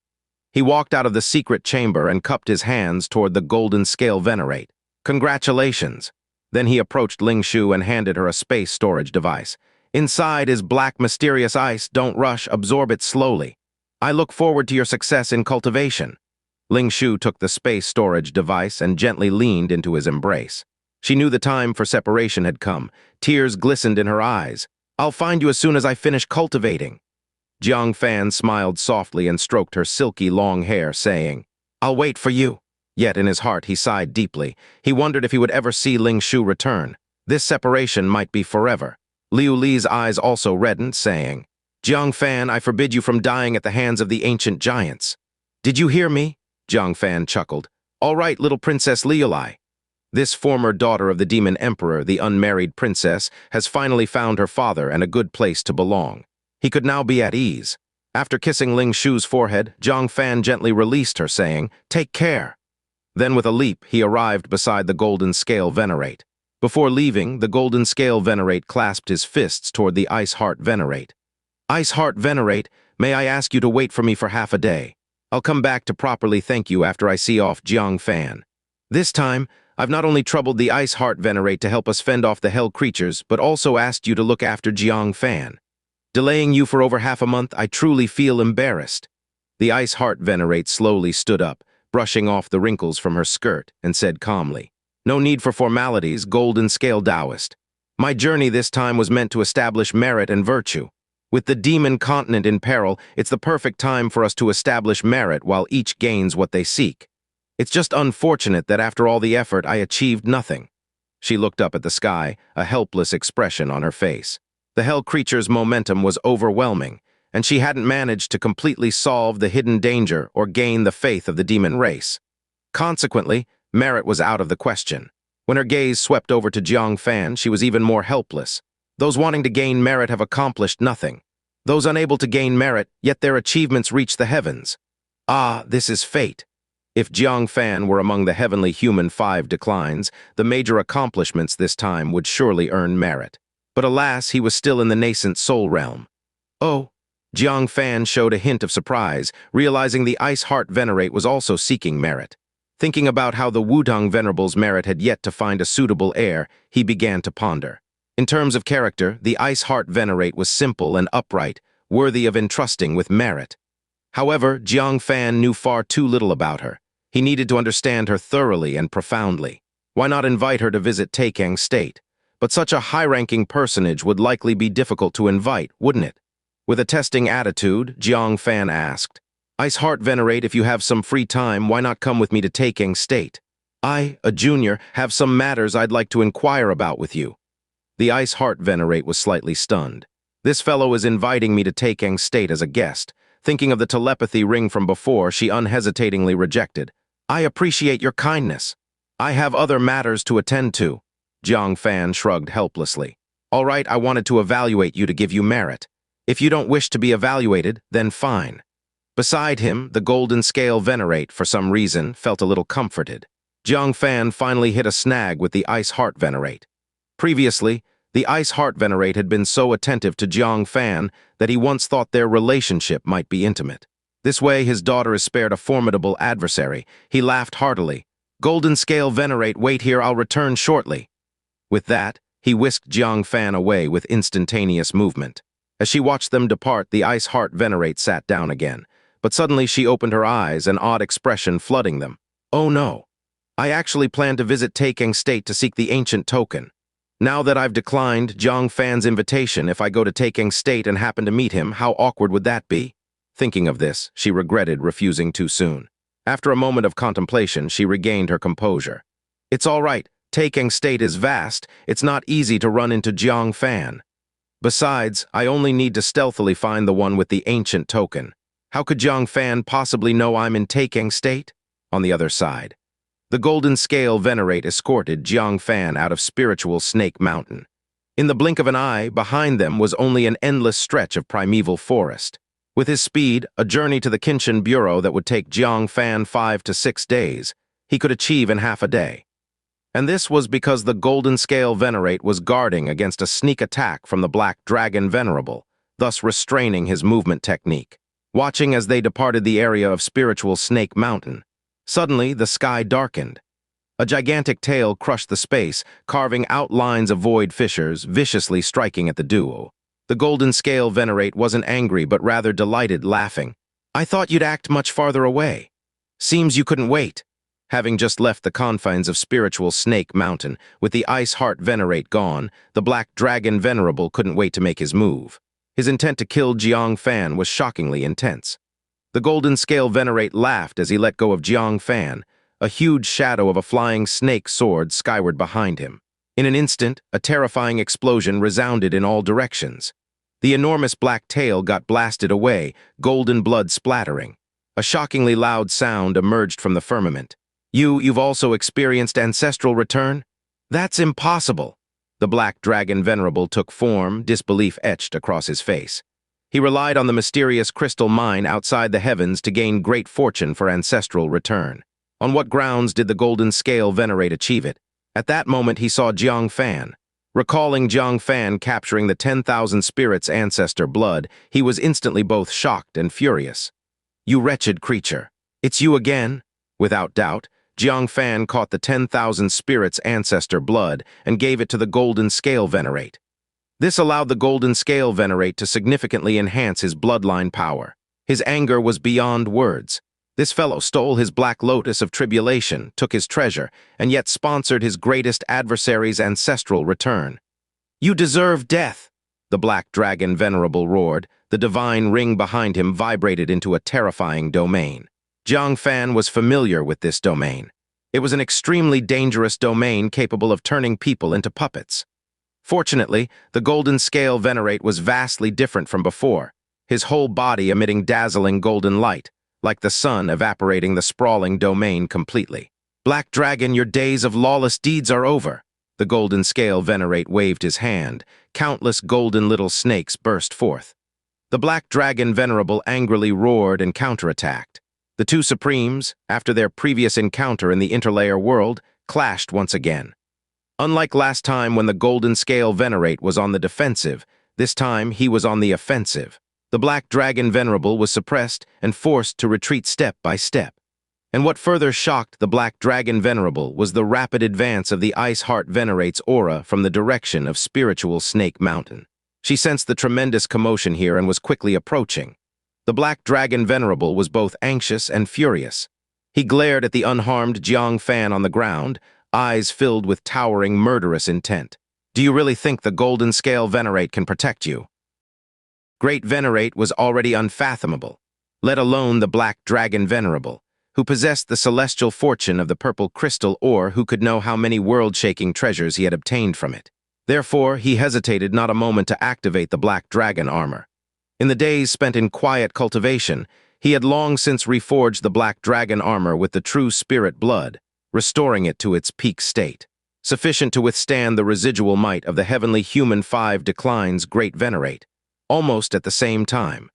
He walked out of the secret chamber and cupped his hands toward the Golden Scale Venerate. "Congratulations." Then he approached Ling Shu and handed her a space storage device. "Inside is black mysterious ice. Don't rush, absorb it slowly. I look forward to your success in cultivation." Ling Shu took the space storage device and gently leaned into his embrace. She knew the time for separation had come. Tears glistened in her eyes. "I'll find you as soon as I finish cultivating." Jiang Fan smiled softly and stroked her silky long hair, saying, "I'll wait for you." Yet in his heart he sighed deeply. He wondered if he would ever see Ling Shu return. This separation might be forever. Liu Li's eyes also reddened, saying, "Jiang Fan, I forbid you from dying at the hands of the ancient giants." "Did you hear me?" Jiang Fan chuckled. "All right, little Princess Liu Li." This former daughter of the Demon Emperor, the unmarried princess, has finally found her father and a good place to belong. He could now be at ease. After kissing Ling Shu's forehead, Jiang Fan gently released her, saying, "Take care." Then with a leap, he arrived beside the Golden Scale Venerate. Before leaving, the Golden Scale Venerate clasped his fists toward the Ice Heart Venerate. "Ice Heart Venerate, may I ask you to wait for me for half a day? I'll come back to properly thank you after I see off Jiang Fan. This time, I've not only troubled the Ice Heart Venerate to help us fend off the hell creatures, but also asked you to look after Jiang Fan. Delaying you for over half a month, I truly feel embarrassed." The Ice Heart Venerate slowly stood up, brushing off the wrinkles from her skirt, and said calmly, "No need for formalities, Golden Scale Taoist. My journey this time was meant to establish merit and virtue. With the demon continent in peril, it's the perfect time for us to establish merit while each gains what they seek. It's just unfortunate that after all the effort, I achieved nothing." She looked up at the sky, a helpless expression on her face. The hell creature's momentum was overwhelming, and she hadn't managed to completely solve the hidden danger or gain the faith of the demon race. Consequently, merit was out of the question. When her gaze swept over to Jiang Fan, she was even more helpless. Those wanting to gain merit have accomplished nothing. Those unable to gain merit, yet their achievements reach the heavens. Ah, this is fate. If Jiang Fan were among the heavenly human 5 declines, the major accomplishments this time would surely earn merit. But alas, he was still in the Nascent Soul realm. "Oh." Jiang Fan showed a hint of surprise, realizing the Ice Heart Venerate was also seeking merit. Thinking about how the Wudang Venerable's merit had yet to find a suitable heir, he began to ponder. In terms of character, the Ice Heart Venerate was simple and upright, worthy of entrusting with merit. However, Jiang Fan knew far too little about her. He needed to understand her thoroughly and profoundly. Why not invite her to visit Taikang State? But such a high-ranking personage would likely be difficult to invite, wouldn't it? With a testing attitude, Jiang Fan asked, "Ice Heart Venerate, if you have some free time, why not come with me to Taikang State? I, a junior, have some matters I'd like to inquire about with you." The Ice Heart Venerate was slightly stunned. This fellow is inviting me to Taikang State as a guest. Thinking of the telepathy ring from before, she unhesitatingly rejected. "I appreciate your kindness. I have other matters to attend to." Jiang Fan shrugged helplessly. "All right, I wanted to evaluate you to give you merit. If you don't wish to be evaluated, then fine." Beside him, the Golden Scale Venerate, for some reason, felt a little comforted. Jiang Fan finally hit a snag with the Ice Heart Venerate. Previously, the Ice Heart Venerate had been so attentive to Jiang Fan that he once thought their relationship might be intimate. This way, his daughter is spared a formidable adversary. He laughed heartily. "Golden Scale Venerate, wait here, I'll return shortly." With that, he whisked Jiang Fan away with instantaneous movement. As she watched them depart, the Ice Heart Venerate sat down again. But suddenly she opened her eyes, an odd expression flooding them. "Oh no. I actually plan to visit Taikang State to seek the ancient token." Now that I've declined Jiang Fan's invitation, if I go to Taking State and happen to meet him, how awkward would that be? Thinking of this, she regretted refusing too soon. After a moment of contemplation, she regained her composure. It's all right. Taking State is vast. It's not easy to run into Jiang Fan. Besides, I only need to stealthily find the one with the ancient token. How could Jiang Fan possibly know I'm in Taking State? On the other side, the Golden Scale Venerate escorted Jiang Fan out of spiritual Snake Mountain. In the blink of an eye, behind them was only an endless stretch of primeval forest. With his speed, a journey to the Xianxia Bureau that would take Jiang Fan 5 to 6 days, he could achieve in half a day. And this was because the Golden Scale Venerate was guarding against a sneak attack from the Black Dragon Venerable, thus restraining his movement technique. Watching as they departed the area of spiritual Snake Mountain, suddenly the sky darkened. A gigantic tail crushed the space, carving outlines of void fissures, viciously striking at the duo. The Golden Scale Venerate wasn't angry but rather delighted, laughing. I thought you'd act much farther away. Seems you couldn't wait. Having just left the confines of spiritual Snake Mountain, with the Ice Heart Venerate gone, the Black Dragon Venerable couldn't wait to make his move. His intent to kill Jiang Fan was shockingly intense. The Golden Scale Venerate laughed as he let go of Jiang Fan. A huge shadow of a flying snake soared skyward behind him. In an instant, a terrifying explosion resounded in all directions. The enormous black tail got blasted away, golden blood splattering. A shockingly loud sound emerged from the firmament. You've also experienced ancestral return? That's impossible. The Black Dragon Venerable took form, disbelief etched across his face. He relied on the mysterious crystal mine outside the heavens to gain great fortune for ancestral return. On what grounds did the Golden Scale Venerate achieve it? At that moment he saw Jiang Fan. Recalling Jiang Fan capturing the 10,000 spirits' ancestor blood, he was instantly both shocked and furious. You wretched creature. It's you again? Without doubt, Jiang Fan caught the 10,000 spirits' ancestor blood and gave it to the Golden Scale Venerate. This allowed the Golden Scale Venerate to significantly enhance his bloodline power. His anger was beyond words. This fellow stole his Black Lotus of tribulation, took his treasure, and yet sponsored his greatest adversary's ancestral return. You deserve death, the Black Dragon Venerable roared. The divine ring behind him vibrated into a terrifying domain. Jiang Fan was familiar with this domain. It was an extremely dangerous domain capable of turning people into puppets. Fortunately, the Golden Scale Venerate was vastly different from before, his whole body emitting dazzling golden light, like the sun evaporating the sprawling domain completely. Black Dragon, your days of lawless deeds are over. The Golden Scale Venerate waved his hand. Countless golden little snakes burst forth. The Black Dragon Venerable angrily roared and counterattacked. The two Supremes, after their previous encounter in the interlayer world, clashed once again. Unlike last time when the Golden Scale Venerate was on the defensive, this time he was on the offensive. The Black Dragon Venerable was suppressed and forced to retreat step by step. And what further shocked the Black Dragon Venerable was the rapid advance of the Ice Heart Venerate's aura from the direction of spiritual Snake Mountain. She sensed the tremendous commotion here and was quickly approaching. The Black Dragon Venerable was both anxious and furious. He glared at the unharmed Jiang Fan on the ground, eyes filled with towering, murderous intent. Do you really think the Golden Scale Venerate can protect you? Great Venerate was already unfathomable, let alone the Black Dragon Venerable, who possessed the celestial fortune of the purple crystal or who could know how many world-shaking treasures he had obtained from it. Therefore, he hesitated not a moment to activate the Black Dragon armor. In the days spent in quiet cultivation, he had long since reforged the Black Dragon armor with the true spirit blood, restoring it to its peak state, sufficient to withstand the residual might of the heavenly human 5 declines Great Venerate. Almost at the same time,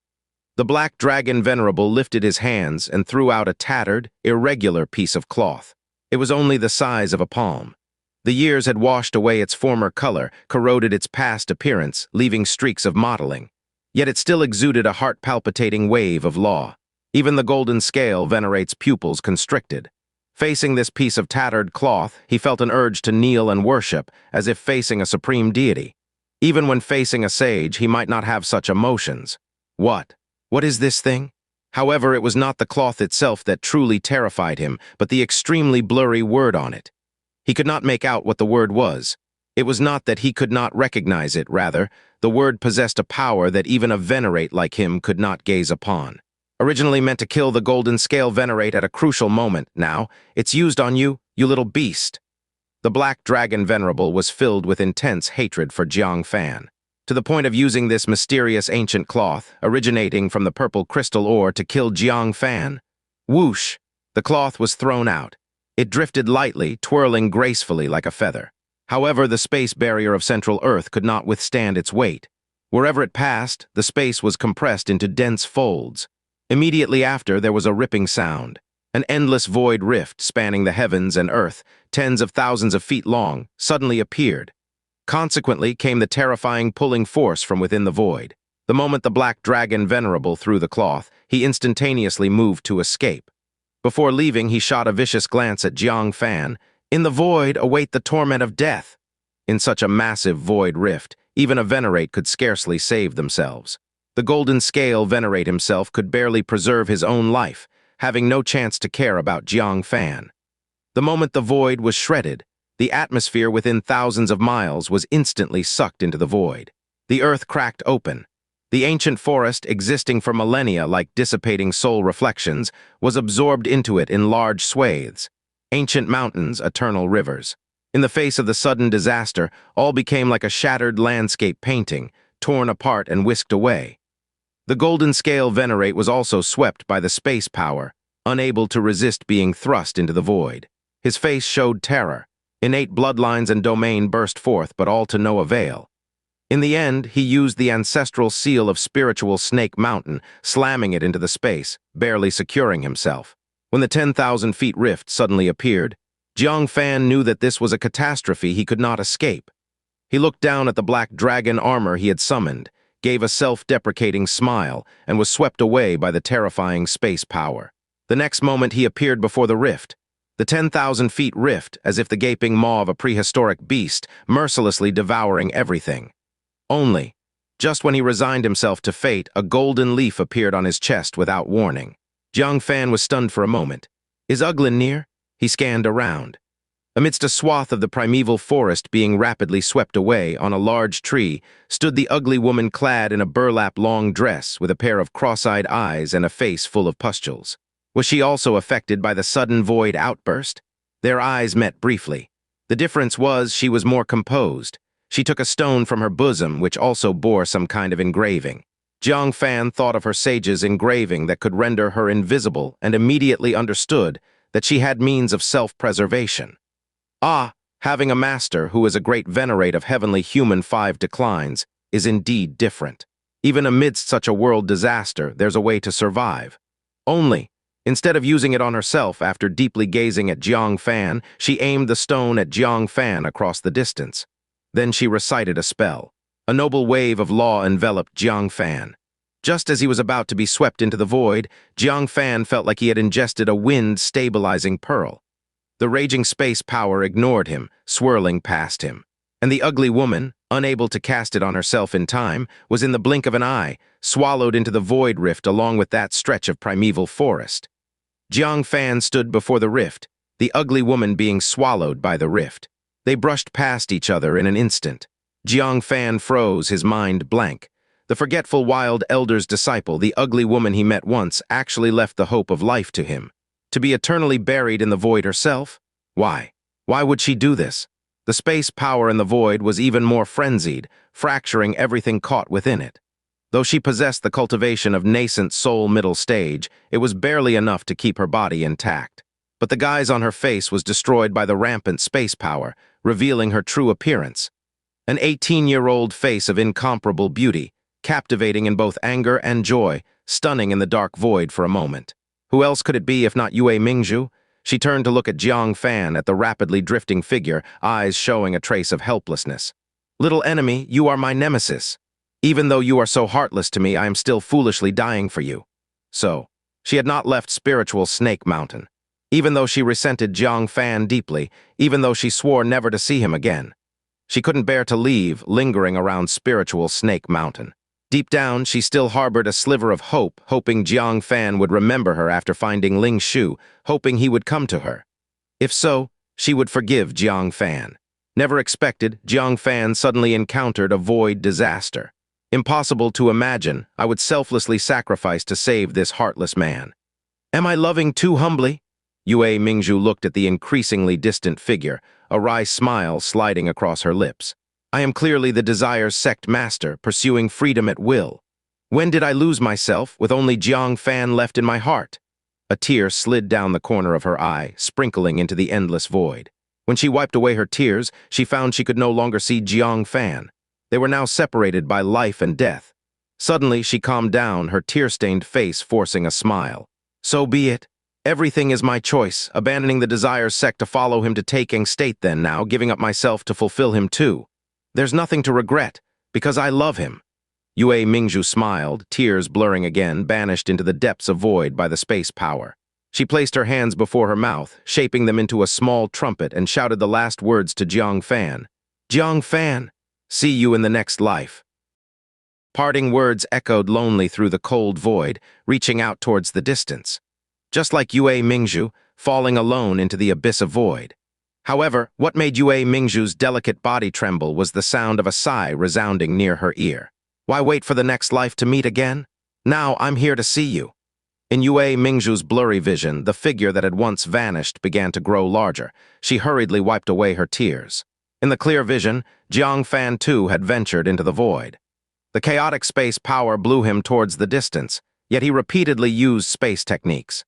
the Black Dragon Venerable lifted his hands and threw out a tattered, irregular piece of cloth. It was only the size of a palm. The years had washed away its former color, corroded its past appearance, leaving streaks of mottling. Yet it still exuded a heart-palpitating wave of law. Even the Golden Scale Venerate's pupils constricted. Facing this piece of tattered cloth, he felt an urge to kneel and worship, as if facing a supreme deity. Even when facing a sage, he might not have such emotions. What is this thing? However, it was not the cloth itself that truly terrified him, but the extremely blurry word on it. He could not make out what the word was. It was not that he could not recognize it, rather, the word possessed a power that even a Venerate like him could not gaze upon. Originally meant to kill the golden scale Venerate at a crucial moment, now, it's used on you, you little beast. The black dragon Venerable was filled with intense hatred for Jiang Fan, to the point of using this mysterious ancient cloth, originating from the purple crystal ore, to kill Jiang Fan. Whoosh! The cloth was thrown out. It drifted lightly, twirling gracefully like a feather. However, the space barrier of Central Earth could not withstand its weight. Wherever it passed, the space was compressed into dense folds. Immediately after, there was a ripping sound. An endless void rift spanning the heavens and earth, tens of thousands of feet long, suddenly appeared. Consequently came the terrifying pulling force from within the void. The moment the black dragon Venerable threw the cloth, he instantaneously moved to escape. Before leaving, he shot a vicious glance at Jiang Fan. In the void await the torment of death. In such a massive void rift, even a Venerate could scarcely save themselves. The golden scale Venerate himself could barely preserve his own life, having no chance to care about Jiang Fan. The moment the void was shredded, the atmosphere within thousands of miles was instantly sucked into the void. The earth cracked open. The ancient forest, existing for millennia like dissipating soul reflections, was absorbed into it in large swathes. Ancient mountains, eternal rivers. In the face of the sudden disaster, all became like a shattered landscape painting, torn apart and whisked away. The golden scale Venerate was also swept by the space power, unable to resist being thrust into the void. His face showed terror. Innate bloodlines and domain burst forth, but all to no avail. In the end, he used the ancestral seal of spiritual Snake Mountain, slamming it into the space, barely securing himself. When the 10,000 feet rift suddenly appeared, Jiang Fan knew that this was a catastrophe he could not escape. He looked down at the black dragon armor he had summoned, gave a self-deprecating smile, and was swept away by the terrifying space power. The next moment he appeared before the rift. The 10,000 feet rift, as if the gaping maw of a prehistoric beast, mercilessly devouring everything. Only, just when he resigned himself to fate, a golden leaf appeared on his chest without warning. Jiang Fan was stunned for a moment. Is Uglin near? He scanned around. Amidst a swath of the primeval forest being rapidly swept away, on a large tree, stood the ugly woman clad in a burlap long dress with a pair of cross-eyed eyes and a face full of pustules. Was she also affected by the sudden void outburst? Their eyes met briefly. The difference was she was more composed. She took a stone from her bosom, which also bore some kind of engraving. Jiang Fan thought of her sage's engraving that could render her invisible and immediately understood that she had means of self-preservation. Ah, having a master who is a great Venerate of heavenly human 5 declines is indeed different. Even amidst such a world disaster, there's a way to survive. Only, instead of using it on herself after deeply gazing at Jiang Fan, she aimed the stone at Jiang Fan across the distance. Then she recited a spell. A noble wave of law enveloped Jiang Fan. Just as he was about to be swept into the void, Jiang Fan felt like he had ingested a wind-stabilizing pearl. The raging space power ignored him, swirling past him. And the ugly woman, unable to cast it on herself in time, was in the blink of an eye, swallowed into the void rift along with that stretch of primeval forest. Jiang Fan stood before the rift, the ugly woman being swallowed by the rift. They brushed past each other in an instant. Jiang Fan froze, his mind blank. The forgetful wild elder's disciple, the ugly woman he met once, actually left the hope of life to him. To be eternally buried in the void herself? Why? Why would she do this? The space power in the void was even more frenzied, fracturing everything caught within it. Though she possessed the cultivation of Nascent Soul middle stage, it was barely enough to keep her body intact. But the guise on her face was destroyed by the rampant space power, revealing her true appearance. An 18-year-old face of incomparable beauty, captivating in both anger and joy, stunning in the dark void for a moment. Who else could it be if not Yue Mingzhu? She turned to look at Jiang Fan, at the rapidly drifting figure, eyes showing a trace of helplessness. Little enemy, you are my nemesis. Even though you are so heartless to me, I am still foolishly dying for you. So, she had not left spiritual Snake Mountain. Even though she resented Jiang Fan deeply, even though she swore never to see him again. She couldn't bear to leave, lingering around spiritual Snake Mountain. Deep down, she still harbored a sliver of hope, hoping Jiang Fan would remember her after finding Ling Shu, hoping he would come to her. If so, she would forgive Jiang Fan. Never expected, Jiang Fan suddenly encountered a void disaster. Impossible to imagine, I would selflessly sacrifice to save this heartless man. Am I loving too humbly? Yue Mingzhu looked at the increasingly distant figure, a wry smile sliding across her lips. I am clearly the Desire's sect master, pursuing freedom at will. When did I lose myself, with only Jiang Fan left in my heart? A tear slid down the corner of her eye, sprinkling into the endless void. When she wiped away her tears, she found she could no longer see Jiang Fan. They were now separated by life and death. Suddenly, she calmed down, her tear-stained face forcing a smile. So be it. Everything is my choice, abandoning the Desire's sect to follow him to taking state then now, giving up myself to fulfill him too. There's nothing to regret, because I love him. Yue Mingzhu smiled, tears blurring again, banished into the depths of void by the space power. She placed her hands before her mouth, shaping them into a small trumpet, and shouted the last words to Jiang Fan. Jiang Fan, see you in the next life. Parting words echoed lonely through the cold void, reaching out towards the distance. Just like Yue Mingzhu, falling alone into the abyss of void. However, what made Yue Mingzhu's delicate body tremble was the sound of a sigh resounding near her ear. Why wait for the next life to meet again? Now I'm here to see you. In Yue Mingzhu's blurry vision, the figure that had once vanished began to grow larger. She hurriedly wiped away her tears. In the clear vision, Jiang Fan too had ventured into the void. The chaotic space power blew him towards the distance, yet he repeatedly used space techniques.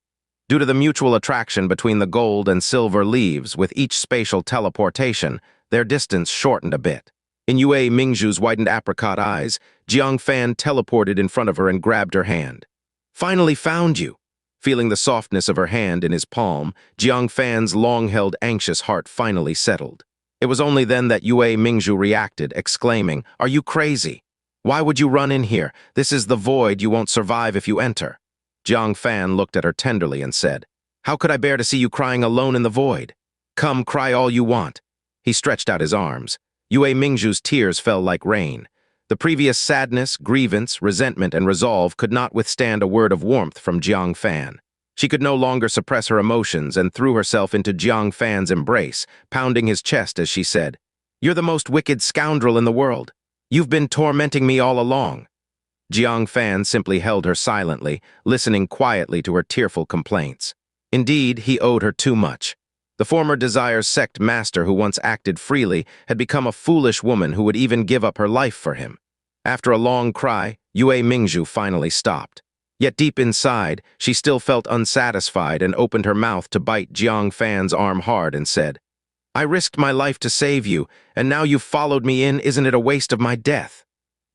Due to the mutual attraction between the gold and silver leaves, with each spatial teleportation, their distance shortened a bit. In Yue Mingzhu's widened apricot eyes, Jiang Fan teleported in front of her and grabbed her hand. Finally found you. Feeling the softness of her hand in his palm, Jiang Fan's long-held anxious heart finally settled. It was only then that Yue Mingzhu reacted, exclaiming, Are you crazy? Why would you run in here? This is the void, you won't survive if you enter. Jiang Fan looked at her tenderly and said, How could I bear to see you crying alone in the void? Come, cry all you want. He stretched out his arms. Yue Mingzhu's tears fell like rain. The previous sadness, grievance, resentment, and resolve could not withstand a word of warmth from Jiang Fan. She could no longer suppress her emotions and threw herself into Jiang Fan's embrace, pounding his chest as she said, You're the most wicked scoundrel in the world. You've been tormenting me all along. Jiang Fan simply held her silently, listening quietly to her tearful complaints. Indeed, he owed her too much. The former Desire's sect master who once acted freely had become a foolish woman who would even give up her life for him. After a long cry, Yue Mingzhu finally stopped. Yet deep inside, she still felt unsatisfied and opened her mouth to bite Jiang Fan's arm hard and said, I risked my life to save you, and now you've followed me in, isn't it a waste of my death?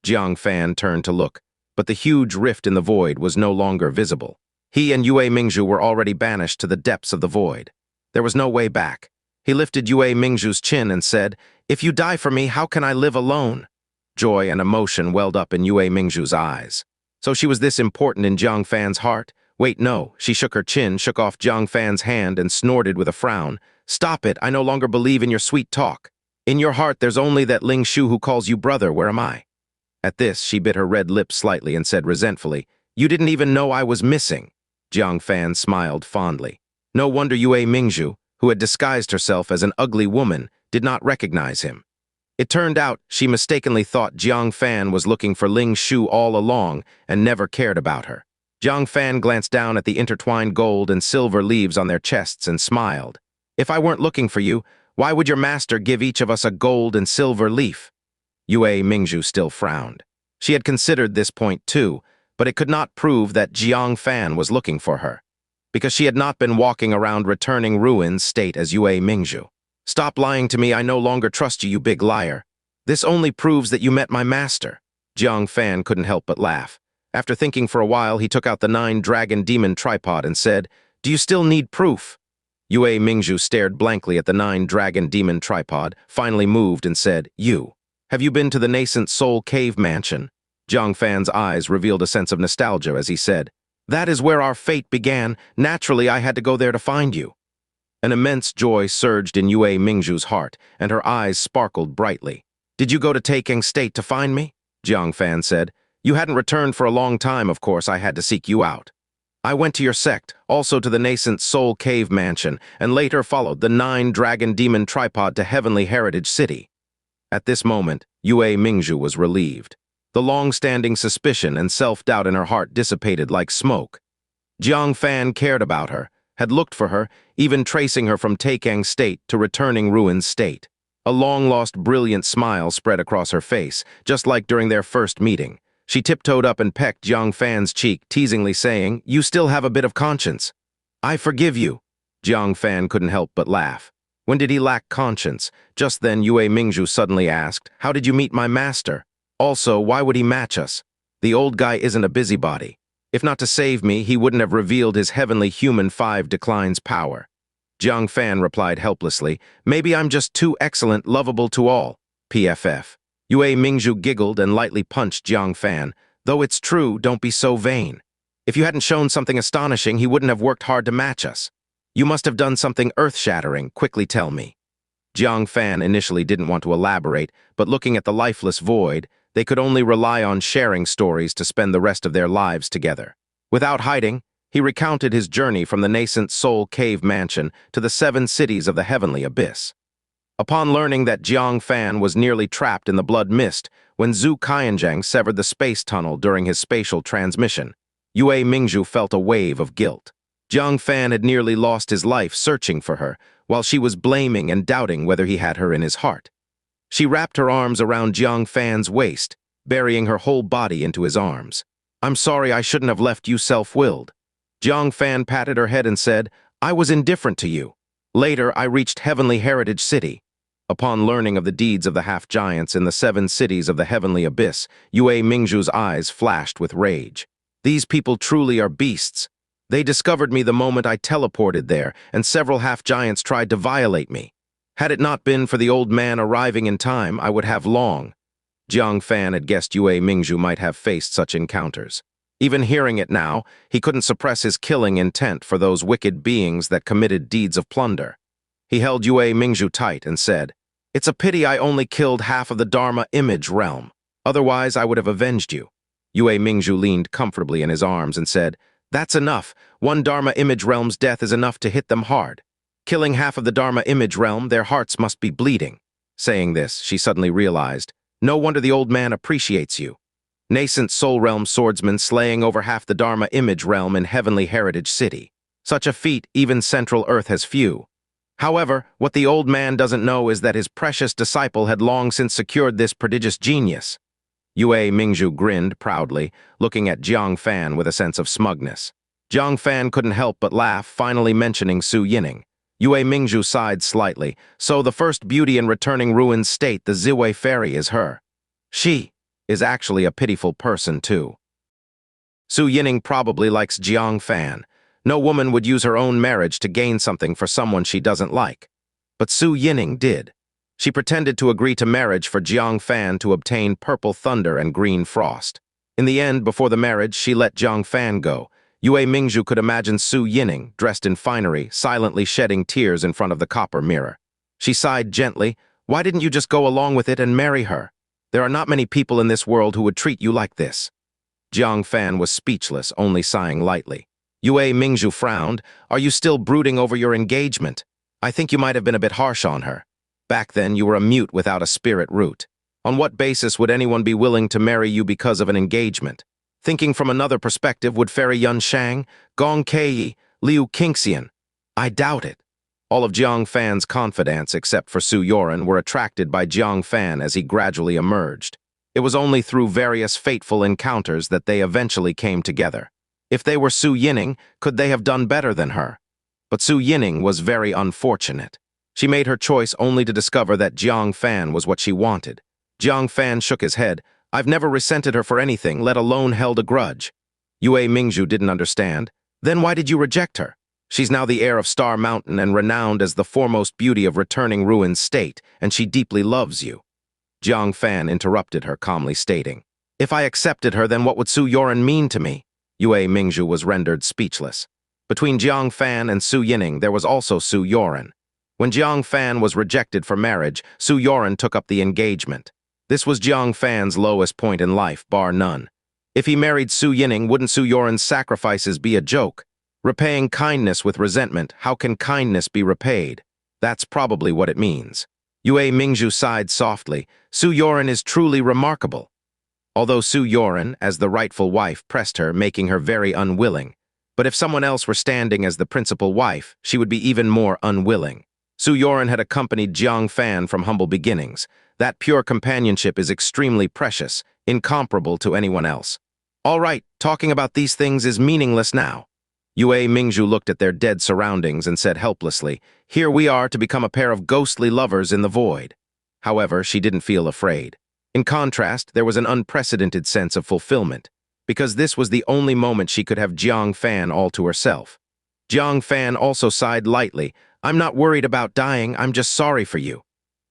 Jiang Fan turned to look, but the huge rift in the void was no longer visible. He and Yue Mingzhu were already banished to the depths of the void. There was no way back. He lifted Yue Mingzhu's chin and said, If you die for me, how can I live alone? Joy and emotion welled up in Yue Mingzhu's eyes. So she was this important in Jiang Fan's heart? Wait, no. She shook her chin, shook off Jiang Fan's hand, and snorted with a frown. Stop it, I no longer believe in your sweet talk. In your heart there's only that Ling Shu who calls you brother, where am I? At this, she bit her red lips slightly and said resentfully, You didn't even know I was missing. Jiang Fan smiled fondly. No wonder Yue Mingzhu, who had disguised herself as an ugly woman, did not recognize him. It turned out she mistakenly thought Jiang Fan was looking for Ling Shu all along and never cared about her. Jiang Fan glanced down at the intertwined gold and silver leaves on their chests and smiled. If I weren't looking for you, why would your master give each of us a gold and silver leaf? Yue Mingzhu still frowned. She had considered this point too, but it could not prove that Jiang Fan was looking for her, because she had not been walking around returning ruins state as Yue Mingzhu. Stop lying to me, I no longer trust you, you big liar. This only proves that you met my master. Jiang Fan couldn't help but laugh. After thinking for a while, he took out the 9-dragon demon tripod and said, Do you still need proof? Yue Mingzhu stared blankly at the 9-dragon demon tripod, finally moved and said, Have you been to the Nascent Soul cave mansion? Jiang Fan's eyes revealed a sense of nostalgia as he said, That is where our fate began. Naturally, I had to go there to find you. An immense joy surged in Yue Mingzhu's heart, and her eyes sparkled brightly. Did you go to taking state to find me? Jiang Fan said. You hadn't returned for a long time, of course I had to seek you out. I went to your sect, also to the Nascent Soul Cave Mansion, and later followed the 9-dragon demon tripod to Heavenly Heritage City. At this moment, Yue Mingzhu was relieved. The long-standing suspicion and self-doubt in her heart dissipated like smoke. Jiang Fan cared about her, had looked for her, even tracing her from Taikang State to returning Ruin's State. A long-lost brilliant smile spread across her face, just like during their first meeting. She tiptoed up and pecked Jiang Fan's cheek, teasingly saying, "You still have a bit of conscience." "I forgive you." Jiang Fan couldn't help but laugh. When did he lack conscience? Just then Yue Mingzhu suddenly asked, "How did you meet my master? Also, why would he match us? The old guy isn't a busybody. If not to save me, he wouldn't have revealed his heavenly human 5 declines power." Jiang Fan replied helplessly, "Maybe I'm just too excellent, lovable to all. PFF. Yue Mingzhu giggled and lightly punched Jiang Fan. "Though it's true, don't be so vain. If you hadn't shown something astonishing, he wouldn't have worked hard to match us. You must have done something earth-shattering, quickly tell me." Jiang Fan initially didn't want to elaborate, but looking at the lifeless void, they could only rely on sharing stories to spend the rest of their lives together. Without hiding, he recounted his journey from the Nascent Soul Cave Mansion to the 7 cities of the Heavenly Abyss. Upon learning that Jiang Fan was nearly trapped in the blood mist when Zhu Qianzhang severed the space tunnel during his spatial transmission, Yue Mingzhu felt a wave of guilt. Jiang Fan had nearly lost his life searching for her, while she was blaming and doubting whether he had her in his heart. She wrapped her arms around Jiang Fan's waist, burying her whole body into his arms. "I'm sorry, I shouldn't have left you self-willed." Jiang Fan patted her head and said, "I was indifferent to you. Later, I reached Heavenly Heritage City." Upon learning of the deeds of the half-giants in the 7 cities of the Heavenly Abyss, Yue Mingzhu's eyes flashed with rage. "These people truly are beasts. They discovered me the moment I teleported there, and several half-giants tried to violate me. Had it not been for the old man arriving in time, I would have long." Jiang Fan had guessed Yue Mingzhu might have faced such encounters. Even hearing it now, he couldn't suppress his killing intent for those wicked beings that committed deeds of plunder. He held Yue Mingzhu tight and said, "It's a pity I only killed half of the Dharma image realm. Otherwise, I would have avenged you." Yue Mingzhu leaned comfortably in his arms and said, "That's enough. 1 Dharma image realm's death is enough to hit them hard. Killing half of the Dharma image realm, their hearts must be bleeding." Saying this, she suddenly realized, "No wonder the old man appreciates you. Nascent Soul Realm swordsman slaying over half the Dharma image realm in Heavenly Heritage City. Such a feat even Central Earth has few. However, what the old man doesn't know is that his precious disciple had long since secured this prodigious genius." Yue Mingzhu grinned proudly, looking at Jiang Fan with a sense of smugness. Jiang Fan couldn't help but laugh, finally mentioning Su Yining. Yue Mingzhu sighed slightly. "So the first beauty in returning Ruin's State, the Ziwei Fairy, is her. She is actually a pitiful person, too." Su Yining probably likes Jiang Fan. No woman would use her own marriage to gain something for someone she doesn't like. But Su Yining did. She pretended to agree to marriage for Jiang Fan to obtain purple thunder and green frost. In the end, before the marriage, she let Jiang Fan go. Yue Mingzhu could imagine Su Yining, dressed in finery, silently shedding tears in front of the copper mirror. She sighed gently. "Why didn't you just go along with it and marry her? There are not many people in this world who would treat you like this." Jiang Fan was speechless, only sighing lightly. Yue Mingzhu frowned. "Are you still brooding over your engagement? I think you might have been a bit harsh on her. Back then, you were a mute without a spirit root. On what basis would anyone be willing to marry you because of an engagement? Thinking from another perspective, would Fairy Yun Shang, Gong Kei, Liu Qingxian? I doubt it." All of Jiang Fan's confidants, except for Su Yoren, were attracted by Jiang Fan as he gradually emerged. It was only through various fateful encounters that they eventually came together. If they were Su Yining, could they have done better than her? But Su Yining was very unfortunate. She made her choice only to discover that Jiang Fan was what she wanted. Jiang Fan shook his head. "I've never resented her for anything, let alone held a grudge." Yue Mingzhu didn't understand. "Then why did you reject her? She's now the heir of Star Mountain and renowned as the foremost beauty of returning Ruin's State, and she deeply loves you." Jiang Fan interrupted her, calmly stating, "If I accepted her, then what would Su Yoren mean to me?" Yue Mingzhu was rendered speechless. Between Jiang Fan and Su Yining, there was also Su Yoren. When Jiang Fan was rejected for marriage, Su Yoren took up the engagement. This was Jiang Fan's lowest point in life, bar none. If he married Su Yining, wouldn't Su Yoren's sacrifices be a joke? Repaying kindness with resentment, how can kindness be repaid? That's probably what it means. Yue Mingzhu sighed softly. Su Yoren is truly remarkable. Although Su Yoren, as the rightful wife, pressed her, making her very unwilling. But if someone else were standing as the principal wife, she would be even more unwilling. Su Yoren had accompanied Jiang Fan from humble beginnings. That pure companionship is extremely precious, incomparable to anyone else. All right, talking about these things is meaningless now. Yue Mingzhu looked at their dead surroundings and said helplessly, here we are to become a pair of ghostly lovers in the void. However, she didn't feel afraid. In contrast, there was an unprecedented sense of fulfillment, because this was the only moment she could have Jiang Fan all to herself. Jiang Fan also sighed lightly. I'm not worried about dying, I'm just sorry for you.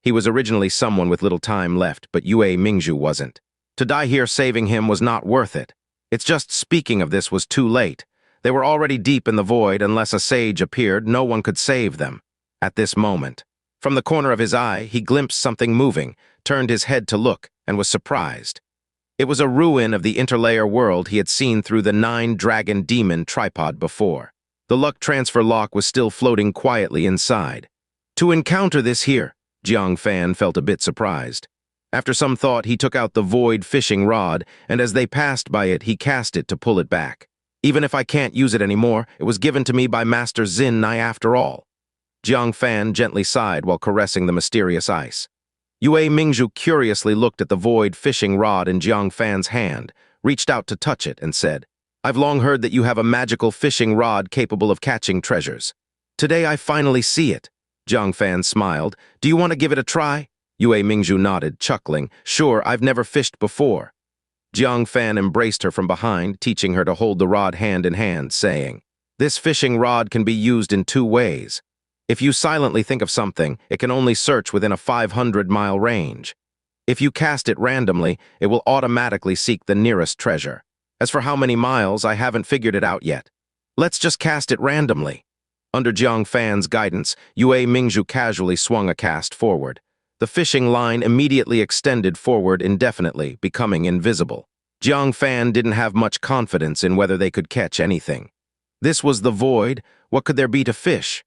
He was originally someone with little time left, but Yue Mingzhu wasn't. To die here saving him was not worth it. It's just speaking of this was too late. They were already deep in the void. Unless a sage appeared, no one could save them. At this moment, from the corner of his eye, he glimpsed something moving, turned his head to look, and was surprised. It was a ruin of the interlayer world he had seen through the 9-dragon demon tripod before. The luck transfer lock was still floating quietly inside. To encounter this here, Jiang Fan felt a bit surprised. After some thought, he took out the void fishing rod, and as they passed by it, he cast it to pull it back. Even if I can't use it anymore, it was given to me by Master Xin'er after all. Jiang Fan gently sighed while caressing the mysterious ice. Yue Mingzhu curiously looked at the void fishing rod in Jiang Fan's hand, reached out to touch it, and said, I've long heard that you have a magical fishing rod capable of catching treasures. Today I finally see it. Jiang Fan smiled. Do you want to give it a try? Yue Mingzhu nodded, chuckling. Sure, I've never fished before. Jiang Fan embraced her from behind, teaching her to hold the rod hand in hand, saying, This fishing rod can be used in 2 ways. If you silently think of something, it can only search within a 500-mile range. If you cast it randomly, it will automatically seek the nearest treasure. As for how many miles, I haven't figured it out yet. Let's just cast it randomly. Under Jiang Fan's guidance, Yue Mingzhu casually swung a cast forward. The fishing line immediately extended forward indefinitely, becoming invisible. Jiang Fan didn't have much confidence in whether they could catch anything. This was the void. What could there be to fish?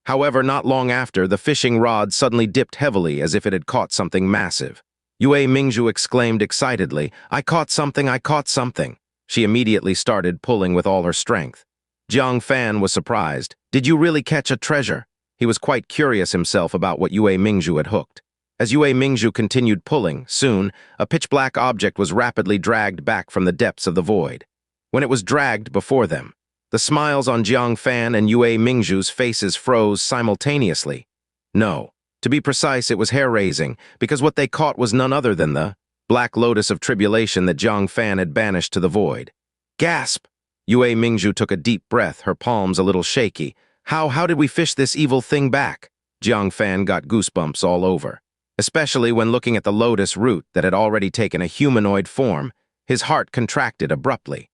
However, not long after, the fishing rod suddenly dipped heavily as if it had caught something massive. Yue Mingzhu exclaimed excitedly, I caught something, I caught something. She immediately started pulling with all her strength. Jiang Fan was surprised. Did you really catch a treasure? He was quite curious himself about what Yue Mingzhu had hooked. As Yue Mingzhu continued pulling, soon, a pitch-black object was rapidly dragged back from the depths of the void. When it was dragged before them, the smiles on Jiang Fan and Yue Mingzhu's faces froze simultaneously. No, to be precise, it was hair-raising, because what they caught was none other than the black lotus of tribulation that Jiang Fan had banished to the void. Gasp! Yue Mingzhu took a deep breath, her palms a little shaky. How did we fish this evil thing back? Jiang Fan got goosebumps all over. Especially when looking at the lotus root that had already taken a humanoid form, his heart contracted abruptly.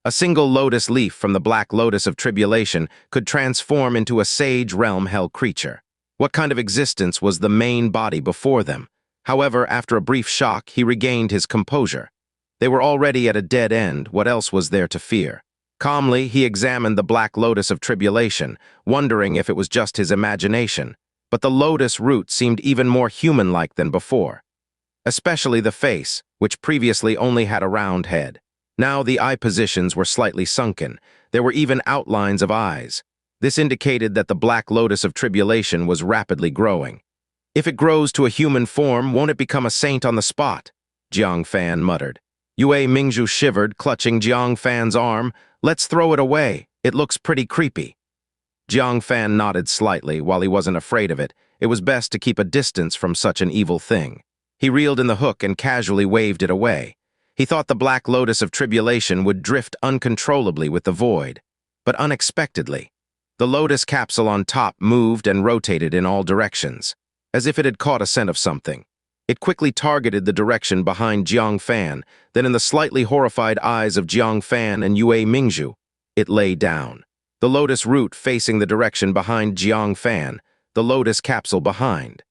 A single lotus leaf from the black lotus of tribulation could transform into a sage realm hell creature. What kind of existence was the main body before them? However, after a brief shock, he regained his composure. They were already at a dead end. What else was there to fear? Calmly, he examined the black lotus of tribulation, wondering if it was just his imagination. But the lotus root seemed even more human-like than before. Especially the face, which previously only had a round head. Now the eye positions were slightly sunken. There were even outlines of eyes. This indicated that the black lotus of tribulation was rapidly growing. If it grows to a human form, won't it become a saint on the spot? Jiang Fan muttered. Yue Mingzhu shivered, clutching Jiang Fan's arm. Let's throw it away. It looks pretty creepy. Jiang Fan nodded slightly. While he wasn't afraid of it, it was best to keep a distance from such an evil thing. He reeled in the hook and casually waved it away. He thought the black lotus of tribulation would drift uncontrollably with the void. But unexpectedly, the lotus capsule on top moved and rotated in all directions, as if it had caught a scent of something. It quickly targeted the direction behind Jiang Fan, then in the slightly horrified eyes of Jiang Fan and Yue Mingzhu, it lay down. The lotus root facing the direction behind Jiang Fan, the lotus capsule behind.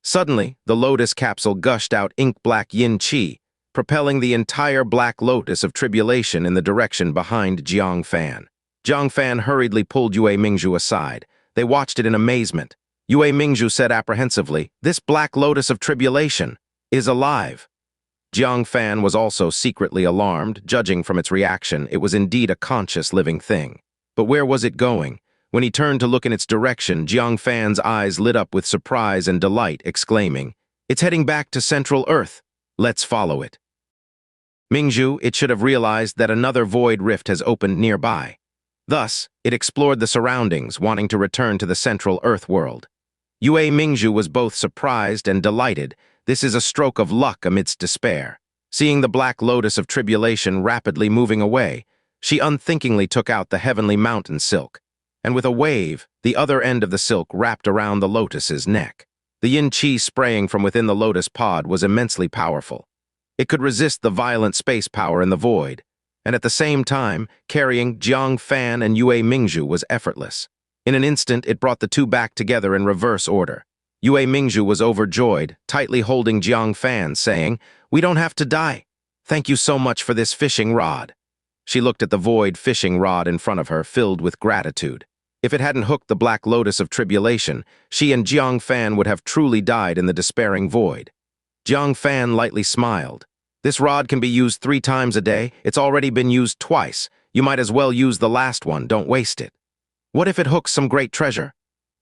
Suddenly, the lotus capsule gushed out ink-black yin qi, propelling the entire Black Lotus of Tribulation in the direction behind Jiang Fan. Jiang Fan hurriedly pulled Yue Mingzhu aside. They watched it in amazement. Yue Mingzhu said apprehensively, "This Black Lotus of Tribulation is alive." Jiang Fan was also secretly alarmed. Judging from its reaction, it was indeed a conscious living thing. But where was it going? When he turned to look in its direction, Jiang Fan's eyes lit up with surprise and delight, exclaiming, "It's heading back to Central Earth. Let's follow it." Mingzhu, it should have realized that another void rift has opened nearby. Thus, it explored the surroundings, wanting to return to the Central Earth world. Yue Mingzhu was both surprised and delighted. This is a stroke of luck amidst despair. Seeing the Black Lotus of Tribulation rapidly moving away, she unthinkingly took out the heavenly mountain silk, and with a wave, the other end of the silk wrapped around the lotus's neck. The yin-chi spraying from within the lotus pod was immensely powerful. It could resist the violent space power in the void, and at the same time, carrying Jiang Fan and Yue Mingzhu was effortless. In an instant, it brought the two back together in reverse order. Yue Mingzhu was overjoyed, tightly holding Jiang Fan, saying, "We don't have to die. Thank you so much for this fishing rod." She looked at the void fishing rod in front of her, filled with gratitude. If it hadn't hooked the Black Lotus of Tribulation, she and Jiang Fan would have truly died in the despairing void. Jiang Fan lightly smiled. "This rod can be used 3 times a day. It's already been used twice. You might as well use the last one. Don't waste it. What if it hooks some great treasure?"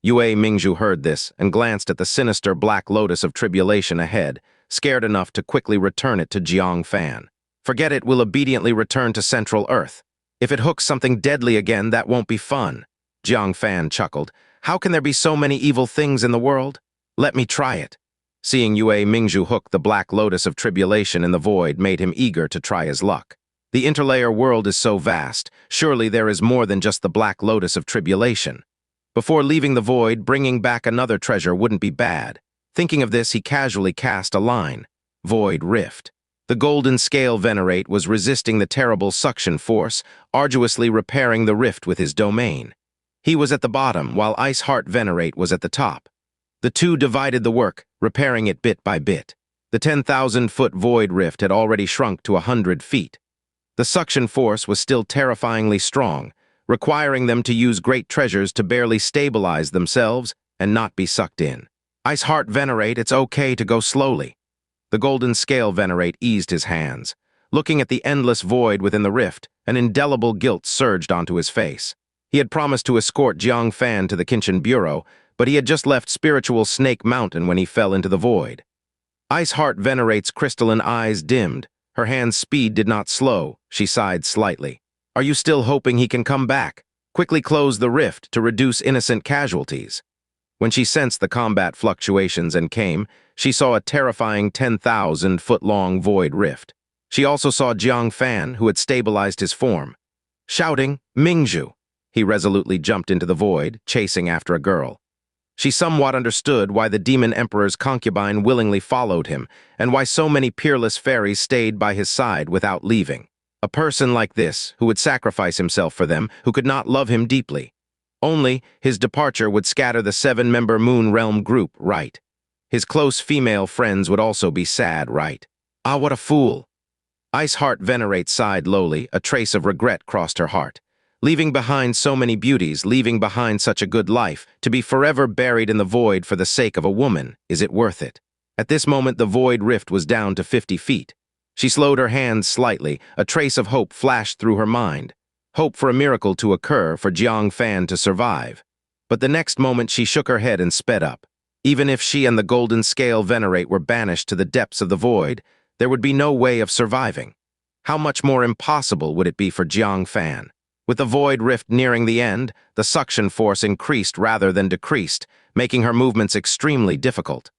Yue Mingzhu heard this and glanced at the sinister Black Lotus of Tribulation ahead, scared enough to quickly return it to Jiang Fan. "Forget it, we'll obediently return to Central Earth. If it hooks something deadly again, that won't be fun." Jiang Fan chuckled. "How can there be so many evil things in the world? Let me try it." Seeing Yue Mingzhu hook the Black Lotus of Tribulation in the void made him eager to try his luck. The interlayer world is so vast, surely there is more than just the Black Lotus of Tribulation. Before leaving the void, bringing back another treasure wouldn't be bad. Thinking of this, he casually cast a line. Void Rift. The golden scale Venerate was resisting the terrible suction force, arduously repairing the rift with his domain. He was at the bottom, while Heart Venerate was at the top. The two divided the work, repairing it bit by bit. The 10,000-foot void rift had already shrunk to 100 feet. The suction force was still terrifyingly strong, requiring them to use great treasures to barely stabilize themselves and not be sucked in. Heart Venerate, it's okay to go slowly." The golden scale Venerate eased his hands. Looking at the endless void within the rift, an indelible guilt surged onto his face. He had promised to escort Jiang Fan to the Qinshan Bureau, but he had just left spiritual Snake Mountain when he fell into the void. Heart Venerate's crystalline eyes dimmed. Her hand's speed did not slow. She sighed slightly. "Are you still hoping he can come back? Quickly close the rift to reduce innocent casualties." When she sensed the combat fluctuations and came, she saw a terrifying 10,000-foot-long void rift. She also saw Jiang Fan, who had stabilized his form. Shouting, "Mingzhu!" he resolutely jumped into the void, chasing after a girl. She somewhat understood why the Demon Emperor's concubine willingly followed him, and why so many peerless fairies stayed by his side without leaving. A person like this, who would sacrifice himself for them, who could not love him deeply. Only, his departure would scatter the 7-member Moon Realm group, right? His close female friends would also be sad, right? Ah, what a fool! Heart Venerate sighed lowly, a trace of regret crossed her heart. Leaving behind so many beauties, leaving behind such a good life, to be forever buried in the void for the sake of a woman, is it worth it? At this moment, the void rift was down to 50 feet. She slowed her hands slightly, a trace of hope flashed through her mind. Hope for a miracle to occur, for Jiang Fan to survive. But the next moment she shook her head and sped up. Even if she and the golden scale Venerate were banished to the depths of the void, there would be no way of surviving. How much more impossible would it be for Jiang Fan? With the void rift nearing the end, the suction force increased rather than decreased, making her movements extremely difficult.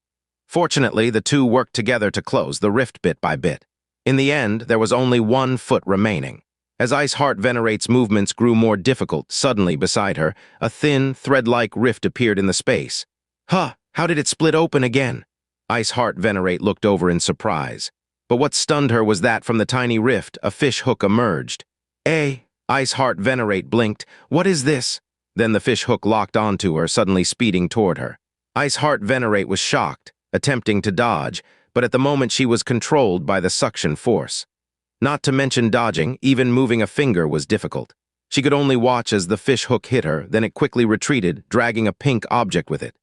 Fortunately, the two worked together to close the rift bit by bit. In the end, there was only 1 foot remaining. As Heart Venerate's movements grew more difficult, suddenly beside her, a thin, thread-like rift appeared in the space. Huh, how did it split open again? Heart Venerate looked over in surprise. But what stunned her was that from the tiny rift, a fish hook emerged. Heart Venerate blinked. "What is this?" Then the fish hook locked onto her, suddenly speeding toward her. Heart Venerate was shocked, attempting to dodge, but at the moment she was controlled by the suction force. Not to mention dodging, even moving a finger was difficult. She could only watch as the fish hook hit her, then it quickly retreated, dragging a pink object with it.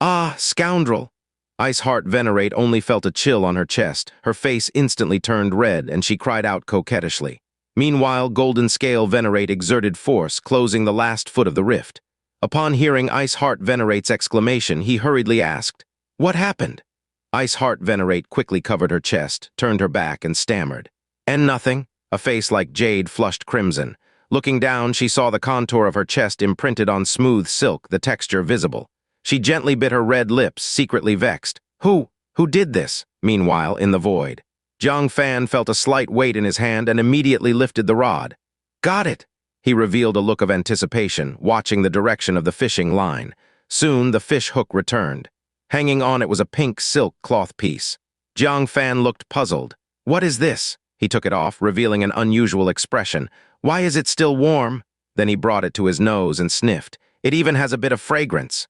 Ah, scoundrel! Heart Venerate only felt a chill on her chest. Her face instantly turned red, and she cried out coquettishly. Meanwhile, Golden Scale Venerate exerted force, closing the last foot of the rift. Upon hearing Heart Venerate's exclamation, he hurriedly asked, "What happened?" Heart Venerate quickly covered her chest, turned her back, and stammered. "And nothing." A face like jade flushed crimson. Looking down, she saw the contour of her chest imprinted on smooth silk, the texture visible. She gently bit her red lips, secretly vexed. Who did this? Meanwhile, in the void, Jiang Fan felt a slight weight in his hand and immediately lifted the rod. Got it! He revealed a look of anticipation, watching the direction of the fishing line. Soon, the fish hook returned. Hanging on it was a pink silk cloth piece. Jiang Fan looked puzzled. What is this? He took it off, revealing an unusual expression. Why is it still warm? Then he brought it to his nose and sniffed. It even has a bit of fragrance.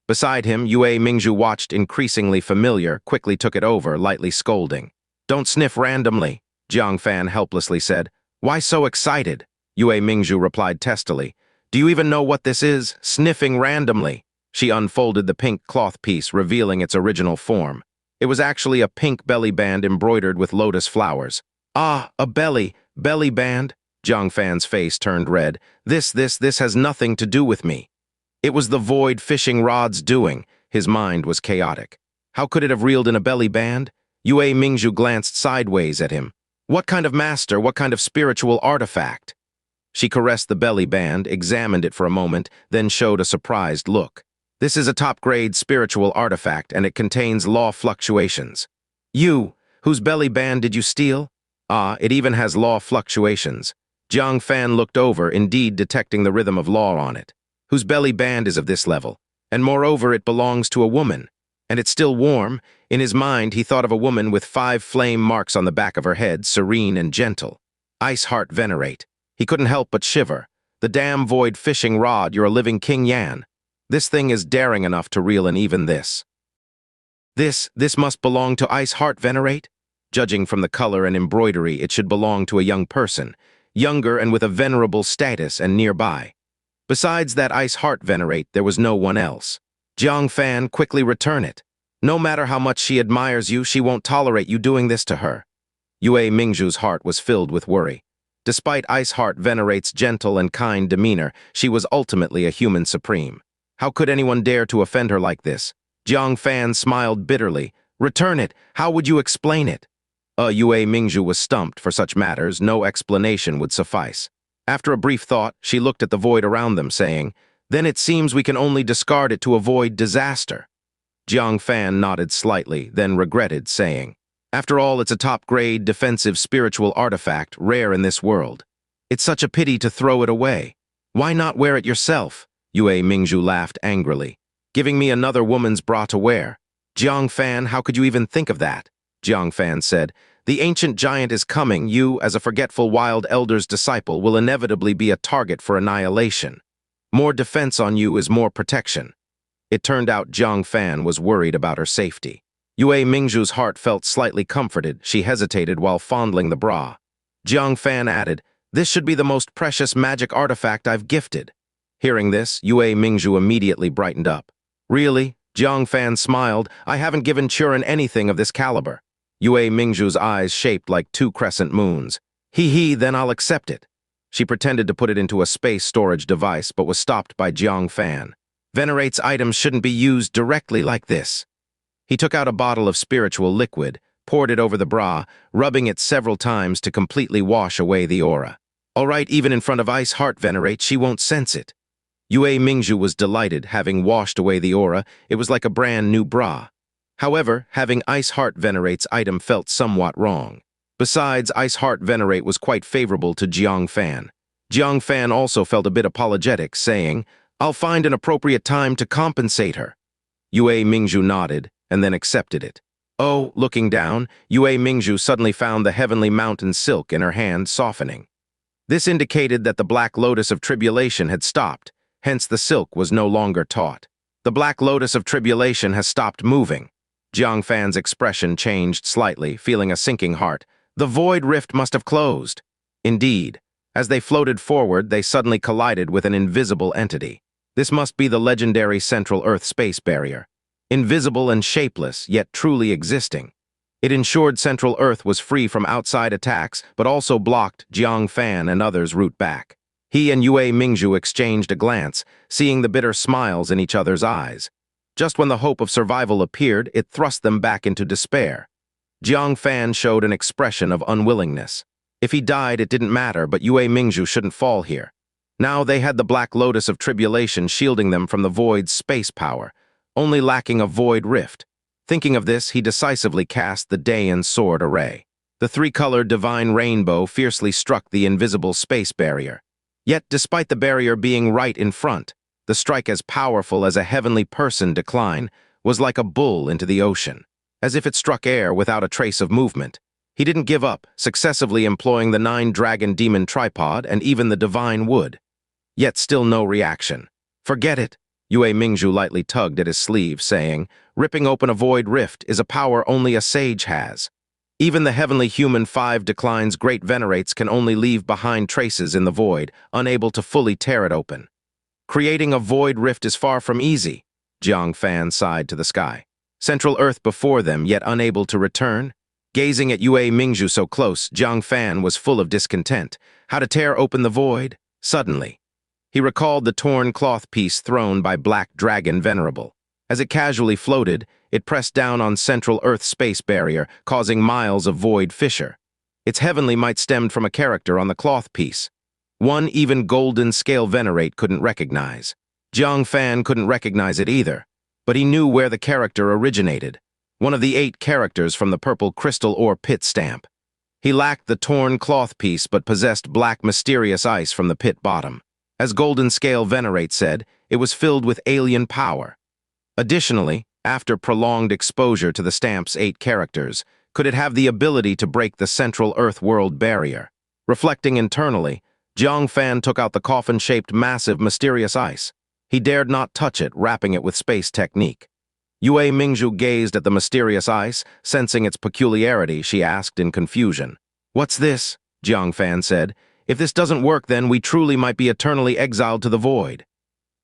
Beside him, Yue Mingzhu watched, increasingly familiar, quickly took it over, lightly scolding. Don't sniff randomly, Jiang Fan helplessly said. Why so excited? Yue Mingzhu replied testily. Do you even know what this is? Sniffing randomly. She unfolded the pink cloth piece, revealing its original form. It was actually a pink belly band embroidered with lotus flowers. Ah, a belly band? Jiang Fan's face turned red. This has nothing to do with me. It was the void fishing rod's doing. His mind was chaotic. How could it have reeled in a belly band? Yue Mingzhu glanced sideways at him. What kind of master, what kind of spiritual artifact? She caressed the belly band, examined it for a moment, then showed a surprised look. This is a top-grade spiritual artifact, and it contains law fluctuations. You, whose belly band did you steal? Ah, it even has law fluctuations. Jiang Fan looked over, indeed detecting the rhythm of law on it. Whose belly band is of this level, and moreover it belongs to a woman. And it's still warm. In his mind, he thought of a woman with 5 flame marks on the back of her head, serene and gentle. Heart Venerate. He couldn't help but shiver. The damn void fishing rod, you're a living King Yan. This thing is daring enough to reel in even this. This must belong to Heart Venerate? Judging from the color and embroidery, it should belong to a young person, younger and with a venerable status and nearby. Besides that Heart Venerate, there was no one else. Jiang Fan, quickly return it. No matter how much she admires you, she won't tolerate you doing this to her. Yue Mingzhu's heart was filled with worry. Despite Heart Venerate's gentle and kind demeanor, she was ultimately a human supreme. How could anyone dare to offend her like this? Jiang Fan smiled bitterly. Return it. How would you explain it? Yue Mingzhu was stumped. For such matters, no explanation would suffice. After a brief thought, she looked at the void around them, saying, Then it seems we can only discard it to avoid disaster. Jiang Fan nodded slightly, then regretted, saying, After all, it's a top-grade, defensive spiritual artifact, rare in this world. It's such a pity to throw it away. Why not wear it yourself? Yue Mingzhu laughed angrily. Giving me another woman's bra to wear. Jiang Fan, how could you even think of that? Jiang Fan said, The ancient giant is coming. You, as a forgetful wild elder's disciple, will inevitably be a target for annihilation. More defense on you is more protection. It turned out Jiang Fan was worried about her safety. Yue Mingzhu's heart felt slightly comforted. She hesitated while fondling the bra. Jiang Fan added, This should be the most precious magic artifact I've gifted. Hearing this, Yue Mingzhu immediately brightened up. Really? Jiang Fan smiled. I haven't given Churen anything of this caliber. Yue Mingzhu's eyes shaped like 2 crescent moons. Then I'll accept it. She pretended to put it into a space storage device, but was stopped by Jiang Fan. Venerate's items shouldn't be used directly like this. He took out a bottle of spiritual liquid, poured it over the bra, rubbing it several times to completely wash away the aura. All right, even in front of Heart Venerate, she won't sense it. Yue Mingzhu was delighted. Having washed away the aura, it was like a brand new bra. However, having Heart Venerate's item felt somewhat wrong. Besides, Heart Venerate was quite favorable to Jiang Fan. Jiang Fan also felt a bit apologetic, saying, I'll find an appropriate time to compensate her. Yue Mingzhu nodded, and then accepted it. Oh, looking down, Yue Mingzhu suddenly found the heavenly mountain silk in her hand, softening. This indicated that the black lotus of tribulation had stopped, hence the silk was no longer taut. The black lotus of tribulation has stopped moving. Jiangfan's expression changed slightly, feeling a sinking heart. The void rift must have closed. Indeed, as they floated forward, they suddenly collided with an invisible entity. This must be the legendary Central Earth space barrier. Invisible and shapeless, yet truly existing. It ensured Central Earth was free from outside attacks, but also blocked Jiangfan and others' route back. He and Yue Mingzhu exchanged a glance, seeing the bitter smiles in each other's eyes. Just when the hope of survival appeared, it thrust them back into despair. Jiangfan showed an expression of unwillingness. If he died, it didn't matter, but Yue Mingzhu shouldn't fall here. Now they had the Black Lotus of Tribulation shielding them from the Void's space power, only lacking a Void Rift. Thinking of this, he decisively cast the Dayan Sword Array. The three-colored divine rainbow fiercely struck the invisible space barrier. Yet, despite the barrier being right in front, the strike, as powerful as a heavenly person decline, was like a bull into the ocean, as if it struck air without a trace of movement. He didn't give up, successively employing the 9-dragon demon tripod and even the divine wood. Yet still no reaction. Forget it. Yue Mingzhu lightly tugged at his sleeve, saying, ripping open a void rift is a power only a sage has. Even the heavenly human 5 declines great venerates can only leave behind traces in the void, unable to fully tear it open. Creating a void rift is far from easy, Jiangfan sighed to the sky. Central Earth before them, yet unable to return? Gazing at Yue Mingzhu so close, Jiangfan was full of discontent. How to tear open the void? Suddenly, he recalled the torn cloth piece thrown by Black Dragon Venerable. As it casually floated, it pressed down on Central Earth's space barrier, causing miles of void fissure. Its heavenly might stemmed from a character on the cloth piece. One even golden scale venerate couldn't recognize. Jiangfan couldn't recognize it either, but he knew where the character originated. One of the 8 characters from the purple crystal ore pit stamp. He lacked the torn cloth piece but possessed black mysterious ice from the pit bottom. As Golden Scale Venerate said, it was filled with alien power. Additionally, after prolonged exposure to the stamp's 8 characters, could it have the ability to break the Central Earth world barrier? Reflecting internally, Jiangfan took out the coffin-shaped massive mysterious ice. He dared not touch it, wrapping it with space technique. Yue Mingzhu gazed at the mysterious ice, sensing its peculiarity. She asked in confusion. What's this? Jiangfan said. If this doesn't work, then we truly might be eternally exiled to the void.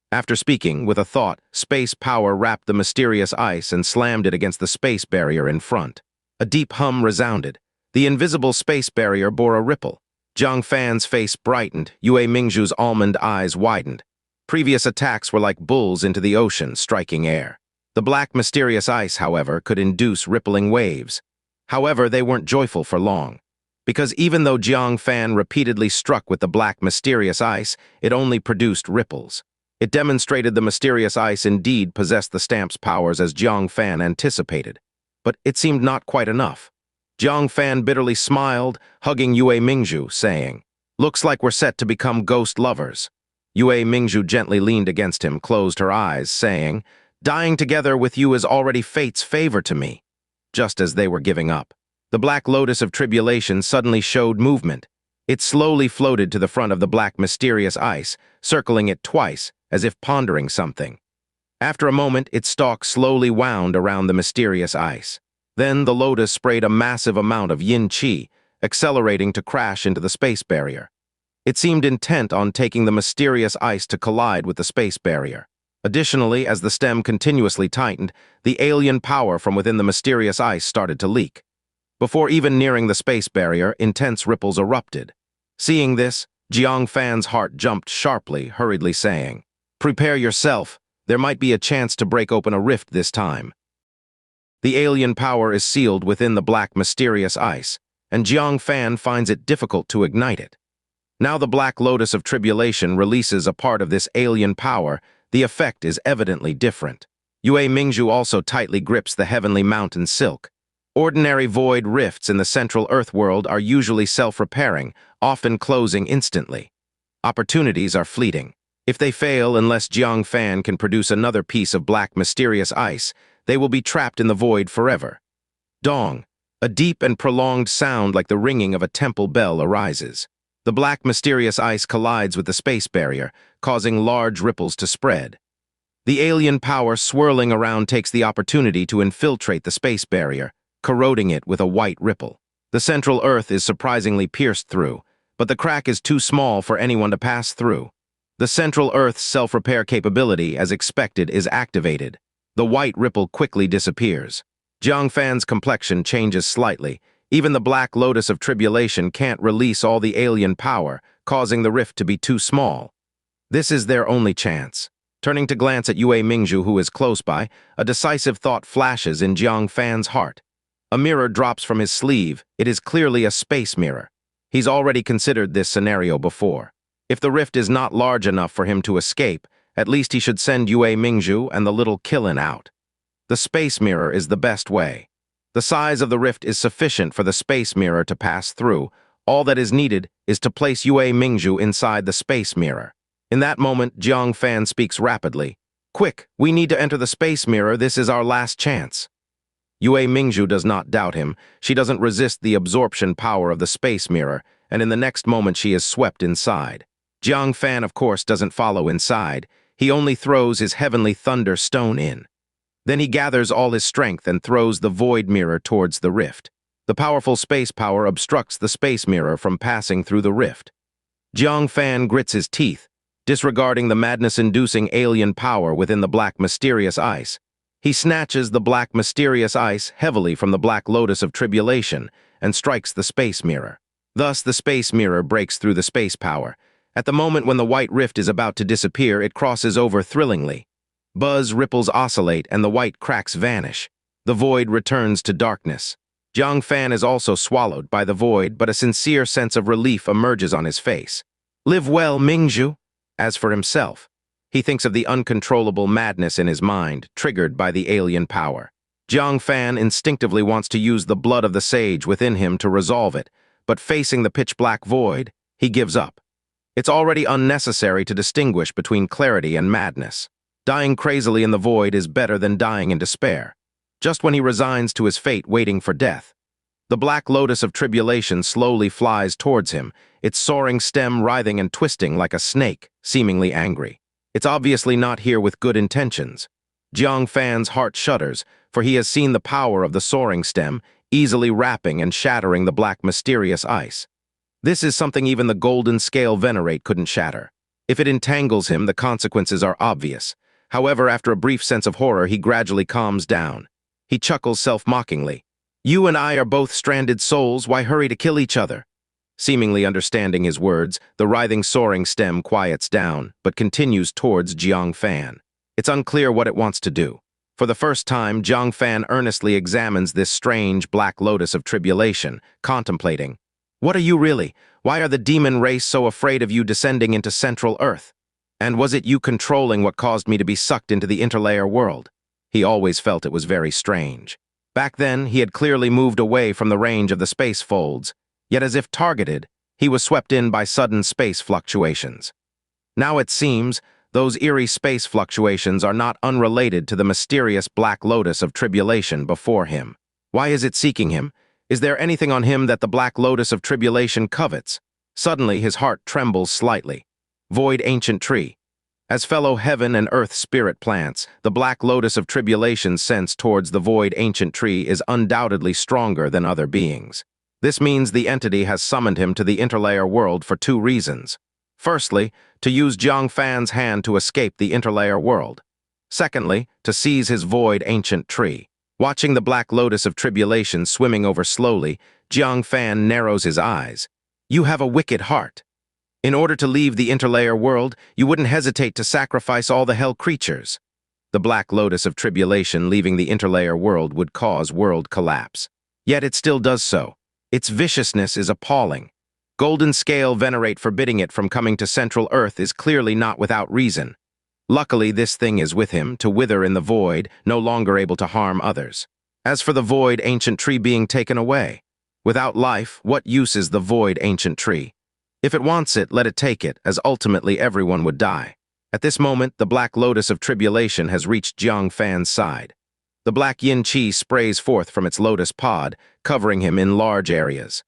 After speaking, with a thought, space power wrapped the mysterious ice and slammed it against the space barrier in front. A deep hum resounded. The invisible space barrier bore a ripple. Jiangfan's face brightened, Yue Mingzhu's almond eyes widened. Previous attacks were like bulls into the ocean, striking air. The black mysterious ice, however, could induce rippling waves. However, they weren't joyful for long. Because even though Jiangfan repeatedly struck with the black mysterious ice, it only produced ripples. It demonstrated the mysterious ice indeed possessed the stamp's powers as Jiangfan anticipated. But it seemed not quite enough. Jiangfan bitterly smiled, hugging Yue Mingzhu, saying, looks like we're set to become ghost lovers. Yue Mingzhu gently leaned against him, closed her eyes, saying, dying together with you is already fate's favor to me. Just as they were giving up, the Black Lotus of Tribulation suddenly showed movement. It slowly floated to the front of the black mysterious ice, circling it twice, as if pondering something. After a moment, its stalk slowly wound around the mysterious ice. Then the lotus sprayed a massive amount of yin qi, accelerating to crash into the space barrier. It seemed intent on taking the mysterious ice to collide with the space barrier. Additionally, as the stem continuously tightened, the alien power from within the mysterious ice started to leak. Before even nearing the space barrier, intense ripples erupted. Seeing this, Jiangfan's heart jumped sharply, hurriedly saying, prepare yourself, there might be a chance to break open a rift this time. The alien power is sealed within the black mysterious ice, and Jiangfan finds it difficult to ignite it. Now the Black Lotus of Tribulation releases a part of this alien power. The effect is evidently different. Yue Mingzhu also tightly grips the heavenly mountain silk. Ordinary void rifts in the Central Earth world are usually self-repairing, often closing instantly. Opportunities are fleeting. If they fail, unless Jiangfan can produce another piece of black mysterious ice, they will be trapped in the void forever. Dong, a deep and prolonged sound like the ringing of a temple bell arises. The black mysterious ice collides with the space barrier, causing large ripples to spread. The alien power swirling around takes the opportunity to infiltrate the space barrier, corroding it with a white ripple. The central Earth is surprisingly pierced through, but the crack is too small for anyone to pass through. The central Earth's self-repair capability, as expected, is activated. The white ripple quickly disappears. Jiangfan's complexion changes slightly. Even the Black Lotus of Tribulation can't release all the alien power, causing the rift to be too small. This is their only chance. Turning to glance at Yue Mingzhu, who is close by, a decisive thought flashes in Jiangfan's heart. A mirror drops from his sleeve. It is clearly a space mirror. He's already considered this scenario before. If the rift is not large enough for him to escape, at least he should send Yue Mingzhu and the little Qilin out. The space mirror is the best way. The size of the rift is sufficient for the space mirror to pass through. All that is needed is to place Yue Mingzhu inside the space mirror. In that moment, Jiangfan speaks rapidly. "Quick, we need to enter the space mirror. This is our last chance." Yue Mingzhu does not doubt him. She doesn't resist the absorption power of the space mirror, and in the next moment she is swept inside. Jiangfan, of course, doesn't follow inside. He only throws his heavenly thunder stone in. Then he gathers all his strength and throws the void mirror towards the rift. The powerful space power obstructs the space mirror from passing through the rift. Jiangfan grits his teeth, disregarding the madness-inducing alien power within the black mysterious ice. He snatches the black mysterious ice heavily from the Black Lotus of Tribulation and strikes the space mirror. Thus, the space mirror breaks through the space power. At the moment when the white rift is about to disappear, it crosses over thrillingly. Buzz ripples oscillate and the white cracks vanish. The void returns to darkness. Jiangfan is also swallowed by the void, but a sincere sense of relief emerges on his face. "Live well, Mingzhu." As for himself, he thinks of the uncontrollable madness in his mind, triggered by the alien power. Jiangfan instinctively wants to use the blood of the sage within him to resolve it, but facing the pitch-black void, he gives up. It's already unnecessary to distinguish between clarity and madness. Dying crazily in the void is better than dying in despair. Just when he resigns to his fate waiting for death, the Black Lotus of Tribulation slowly flies towards him, its soaring stem writhing and twisting like a snake, seemingly angry. It's obviously not here with good intentions. Jiangfan's heart shudders, for he has seen the power of the soaring stem, easily wrapping and shattering the black mysterious ice. This is something even the golden scale Venerate couldn't shatter. If it entangles him, the consequences are obvious. However, after a brief sense of horror, he gradually calms down. He chuckles self-mockingly. "You and I are both stranded souls. Why hurry to kill each other?" Seemingly understanding his words, the writhing soaring stem quiets down, but continues towards Jiangfan. It's unclear what it wants to do. For the first time, Jiangfan earnestly examines this strange Black Lotus of Tribulation, contemplating. "What are you really? Why are the demon race so afraid of you descending into Central Earth? And was it you controlling what caused me to be sucked into the interlayer world?" He always felt it was very strange. Back then, he had clearly moved away from the range of the space folds, yet as if targeted, he was swept in by sudden space fluctuations. Now it seems, those eerie space fluctuations are not unrelated to the mysterious Black Lotus of Tribulation before him. Why is it seeking him? Is there anything on him that the Black Lotus of Tribulation covets? Suddenly his heart trembles slightly. Void ancient tree. As fellow heaven and earth spirit plants, the Black Lotus of Tribulation's sense towards the void ancient tree is undoubtedly stronger than other beings. This means the entity has summoned him to the interlayer world for two reasons. Firstly, to use Jiangfan's hand to escape the interlayer world. Secondly, to seize his void ancient tree. Watching the Black Lotus of Tribulation swimming over slowly, Jiangfan narrows his eyes. "You have a wicked heart. In order to leave the interlayer world, you wouldn't hesitate to sacrifice all the hell creatures." The Black Lotus of Tribulation leaving the interlayer world would cause world collapse. Yet it still does so. Its viciousness is appalling. Golden Scale Venerate forbidding it from coming to Central Earth is clearly not without reason. Luckily, this thing is with him, to wither in the void, no longer able to harm others. As for the void ancient tree being taken away, without life, what use is the void ancient tree? If it wants it, let it take it, as ultimately everyone would die. At this moment, the Black Lotus of Tribulation has reached Jiangfan's side. The black yin qi sprays forth from its lotus pod, covering him in large areas.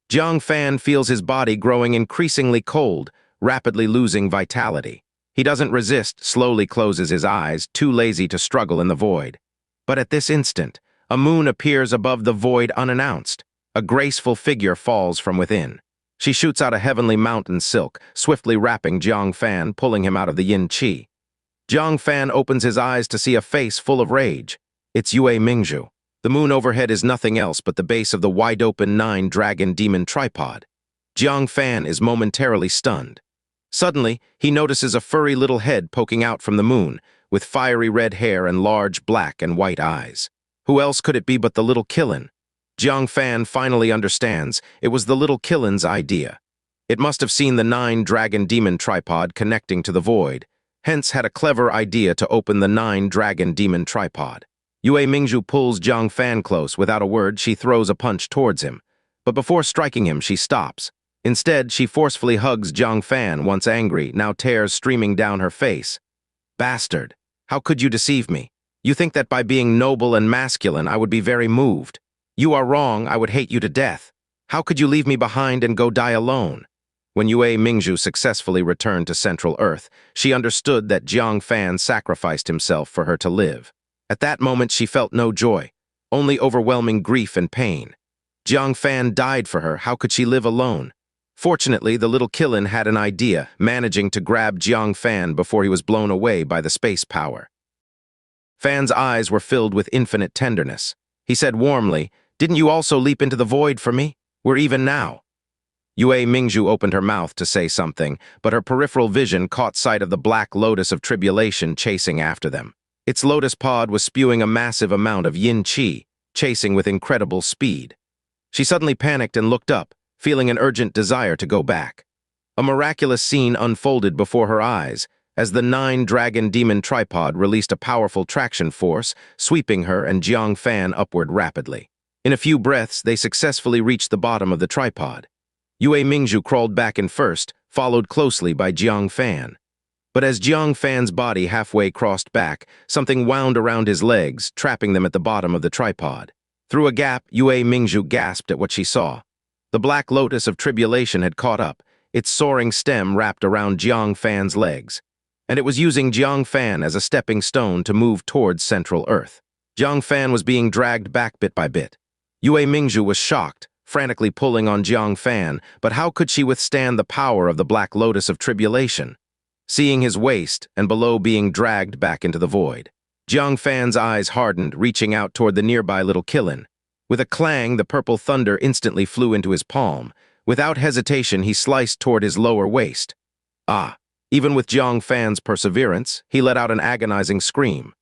Jiangfan feels his body growing increasingly cold, rapidly losing vitality. He doesn't resist, slowly closes his eyes, too lazy to struggle in the void. But at this instant, a moon appears above the void unannounced. A graceful figure falls from within. She shoots out a heavenly mountain silk, swiftly wrapping Jiang Fan, pulling him out of the yin qi. Jiang Fan opens his eyes to see a face full of rage. It's Yue Mingzhu. The moon overhead is nothing else but the base of the wide-open 9-dragon demon tripod. Jiang Fan is momentarily stunned. Suddenly, he notices a furry little head poking out from the moon, with fiery red hair and large black and white eyes. Who else could it be but the little Qilin? Jiang Fan finally understands it was the little Qilin's idea. It must have seen the 9-dragon demon tripod connecting to the void, hence had a clever idea to open the 9-dragon demon tripod. Yue Mingzhu pulls Jiang Fan close. Without a word, she throws a punch towards him. But before striking him, she stops. Instead, she forcefully hugs Jiang Fan, once angry, now tears streaming down her face. Bastard! How could you deceive me? You think that by being noble and masculine, I would be very moved. You are wrong, I would hate you to death. How could you leave me behind and go die alone? When Yue Mingzhu successfully returned to Central Earth, she understood that Jiang Fan sacrificed himself for her to live. At that moment, she felt no joy, only overwhelming grief and pain. Jiang Fan died for her, how could she live alone? Fortunately, the little Qilin had an idea, managing to grab Jiang Fan before he was blown away by the space power. Fan's eyes were filled with infinite tenderness. He said warmly, "Didn't you also leap into the void for me? We're even now." Yue Mingzhu opened her mouth to say something, but her peripheral vision caught sight of the black lotus of tribulation chasing after them. Its lotus pod was spewing a massive amount of yin qi, chasing with incredible speed. She suddenly panicked and looked up, feeling an urgent desire to go back. A miraculous scene unfolded before her eyes, as the 9-dragon demon tripod released a powerful traction force, sweeping her and Jiang Fan upward rapidly. In a few breaths, they successfully reached the bottom of the tripod. Yue Mingzhu crawled back in first, followed closely by Jiang Fan. But as Jiang Fan's body halfway crossed back, something wound around his legs, trapping them at the bottom of the tripod. Through a gap, Yue Mingzhu gasped at what she saw. The black lotus of tribulation had caught up, its soaring stem wrapped around Jiang Fan's legs, and it was using Jiang Fan as a stepping stone to move towards Central Earth. Jiang Fan was being dragged back bit by bit. Yue Mingzhu was shocked, frantically pulling on Jiang Fan, but how could she withstand the power of the black lotus of tribulation? Seeing his waist and below being dragged back into the void, Jiang Fan's eyes hardened, reaching out toward the nearby little Qilin. With a clang, the purple thunder instantly flew into his palm. Without hesitation, he sliced toward his lower waist. Ah! Even with Jiang Fan's perseverance, he let out an agonizing scream.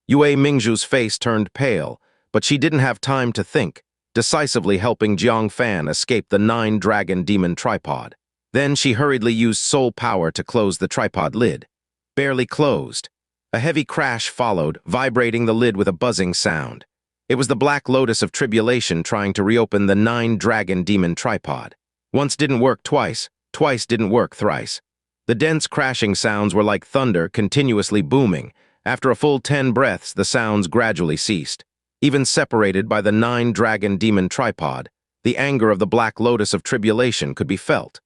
Yue Mingzhu's face turned pale, but she didn't have time to think, decisively helping Jiang Fan escape the 9-dragon demon tripod. Then she hurriedly used soul power to close the tripod lid. Barely closed. A heavy crash followed, vibrating the lid with a buzzing sound. It was the black lotus of tribulation trying to reopen the 9-dragon demon tripod. Once didn't work twice, twice didn't work thrice. The dense crashing sounds were like thunder, continuously booming. After a full 10 breaths, the sounds gradually ceased. Even separated by the 9-dragon demon tripod, the anger of the black lotus of tribulation could be felt.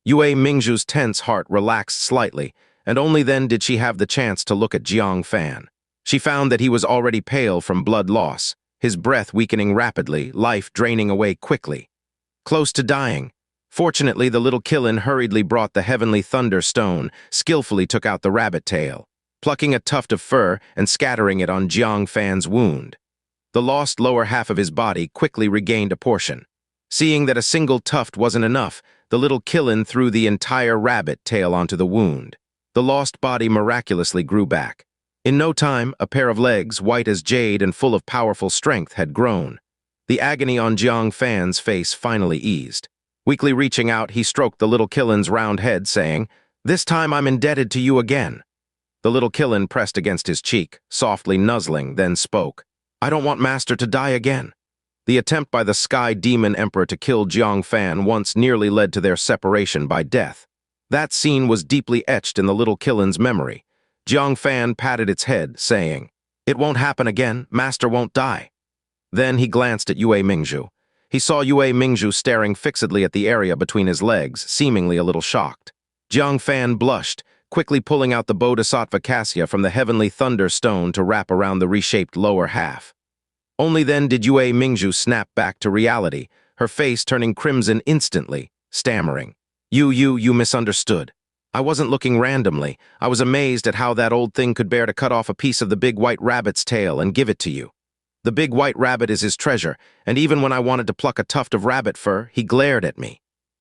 Yue Mingzhu's tense heart relaxed slightly, and only then did she have the chance to look at Jiang Fan. She found that he was already pale from blood loss, his breath weakening rapidly, life draining away quickly. Close to dying. Fortunately, the little Qilin hurriedly brought the heavenly thunder stone, skillfully took out the rabbit tail, plucking a tuft of fur and scattering it on Jiang Fan's wound. The lost lower half of his body quickly regained a portion. Seeing that a single tuft wasn't enough, the little Qilin threw the entire rabbit tail onto the wound. The lost body miraculously grew back. In no time, a pair of legs, white as jade and full of powerful strength, had grown. The agony on Jiang Fan's face finally eased. Weakly reaching out, he stroked the little Qilin's round head, saying, "This time I'm indebted to you again." The little Qilin pressed against his cheek, softly nuzzling, then spoke, "I don't want Master to die again." The attempt by the Sky Demon Emperor to kill Jiang Fan once nearly led to their separation by death. That scene was deeply etched in the little Qilin's memory. Jiang Fan patted its head, saying, "It won't happen again, Master won't die." Then he glanced at Yue Mingzhu. He saw Yue Mingzhu staring fixedly at the area between his legs, seemingly a little shocked. Jiang Fan blushed, quickly pulling out the Bodhisattva cassia from the heavenly thunder stone to wrap around the reshaped lower half. Only then did Yue Mingzhu snap back to reality, her face turning crimson instantly, stammering. You misunderstood. I wasn't looking randomly. I was amazed at how that old thing could bear to cut off a piece of the big white rabbit's tail and give it to you. The big white rabbit is his treasure, and even when I wanted to pluck a tuft of rabbit fur, he glared at me.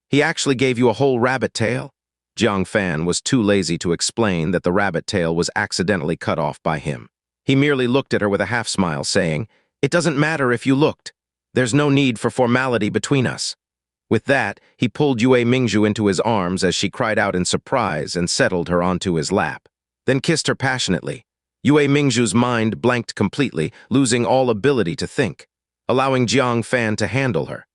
He actually gave you a whole rabbit tail? Jiang Fan was too lazy to explain that the rabbit tail was accidentally cut off by him. He merely looked at her with a half-smile, saying, "It doesn't matter if you looked. There's no need for formality between us." With that, he pulled Yue Mingzhu into his arms as she cried out in surprise and settled her onto his lap, then kissed her passionately. Yue Mingzhu's mind blanked completely, losing all ability to think, allowing Jiang Fan to handle her.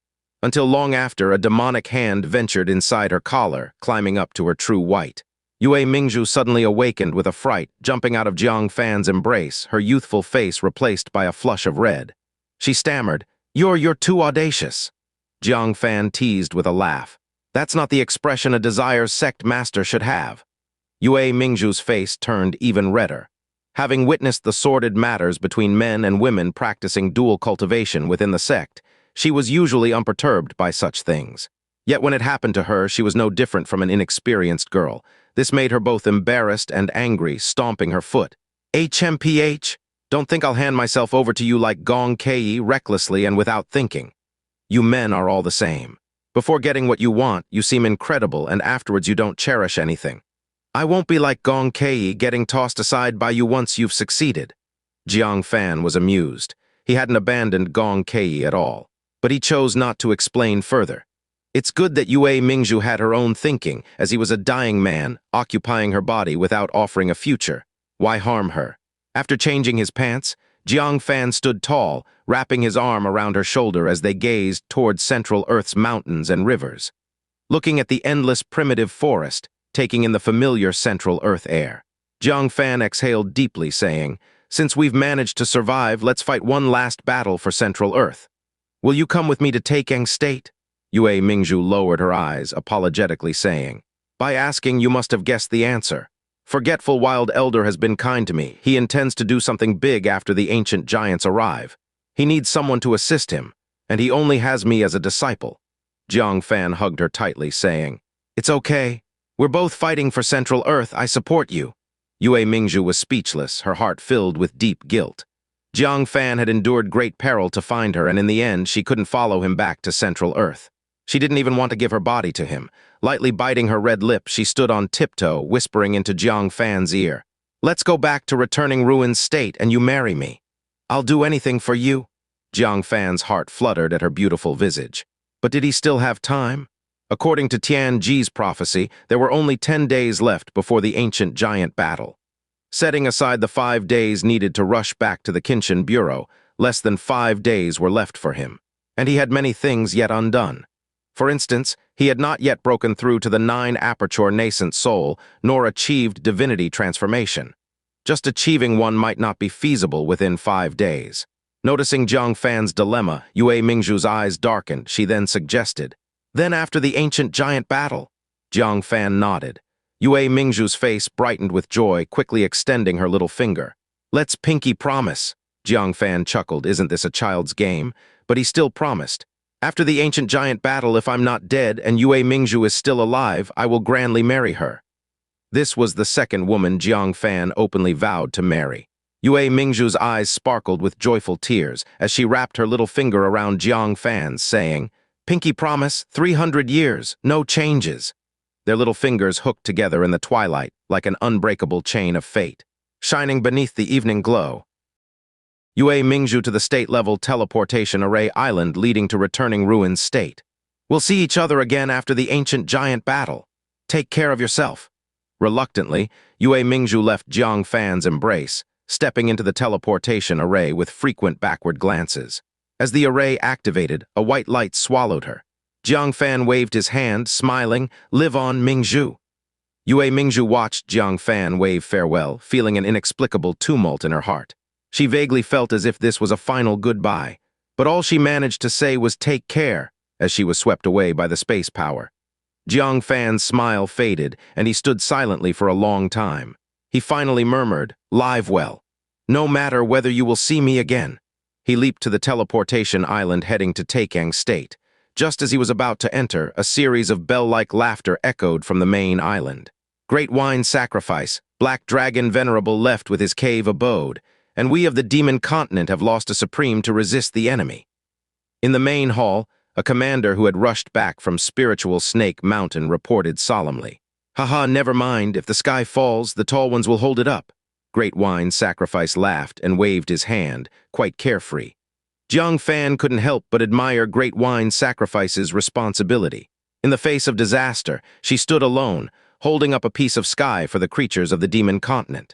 Until long after, a demonic hand ventured inside her collar, climbing up to her true white. Yue Mingzhu suddenly awakened with a fright, jumping out of Jiang Fan's embrace, her youthful face replaced by a flush of red. She stammered, You're too audacious." Jiang Fan teased with a laugh. "That's not the expression a Desire's sect master should have." Yue Mingzhu's face turned even redder. Having witnessed the sordid matters between men and women practicing dual cultivation within the sect, she was usually unperturbed by such things. Yet when it happened to her, she was no different from an inexperienced girl. This made her both embarrassed and angry, stomping her foot. "HMPH, don't think I'll hand myself over to you like Gong Kei recklessly and without thinking. You men are all the same. Before getting what you want, you seem incredible, and afterwards you don't cherish anything. I won't be like Gong Kei, getting tossed aside by you once you've succeeded." Jiang Fan was amused. He hadn't abandoned Gong Kei at all, but he chose not to explain further. It's good that Yue Mingzhu had her own thinking, as he was a dying man, occupying her body without offering a future. Why harm her? After changing his pants, Jiang Fan stood tall, wrapping his arm around her shoulder as they gazed toward Central Earth's mountains and rivers. Looking at the endless primitive forest, taking in the familiar Central Earth air, Jiang Fan exhaled deeply, saying, "Since we've managed to survive, let's fight one last battle for Central Earth. Will you come with me to Taikang State?" Yue Mingzhu lowered her eyes, apologetically saying, "By asking, you must have guessed the answer. Forgetful Wild Elder has been kind to me. He intends to do something big after the ancient giants arrive. He needs someone to assist him, and he only has me as a disciple." Jiang Fan hugged her tightly, saying, "It's okay. We're both fighting for Central Earth. I support you." Yue Mingzhu was speechless, her heart filled with deep guilt. Jiang Fan had endured great peril to find her, and in the end, she couldn't follow him back to Central Earth. She didn't even want to give her body to him. Lightly biting her red lip, she stood on tiptoe, whispering into Jiang Fan's ear, "Let's go back to Returning Ruins State and you marry me. I'll do anything for you." Jiang Fan's heart fluttered at her beautiful visage. But did he still have time? According to Tian Ji's prophecy, there were only 10 days left before the ancient giant battle. Setting aside the 5 days needed to rush back to the Qinshan Bureau, less than 5 days were left for him, and he had many things yet undone. For instance, he had not yet broken through to the 9-aperture Nascent Soul, nor achieved divinity transformation. Just achieving one might not be feasible within 5 days. Noticing Jiang Fan's dilemma, Yue Mingzhu's eyes darkened. She then suggested, "Then after the ancient giant battle?" Jiang Fan nodded. Yue Mingzhu's face brightened with joy, quickly extending her little finger. "Let's pinky promise." Jiang Fan chuckled. Isn't this a child's game? But he still promised. "After the ancient giant battle, if I'm not dead and Yue Mingzhu is still alive, I will grandly marry her." This was the second woman Jiang Fan openly vowed to marry. Yue Mingzhu's eyes sparkled with joyful tears as she wrapped her little finger around Jiang Fan's, saying, "Pinky promise, 300 years, no changes." Their little fingers hooked together in the twilight like an unbreakable chain of fate, shining beneath the evening glow. Yue Mingzhu to the state-level teleportation array island leading to Returning Ruins State. "We'll see each other again after the ancient giant battle. Take care of yourself." Reluctantly, Yue Mingzhu left Jiang Fan's embrace, stepping into the teleportation array with frequent backward glances. As the array activated, a white light swallowed her. Jiang Fan waved his hand, smiling, "Live on, Mingzhu." Yue Mingzhu watched Jiang Fan wave farewell, feeling an inexplicable tumult in her heart. She vaguely felt as if this was a final goodbye, but all she managed to say was "take care" as she was swept away by the space power. Jiang Fan's smile faded, and he stood silently for a long time. He finally murmured, "Live well. No matter whether you will see me again." He leaped to the teleportation island heading to Taikang State. Just as he was about to enter, a series of bell-like laughter echoed from the main island. "Great wine sacrifice, Black Dragon Venerable left with his cave abode, and we of the demon continent have lost a supreme to resist the enemy." In the main hall, a commander who had rushed back from spiritual Snake Mountain reported solemnly, "Haha, never mind. If the sky falls, the tall ones will hold it up." Great Wine Sacrifice laughed and waved his hand, quite carefree. Jiang Fan couldn't help but admire Great Wine Sacrifice's responsibility. In the face of disaster, she stood alone, holding up a piece of sky for the creatures of the demon continent.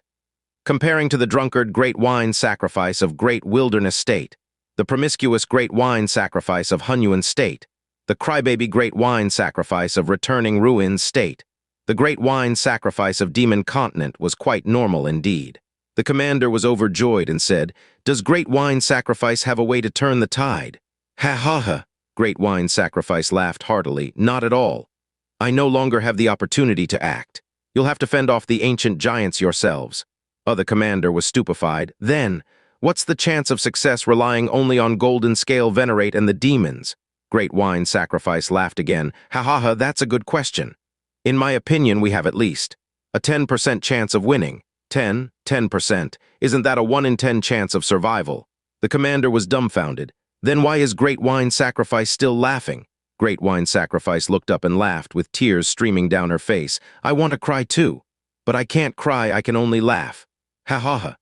Comparing to the drunkard Great Wine Sacrifice of Great Wilderness State, the promiscuous Great Wine Sacrifice of Hunyuan State, the crybaby Great Wine Sacrifice of Returning Ruins State, the Great Wine Sacrifice of Demon Continent was quite normal indeed. The commander was overjoyed and said, "Does Great Wine Sacrifice have a way to turn the tide?" "Ha ha ha," Great Wine Sacrifice laughed heartily, "Not at all. I no longer have the opportunity to act. You'll have to fend off the ancient giants yourselves." The commander was stupefied. "Then, what's the chance of success relying only on Golden Scale Venerate and the demons?" Great Wine Sacrifice laughed again. "Ha ha ha, that's a good question. In my opinion, we have at least a 10% chance of winning. 10%. Isn't that a 1 in 10 chance of survival?" The commander was dumbfounded. "Then why is Great Wine Sacrifice still laughing?" Great Wine Sacrifice looked up and laughed, with tears streaming down her face. "I want to cry too. But I can't cry, I can only laugh. Ha ha ha."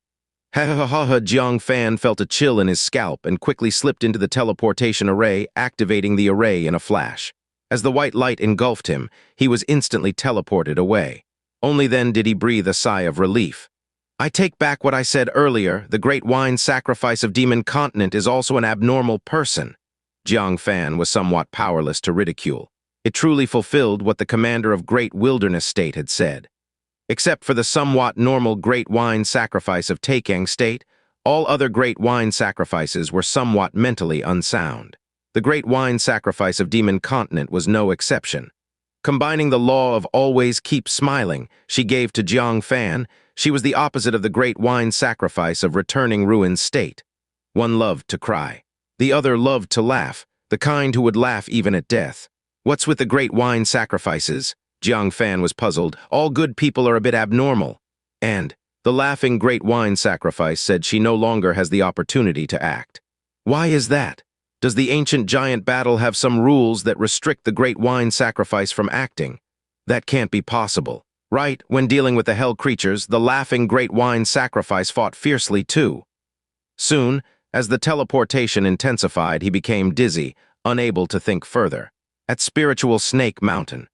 Ha ha ha ha. Jiang Fan felt a chill in his scalp and quickly slipped into the teleportation array, activating the array in a flash. As the white light engulfed him, he was instantly teleported away. Only then did he breathe a sigh of relief. "I take back what I said earlier. The Great Wine Sacrifice of Demon Continent is also an abnormal person." Jiang Fan was somewhat powerless to ridicule. It truly fulfilled what the commander of Great Wilderness State had said. Except for the somewhat normal Great Wine Sacrifice of Taikang State, all other Great Wine Sacrifices were somewhat mentally unsound. The Great Wine Sacrifice of Demon Continent was no exception. Combining the law of always keep smiling she gave to Jiang Fan, she was the opposite of the Great Wine Sacrifice of Returning Ruins State. One loved to cry. The other loved to laugh, the kind who would laugh even at death. "What's with the Great Wine Sacrifices?" Jiang Fan was puzzled. "All good people are a bit abnormal." And the laughing Great Wine Sacrifice said she no longer has the opportunity to act. "Why is that? Does the ancient giant battle have some rules that restrict the Great Wine Sacrifice from acting? That can't be possible. Right, when dealing with the hell creatures, the laughing Great Wine Sacrifice fought fiercely too." Soon, as the teleportation intensified, he became dizzy, unable to think further. At Spiritual Snake Mountain,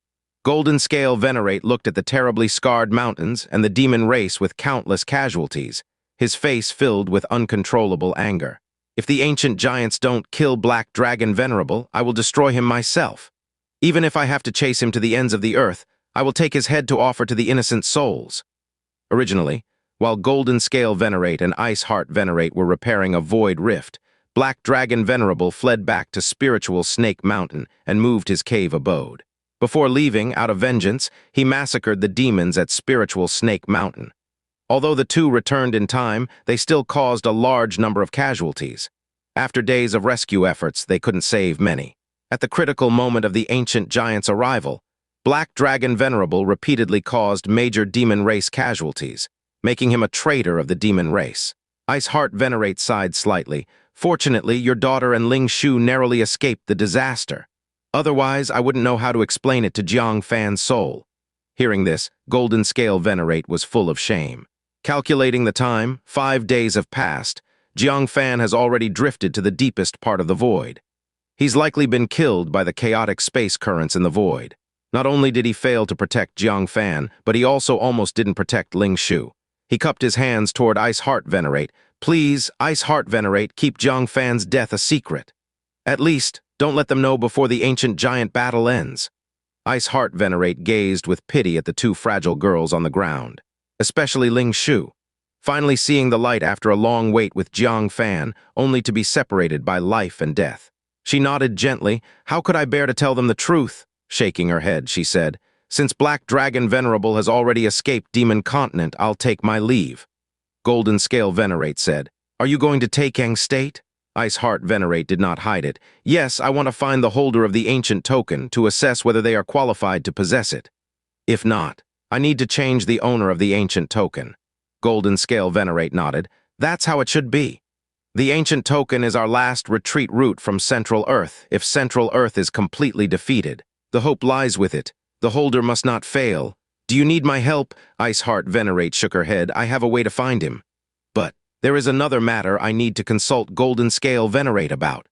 Golden Scale Venerate looked at the terribly scarred mountains and the demon race with countless casualties, his face filled with uncontrollable anger. "If the ancient giants don't kill Black Dragon Venerable, I will destroy him myself. Even if I have to chase him to the ends of the earth, I will take his head to offer to the innocent souls." Originally, while Golden Scale Venerate and Ice Heart Venerate were repairing a void rift, Black Dragon Venerable fled back to Spiritual Snake Mountain and moved his cave abode. Before leaving, out of vengeance, he massacred the demons at Spiritual Snake Mountain. Although the two returned in time, they still caused a large number of casualties. After days of rescue efforts, they couldn't save many. At the critical moment of the ancient giant's arrival, Black Dragon Venerable repeatedly caused major demon race casualties, making him a traitor of the demon race. Ice Heart Venerate sighed slightly. "Fortunately, your daughter and Ling Shu narrowly escaped the disaster. Otherwise, I wouldn't know how to explain it to Jiang Fan's soul." Hearing this, Golden Scale Venerate was full of shame. Calculating the time, 5 days have passed. Jiang Fan has already drifted to the deepest part of the void. He's likely been killed by the chaotic space currents in the void. Not only did he fail to protect Jiang Fan, but he also almost didn't protect Ling Shu. He cupped his hands toward Ice Heart Venerate. "Please, Ice Heart Venerate, keep Jiang Fan's death a secret. At least, don't let them know before the ancient giant battle ends." Ice Heart Venerate gazed with pity at the two fragile girls on the ground, especially Ling Shu. Finally seeing the light after a long wait with Jiang Fan, only to be separated by life and death. She nodded gently. "How could I bear to tell them the truth? Shaking her head, she said, "Since Black Dragon Venerable has already escaped Demon Continent, I'll take my leave." Golden Scale Venerate said, "Are you going to Taikang State?" Ice Heart Venerate did not hide it. "Yes, I want to find the holder of the ancient token to assess whether they are qualified to possess it. If not, I need to change the owner of the ancient token." Golden Scale Venerate nodded. "That's how it should be. The ancient token is our last retreat route from Central Earth. If Central Earth is completely defeated, the hope lies with it. The holder must not fail. Do you need my help?" Ice Heart Venerate shook her head. "I have a way to find him. But there is another matter I need to consult Golden Scale Venerate about."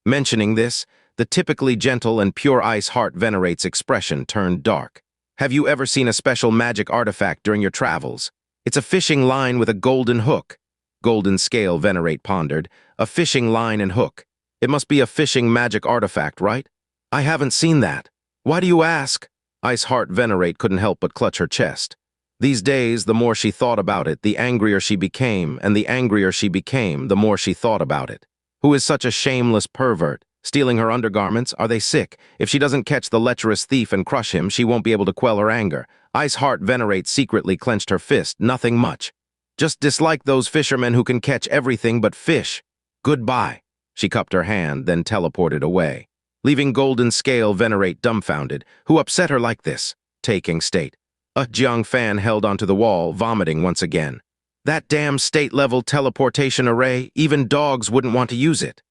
Mentioning this, the typically gentle and pure Ice Heart Venerate's expression turned dark. "Have you ever seen a special magic artifact during your travels? It's a fishing line with a golden hook." Golden Scale Venerate pondered. "A fishing line and hook. It must be a fishing magic artifact, right? I haven't seen that. Why do you ask?" Ice Heart Venerate couldn't help but clutch her chest. These days, the more she thought about it, the angrier she became, and the angrier she became, the more she thought about it. Who is such a shameless pervert? Stealing her undergarments? Are they sick? If she doesn't catch the lecherous thief and crush him, she won't be able to quell her anger. Ice Heart Venerate secretly clenched her fist. Nothing much. Just dislike those fishermen who can catch everything but fish. Goodbye. She cupped her hand, then teleported away, leaving Golden Scale Venerate dumbfounded. Who upset her like this? Taking state. Jiang Fan held onto the wall, vomiting once again. That damn state-level teleportation array, even dogs wouldn't want to use it.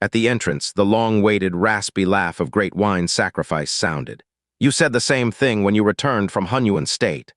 At the entrance, the long-waited, raspy laugh of Great Wine Sacrifice sounded. "You said the same thing when you returned from Hunyuan State."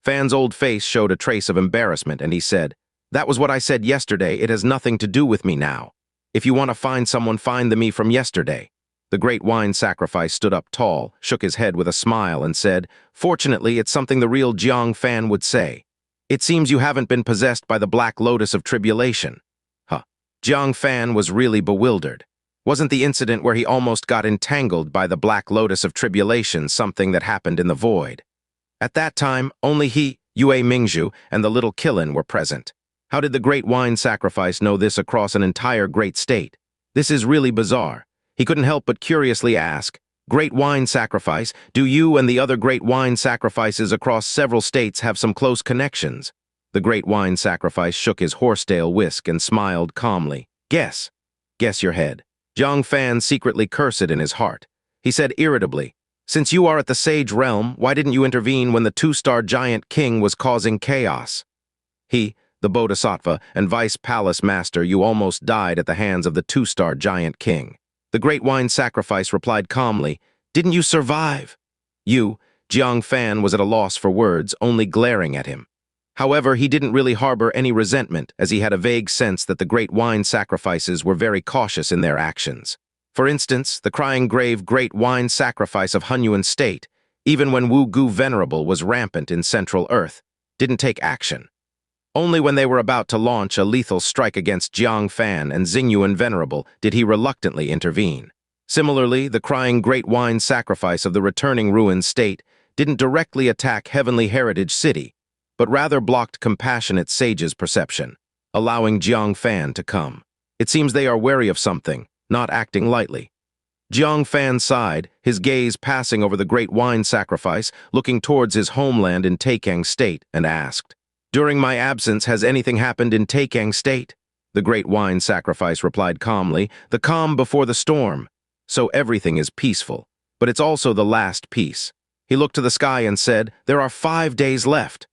Fan's old face showed a trace of embarrassment, and he said, "That was what I said yesterday. It has nothing to do with me now. If you want to find someone, find the me from yesterday." The Great Wine Sacrifice stood up tall, shook his head with a smile, and said, "Fortunately, it's something the real Jiang Fan would say. It seems you haven't been possessed by the Black Lotus of Tribulation." Huh. Jiang Fan was really bewildered. Wasn't the incident where he almost got entangled by the Black Lotus of Tribulation something that happened in the void? At that time, only he, Yue Mingzhu, and the little Qilin were present. How did the Great Wine Sacrifice know this across an entire great state? This is really bizarre. He couldn't help but curiously ask, "Great Wine Sacrifice, do you and the other Great Wine Sacrifices across several states have some close connections?" The Great Wine Sacrifice shook his horsetail whisk and smiled calmly. "Guess. Guess your head." Jiang Fan secretly cursed in his heart. He said irritably, "Since you are at the Sage Realm, why didn't you intervene when the two-star giant king was causing chaos? He, the Bodhisattva and Vice Palace Master, you almost died at the hands of the two-star giant king." The Great Wine Sacrifice replied calmly, "Didn't you survive?" Jiang Fan was at a loss for words, only glaring at him. However, he didn't really harbor any resentment, as he had a vague sense that the Great Wine Sacrifices were very cautious in their actions. For instance, the Crying Grave Great Wine Sacrifice of Hunyuan State, even when Wu Gu Venerable was rampant in Central Earth, didn't take action. Only when they were about to launch a lethal strike against Jiang Fan and Xin'er Venerable did he reluctantly intervene. Similarly, the Crying Great Wine Sacrifice of the returning ruined state didn't directly attack Heavenly Heritage City, but rather blocked Compassionate Sage's perception, allowing Jiang Fan to come. It seems they are wary of something, not acting lightly. Jiang Fan sighed, his gaze passing over the Great Wine Sacrifice, looking towards his homeland in Taikang State, and asked, "During my absence, has anything happened in Taikang State?" The Great Wine Sacrifice replied calmly, "The calm before the storm. So everything is peaceful, but it's also the last peace." He looked to the sky and said, "There are 5 days left."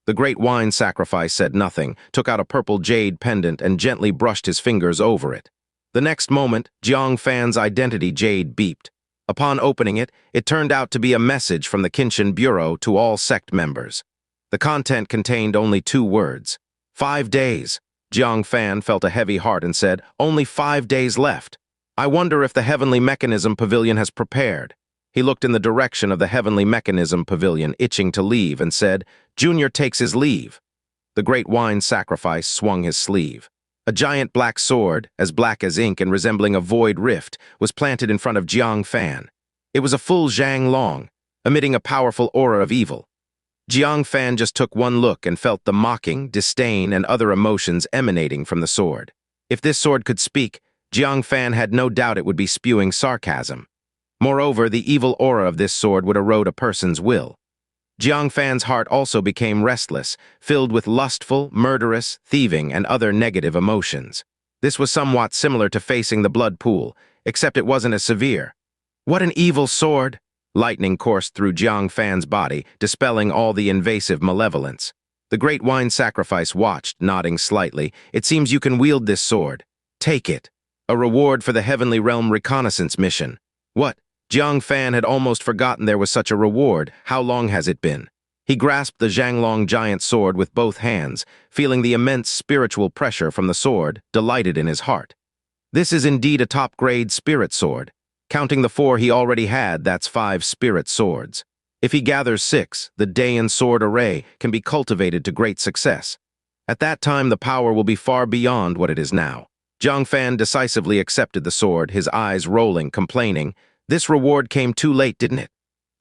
The Great Wine Sacrifice said nothing, took out a purple jade pendant and gently brushed his fingers over it. The next moment, Jiang Fan's identity jade beeped. Upon opening it, it turned out to be a message from the Qinshan Bureau to all sect members. The content contained only 2 words. 5 days. Jiang Fan felt a heavy heart and said, "Only 5 days left. I wonder if the Heavenly Mechanism Pavilion has prepared." He looked in the direction of the Heavenly Mechanism Pavilion, itching to leave, and said, "Junior takes his leave." The Great Wine Sacrifice swung his sleeve. A giant black sword, as black as ink and resembling a void rift, was planted in front of Jiang Fan. It was a full zhang long, emitting a powerful aura of evil. Jiang Fan just took one look and felt the mocking, disdain, and other emotions emanating from the sword. If this sword could speak, Jiang Fan had no doubt it would be spewing sarcasm. Moreover, the evil aura of this sword would erode a person's will. Jiang Fan's heart also became restless, filled with lustful, murderous, thieving, and other negative emotions. This was somewhat similar to facing the blood pool, except it wasn't as severe. What an evil sword! Lightning coursed through Jiang Fan's body, dispelling all the invasive malevolence. The great wine sacrifice watched, nodding slightly. It seems you can wield this sword. Take it. A reward for the Heavenly Realm reconnaissance mission. What? Jiang Fan had almost forgotten there was such a reward. How long has it been? He grasped the Zhanglong giant sword with both hands, feeling the immense spiritual pressure from the sword, delighted in his heart. This is indeed a top-grade spirit sword. Counting the 4 he already had, that's 5 spirit swords. If he gathers 6, the Dayan sword array can be cultivated to great success. At that time, the power will be far beyond what it is now. Jiang Fan decisively accepted the sword, his eyes rolling, complaining, "This reward came too late, didn't it?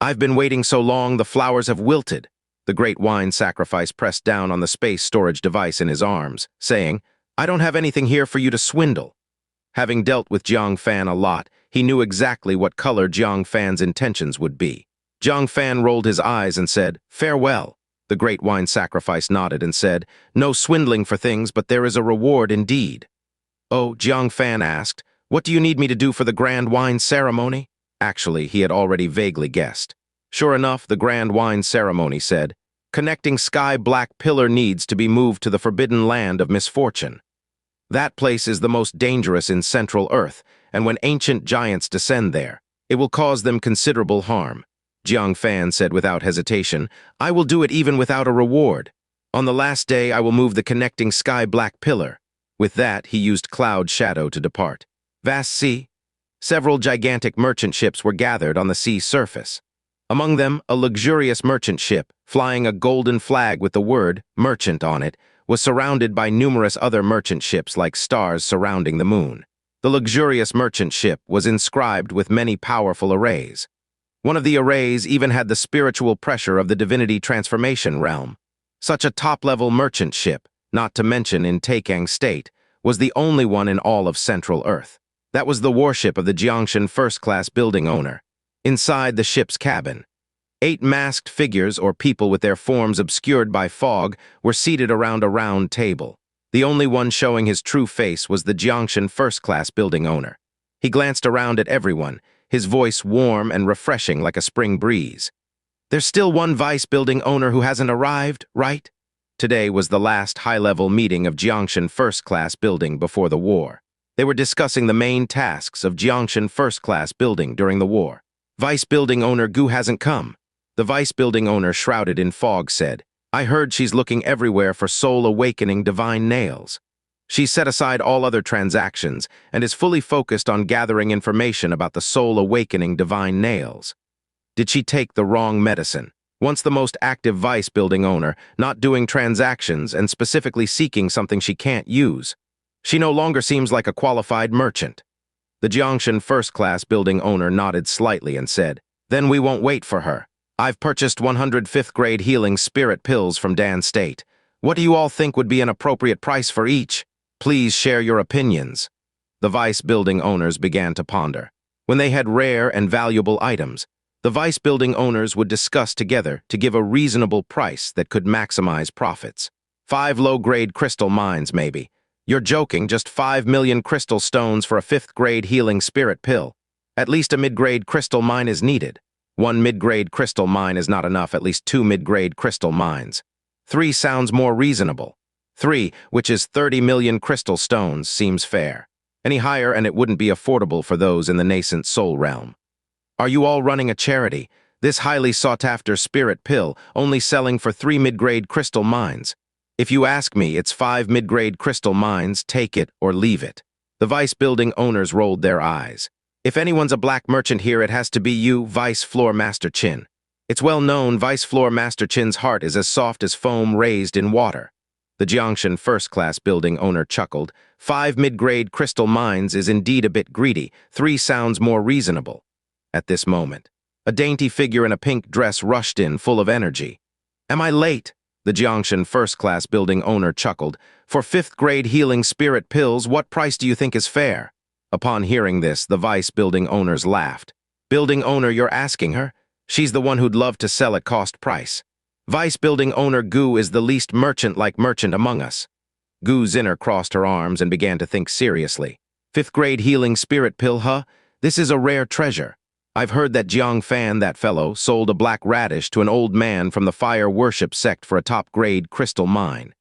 I've been waiting so long, the flowers have wilted." The great wine sacrifice pressed down on the space storage device in his arms, saying, "I don't have anything here for you to swindle." Having dealt with Jiang Fan a lot, he knew exactly what color Jiang Fan's intentions would be. Jiang Fan rolled his eyes and said, "Farewell." The great wine sacrifice nodded and said, "No swindling for things, but there is a reward indeed." "Oh," Jiang Fan asked, "what do you need me to do for the grand wine ceremony?" Actually, he had already vaguely guessed. Sure enough, the grand wine ceremony said, "Connecting sky-black pillar needs to be moved to the forbidden land of misfortune. That place is the most dangerous in Central Earth, and when ancient giants descend there, it will cause them considerable harm." Jiang Fan said without hesitation, "I will do it even without a reward. On the last day, I will move the connecting sky-black pillar." With that, he used cloud shadow to depart. Vast sea. Several gigantic merchant ships were gathered on the sea surface. Among them, a luxurious merchant ship, flying a golden flag with the word merchant on it, was surrounded by numerous other merchant ships like stars surrounding the moon. The luxurious merchant ship was inscribed with many powerful arrays. One of the arrays even had the spiritual pressure of the divinity transformation realm. Such a top-level merchant ship, not to mention in Taikang State, was the only one in all of Central Earth. That was the warship of the Jiangshan First-class Building Owner. Inside the ship's cabin, 8 masked figures or people with their forms obscured by fog were seated around a round table. The only one showing his true face was the Jiangshan First-class Building Owner. He glanced around at everyone, his voice warm and refreshing like a spring breeze. "There's still one vice building owner who hasn't arrived, right?" Today was the last high-level meeting of Jiangshan First-class Building before the war. They were discussing the main tasks of Jiangshan First-class Building during the war. "Vice building owner Gu hasn't come." The vice building owner, shrouded in fog, said, "I heard she's looking everywhere for soul-awakening divine nails. She set aside all other transactions and is fully focused on gathering information about the soul-awakening divine nails." Did she take the wrong medicine? Once the most active vice building owner, not doing transactions and specifically seeking something she can't use. She no longer seems like a qualified merchant. The Jiangshan First-class Building Owner nodded slightly and said, "Then we won't wait for her. I've purchased 105th grade healing spirit pills from Dan State. What do you all think would be an appropriate price for each? Please share your opinions." The vice building owners began to ponder. When they had rare and valuable items, the vice building owners would discuss together to give a reasonable price that could maximize profits. 5 low-grade crystal mines, maybe. You're joking, just 5 million crystal stones for a 5th grade healing spirit pill. At least a mid-grade crystal mine is needed. 1 mid-grade crystal mine is not enough, at least 2 mid-grade crystal mines. 3 sounds more reasonable. 3, which is 30 million crystal stones, seems fair. Any higher and it wouldn't be affordable for those in the Nascent Soul realm. Are you all running a charity? This highly sought-after spirit pill only selling for 3 mid-grade crystal mines. If you ask me, it's 5 mid-grade crystal mines, take it or leave it. The vice building owners rolled their eyes. If anyone's a black merchant here, it has to be you, Vice Floor Master Qin. It's well known Vice Floor Master Qin's heart is as soft as foam raised in water. The Jiangshan First-class Building Owner chuckled. 5 mid-grade crystal mines is indeed a bit greedy. 3 sounds more reasonable. At this moment, a dainty figure in a pink dress rushed in, full of energy. "Am I late?" The Jiangshan First-class Building Owner chuckled. "For 5th grade healing spirit pills, what price do you think is fair?" Upon hearing this, the vice building owners laughed. Building owner, you're asking her? She's the one who'd love to sell at cost price. Vice building owner Gu is the least merchant-like merchant among us. Gu Xin'er crossed her arms and began to think seriously. Fifth grade healing spirit pill, huh? This is a rare treasure. I've heard that Jiang Fan, that fellow, sold a black radish to an old man from the fire worship sect for a top-grade crystal mine.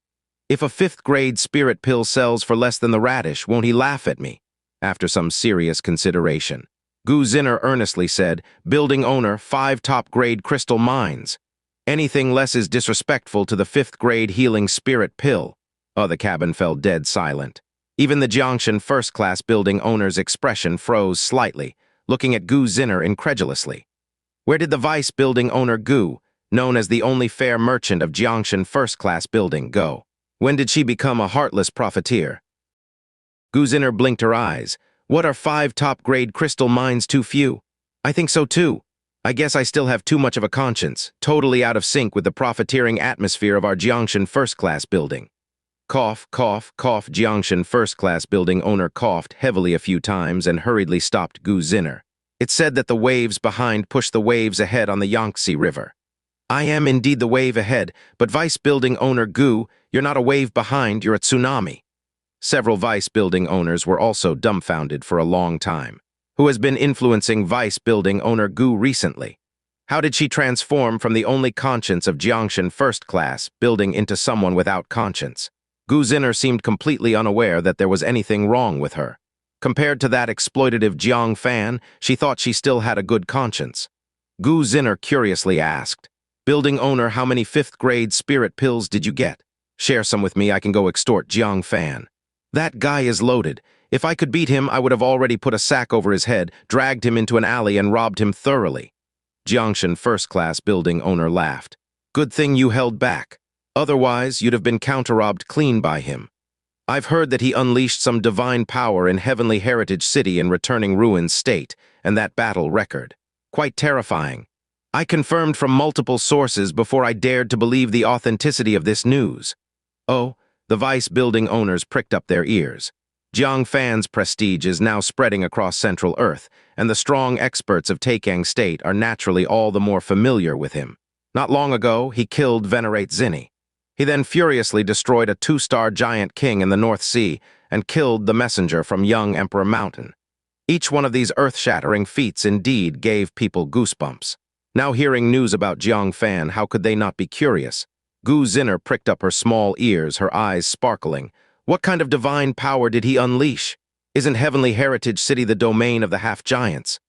If a fifth-grade spirit pill sells for less than the radish, won't he laugh at me? After some serious consideration, Gu Xin'er earnestly said, building owner, 5 top-grade crystal mines. Anything less is disrespectful to the fifth-grade healing spirit pill. The cabin fell dead silent. Even the Jiangshan First-class Building Owner's expression froze slightly, looking at Gu Xin'er incredulously. Where did the Vice Building Owner Gu, known as the only fair merchant of Jiangshan First-class Building, go? When did she become a heartless profiteer? Gu Xin'er blinked her eyes. What are 5 top-grade crystal mines too few? I think so too. I guess I still have too much of a conscience, totally out of sync with the profiteering atmosphere of our Jiangshan First-class Building. Cough, cough, cough. Jiangshan First-class Building Owner coughed heavily a few times and hurriedly stopped Gu Xin'er. It said that the waves behind push the waves ahead on the Yangtze River. I am indeed the wave ahead, but Vice Building Owner Gu, you're not a wave behind, you're a tsunami. Several Vice Building Owners were also dumbfounded for a long time. Who has been influencing Vice Building Owner Gu recently? How did she transform from the only conscience of Jiangshan First-class Building into someone without conscience? Gu Xin'er seemed completely unaware that there was anything wrong with her. Compared to that exploitative Jiang Fan, she thought she still had a good conscience. Gu Xin'er curiously asked, building owner, how many 5th-grade spirit pills did you get? Share some with me, I can go extort Jiang Fan. That guy is loaded. If I could beat him, I would have already put a sack over his head, dragged him into an alley, and robbed him thoroughly. Jiangshan First-class Building Owner laughed. Good thing you held back. Otherwise, you'd have been counter-robbed clean by him. I've heard that he unleashed some divine power in Heavenly Heritage City in Returning Ruins State, and that battle record. Quite terrifying. I confirmed from multiple sources before I dared to believe the authenticity of this news. Oh, the Vice Building Owners pricked up their ears. Jiang Fan's prestige is now spreading across Central Earth, and the strong experts of Taikang State are naturally all the more familiar with him. Not long ago, he killed Venerate Xin'er. He then furiously destroyed a 2-star giant king in the North Sea and killed the messenger from Young Emperor Mountain. Each one of these earth-shattering feats indeed gave people goosebumps. Now hearing news about Jiang Fan, how could they not be curious? Gu Xin'er pricked up her small ears, her eyes sparkling. What kind of divine power did he unleash? Isn't Heavenly Heritage City the domain of the half-giants?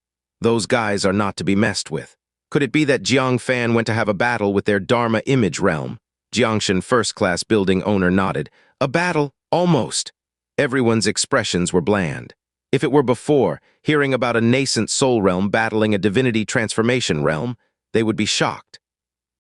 Those guys are not to be messed with. Could it be that Jiang Fan went to have a battle with their Dharma image realm? Jiangshan First-class Building Owner nodded. A battle? Almost. Everyone's expressions were bland. If it were before, hearing about a nascent soul realm battling a divinity transformation realm, they would be shocked.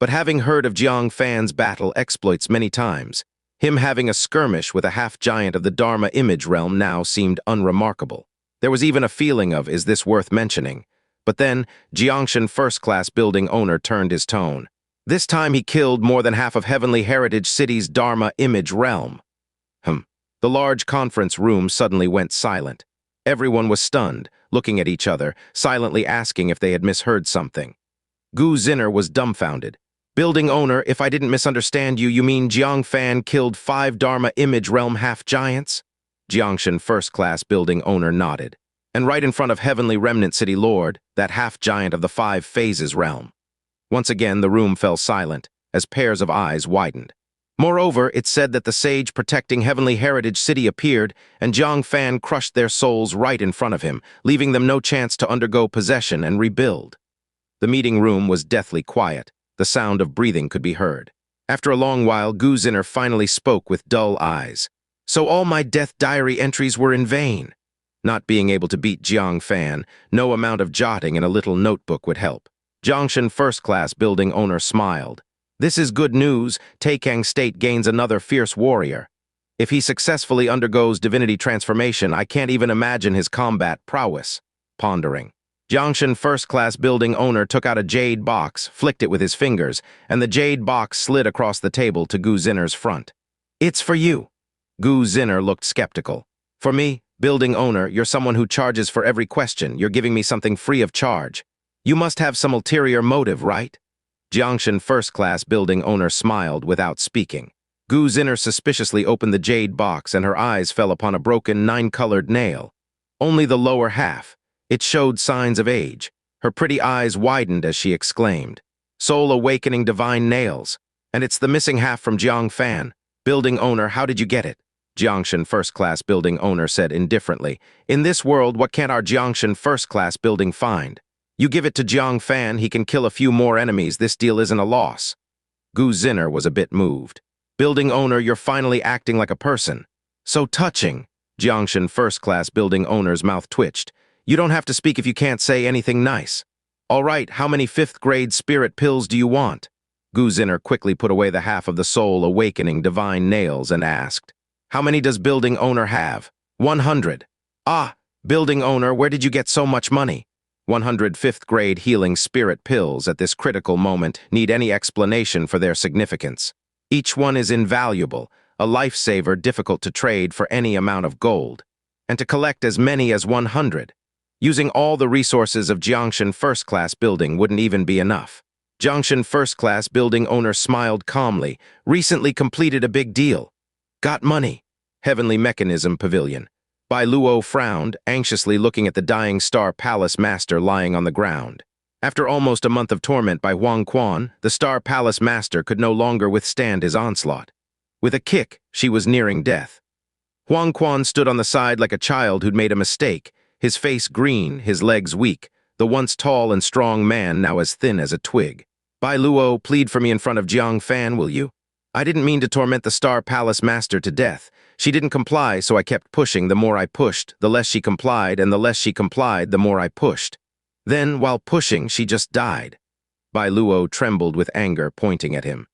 But having heard of Jiang Fan's battle exploits many times, him having a skirmish with a half-giant of the Dharma image realm now seemed unremarkable. There was even a feeling of, is this worth mentioning? But then, Jiangshan First-class Building Owner turned his tone. This time he killed more than half of Heavenly Heritage City's Dharma image realm. The large conference room suddenly went silent. Everyone was stunned, looking at each other, silently asking if they had misheard something. Gu Xin'er was dumbfounded. Building owner, if I didn't misunderstand you, you mean Jiang Fan killed 5 Dharma image realm half-giants? Jiangshan First-class Building Owner nodded. And right in front of Heavenly Remnant City Lord, that half-giant of the 5 phases realm. Once again, the room fell silent, as pairs of eyes widened. Moreover, it said that the sage protecting Heavenly Heritage City appeared, and Jiang Fan crushed their souls right in front of him, leaving them no chance to undergo possession and rebuild. The meeting room was deathly quiet. The sound of breathing could be heard. After a long while, Gu Xin'er finally spoke with dull eyes. So all my death diary entries were in vain. Not being able to beat Jiang Fan, no amount of jotting in a little notebook would help. Jiangshan First-class Building Owner smiled. This is good news. Taikang State gains another fierce warrior. If he successfully undergoes divinity transformation, I can't even imagine his combat prowess. Pondering. Jiangshan First-class Building Owner took out a jade box, flicked it with his fingers, and the jade box slid across the table to Gu Xin'er's front. It's for you. Gu Xin'er looked skeptical. For me, Building Owner, you're someone who charges for every question. You're giving me something free of charge. You must have some ulterior motive, right? Jiangshan First-class Building Owner smiled without speaking. Xin'er suspiciously opened the jade box and her eyes fell upon a broken 9-colored nail. Only the lower half. It showed signs of age. Her pretty eyes widened as she exclaimed, "Soul awakening divine nails. And it's the missing half from Jiangfan. Building owner, how did you get it?" Jiangshan First-class Building Owner said indifferently, "In this world, what can't our Jiangshan First-class Building find? You give it to Jiangfan, he can kill a few more enemies. This deal isn't a loss." Xin'er was a bit moved. "Building owner, you're finally acting like a person." "So touching." Jiangshan First-class Building Owner's mouth twitched. "You don't have to speak if you can't say anything nice." "All right, how many 5th-grade spirit pills do you want?" Xin'er quickly put away the half of the soul awakening divine nails and asked, "How many does building owner have?" 100. "Ah, building owner, where did you get so much money?" 100 5th-grade healing spirit pills at this critical moment need any explanation for their significance. Each one is invaluable, a lifesaver difficult to trade for any amount of gold, and to collect as many as 100. Using all the resources of Jiangshan First-class Building wouldn't even be enough. Jiangshan First-class Building Owner smiled calmly. "Recently completed a big deal. Got money." Heavenly Mechanism Pavilion. Bai Luo frowned, anxiously looking at the dying Star Palace Master lying on the ground. After almost a month of torment by Huang Quan, the Star Palace Master could no longer withstand his onslaught. With a kick, she was nearing death. Huang Quan stood on the side like a child who'd made a mistake, his face green, his legs weak, the once tall and strong man now as thin as a twig. "Bai Luo, plead for me in front of Jiangfan, will you? I didn't mean to torment the Star Palace Master to death. She didn't comply, so I kept pushing. The more I pushed, the less she complied, and the less she complied, the more I pushed. Then, while pushing, she just died." Bai Luo trembled with anger, pointing at him.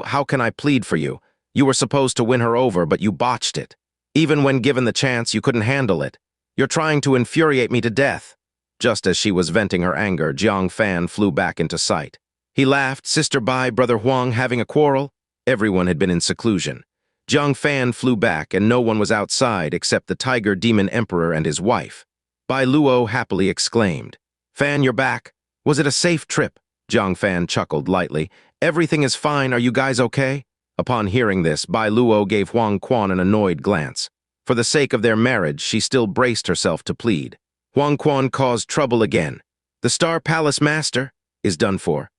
How can I plead for you? You were supposed to win her over, but you botched it. Even when given the chance, you couldn't handle it. You're trying to infuriate me to death." Just as she was venting her anger, Jiangfan flew back into sight. He laughed. "Sister Bai, Brother Huang, having a quarrel?" Everyone had been in seclusion. Jiangfan flew back, and no one was outside except the Tiger Demon Emperor and his wife. Bai Luo happily exclaimed, "Fan, you're back. Was it a safe trip?" Jiangfan chuckled lightly. "Everything is fine. Are you guys okay?" Upon hearing this, Bai Luo gave Huang Quan an annoyed glance. For the sake of their marriage, she still braced herself to plead. "Huang Quan caused trouble again. The Star Palace Master is done for."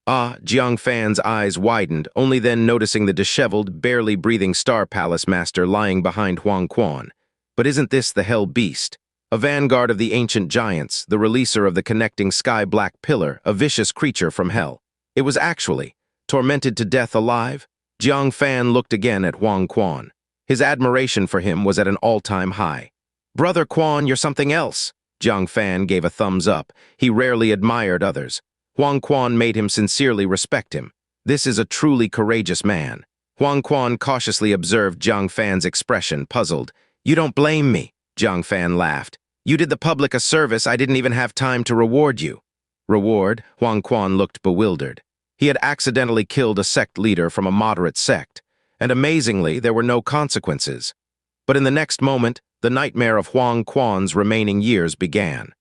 Jiangfan's eyes widened, only then noticing the disheveled, barely breathing Star Palace Master lying behind Huang Quan. "But isn't this the Hell Beast? A vanguard of the ancient giants, the releaser of the connecting sky-black pillar, a vicious creature from hell. It was actually tormented to death alive?" Jiangfan looked again at Huang Quan. His admiration for him was at an all-time high. "Brother Quan, you're something else." Jiangfan gave a thumbs up. He rarely admired others. Huang Quan made him sincerely respect him. This is a truly courageous man. Huang Quan cautiously observed Jiangfan's expression, puzzled. "You don't blame me," Jiangfan laughed. "You did the public a service. I didn't even have time to reward you." Reward? Huang Quan looked bewildered. He had accidentally killed a sect leader from a moderate sect, and amazingly, there were no consequences. But in the next moment, the nightmare of Huang Quan's remaining years began.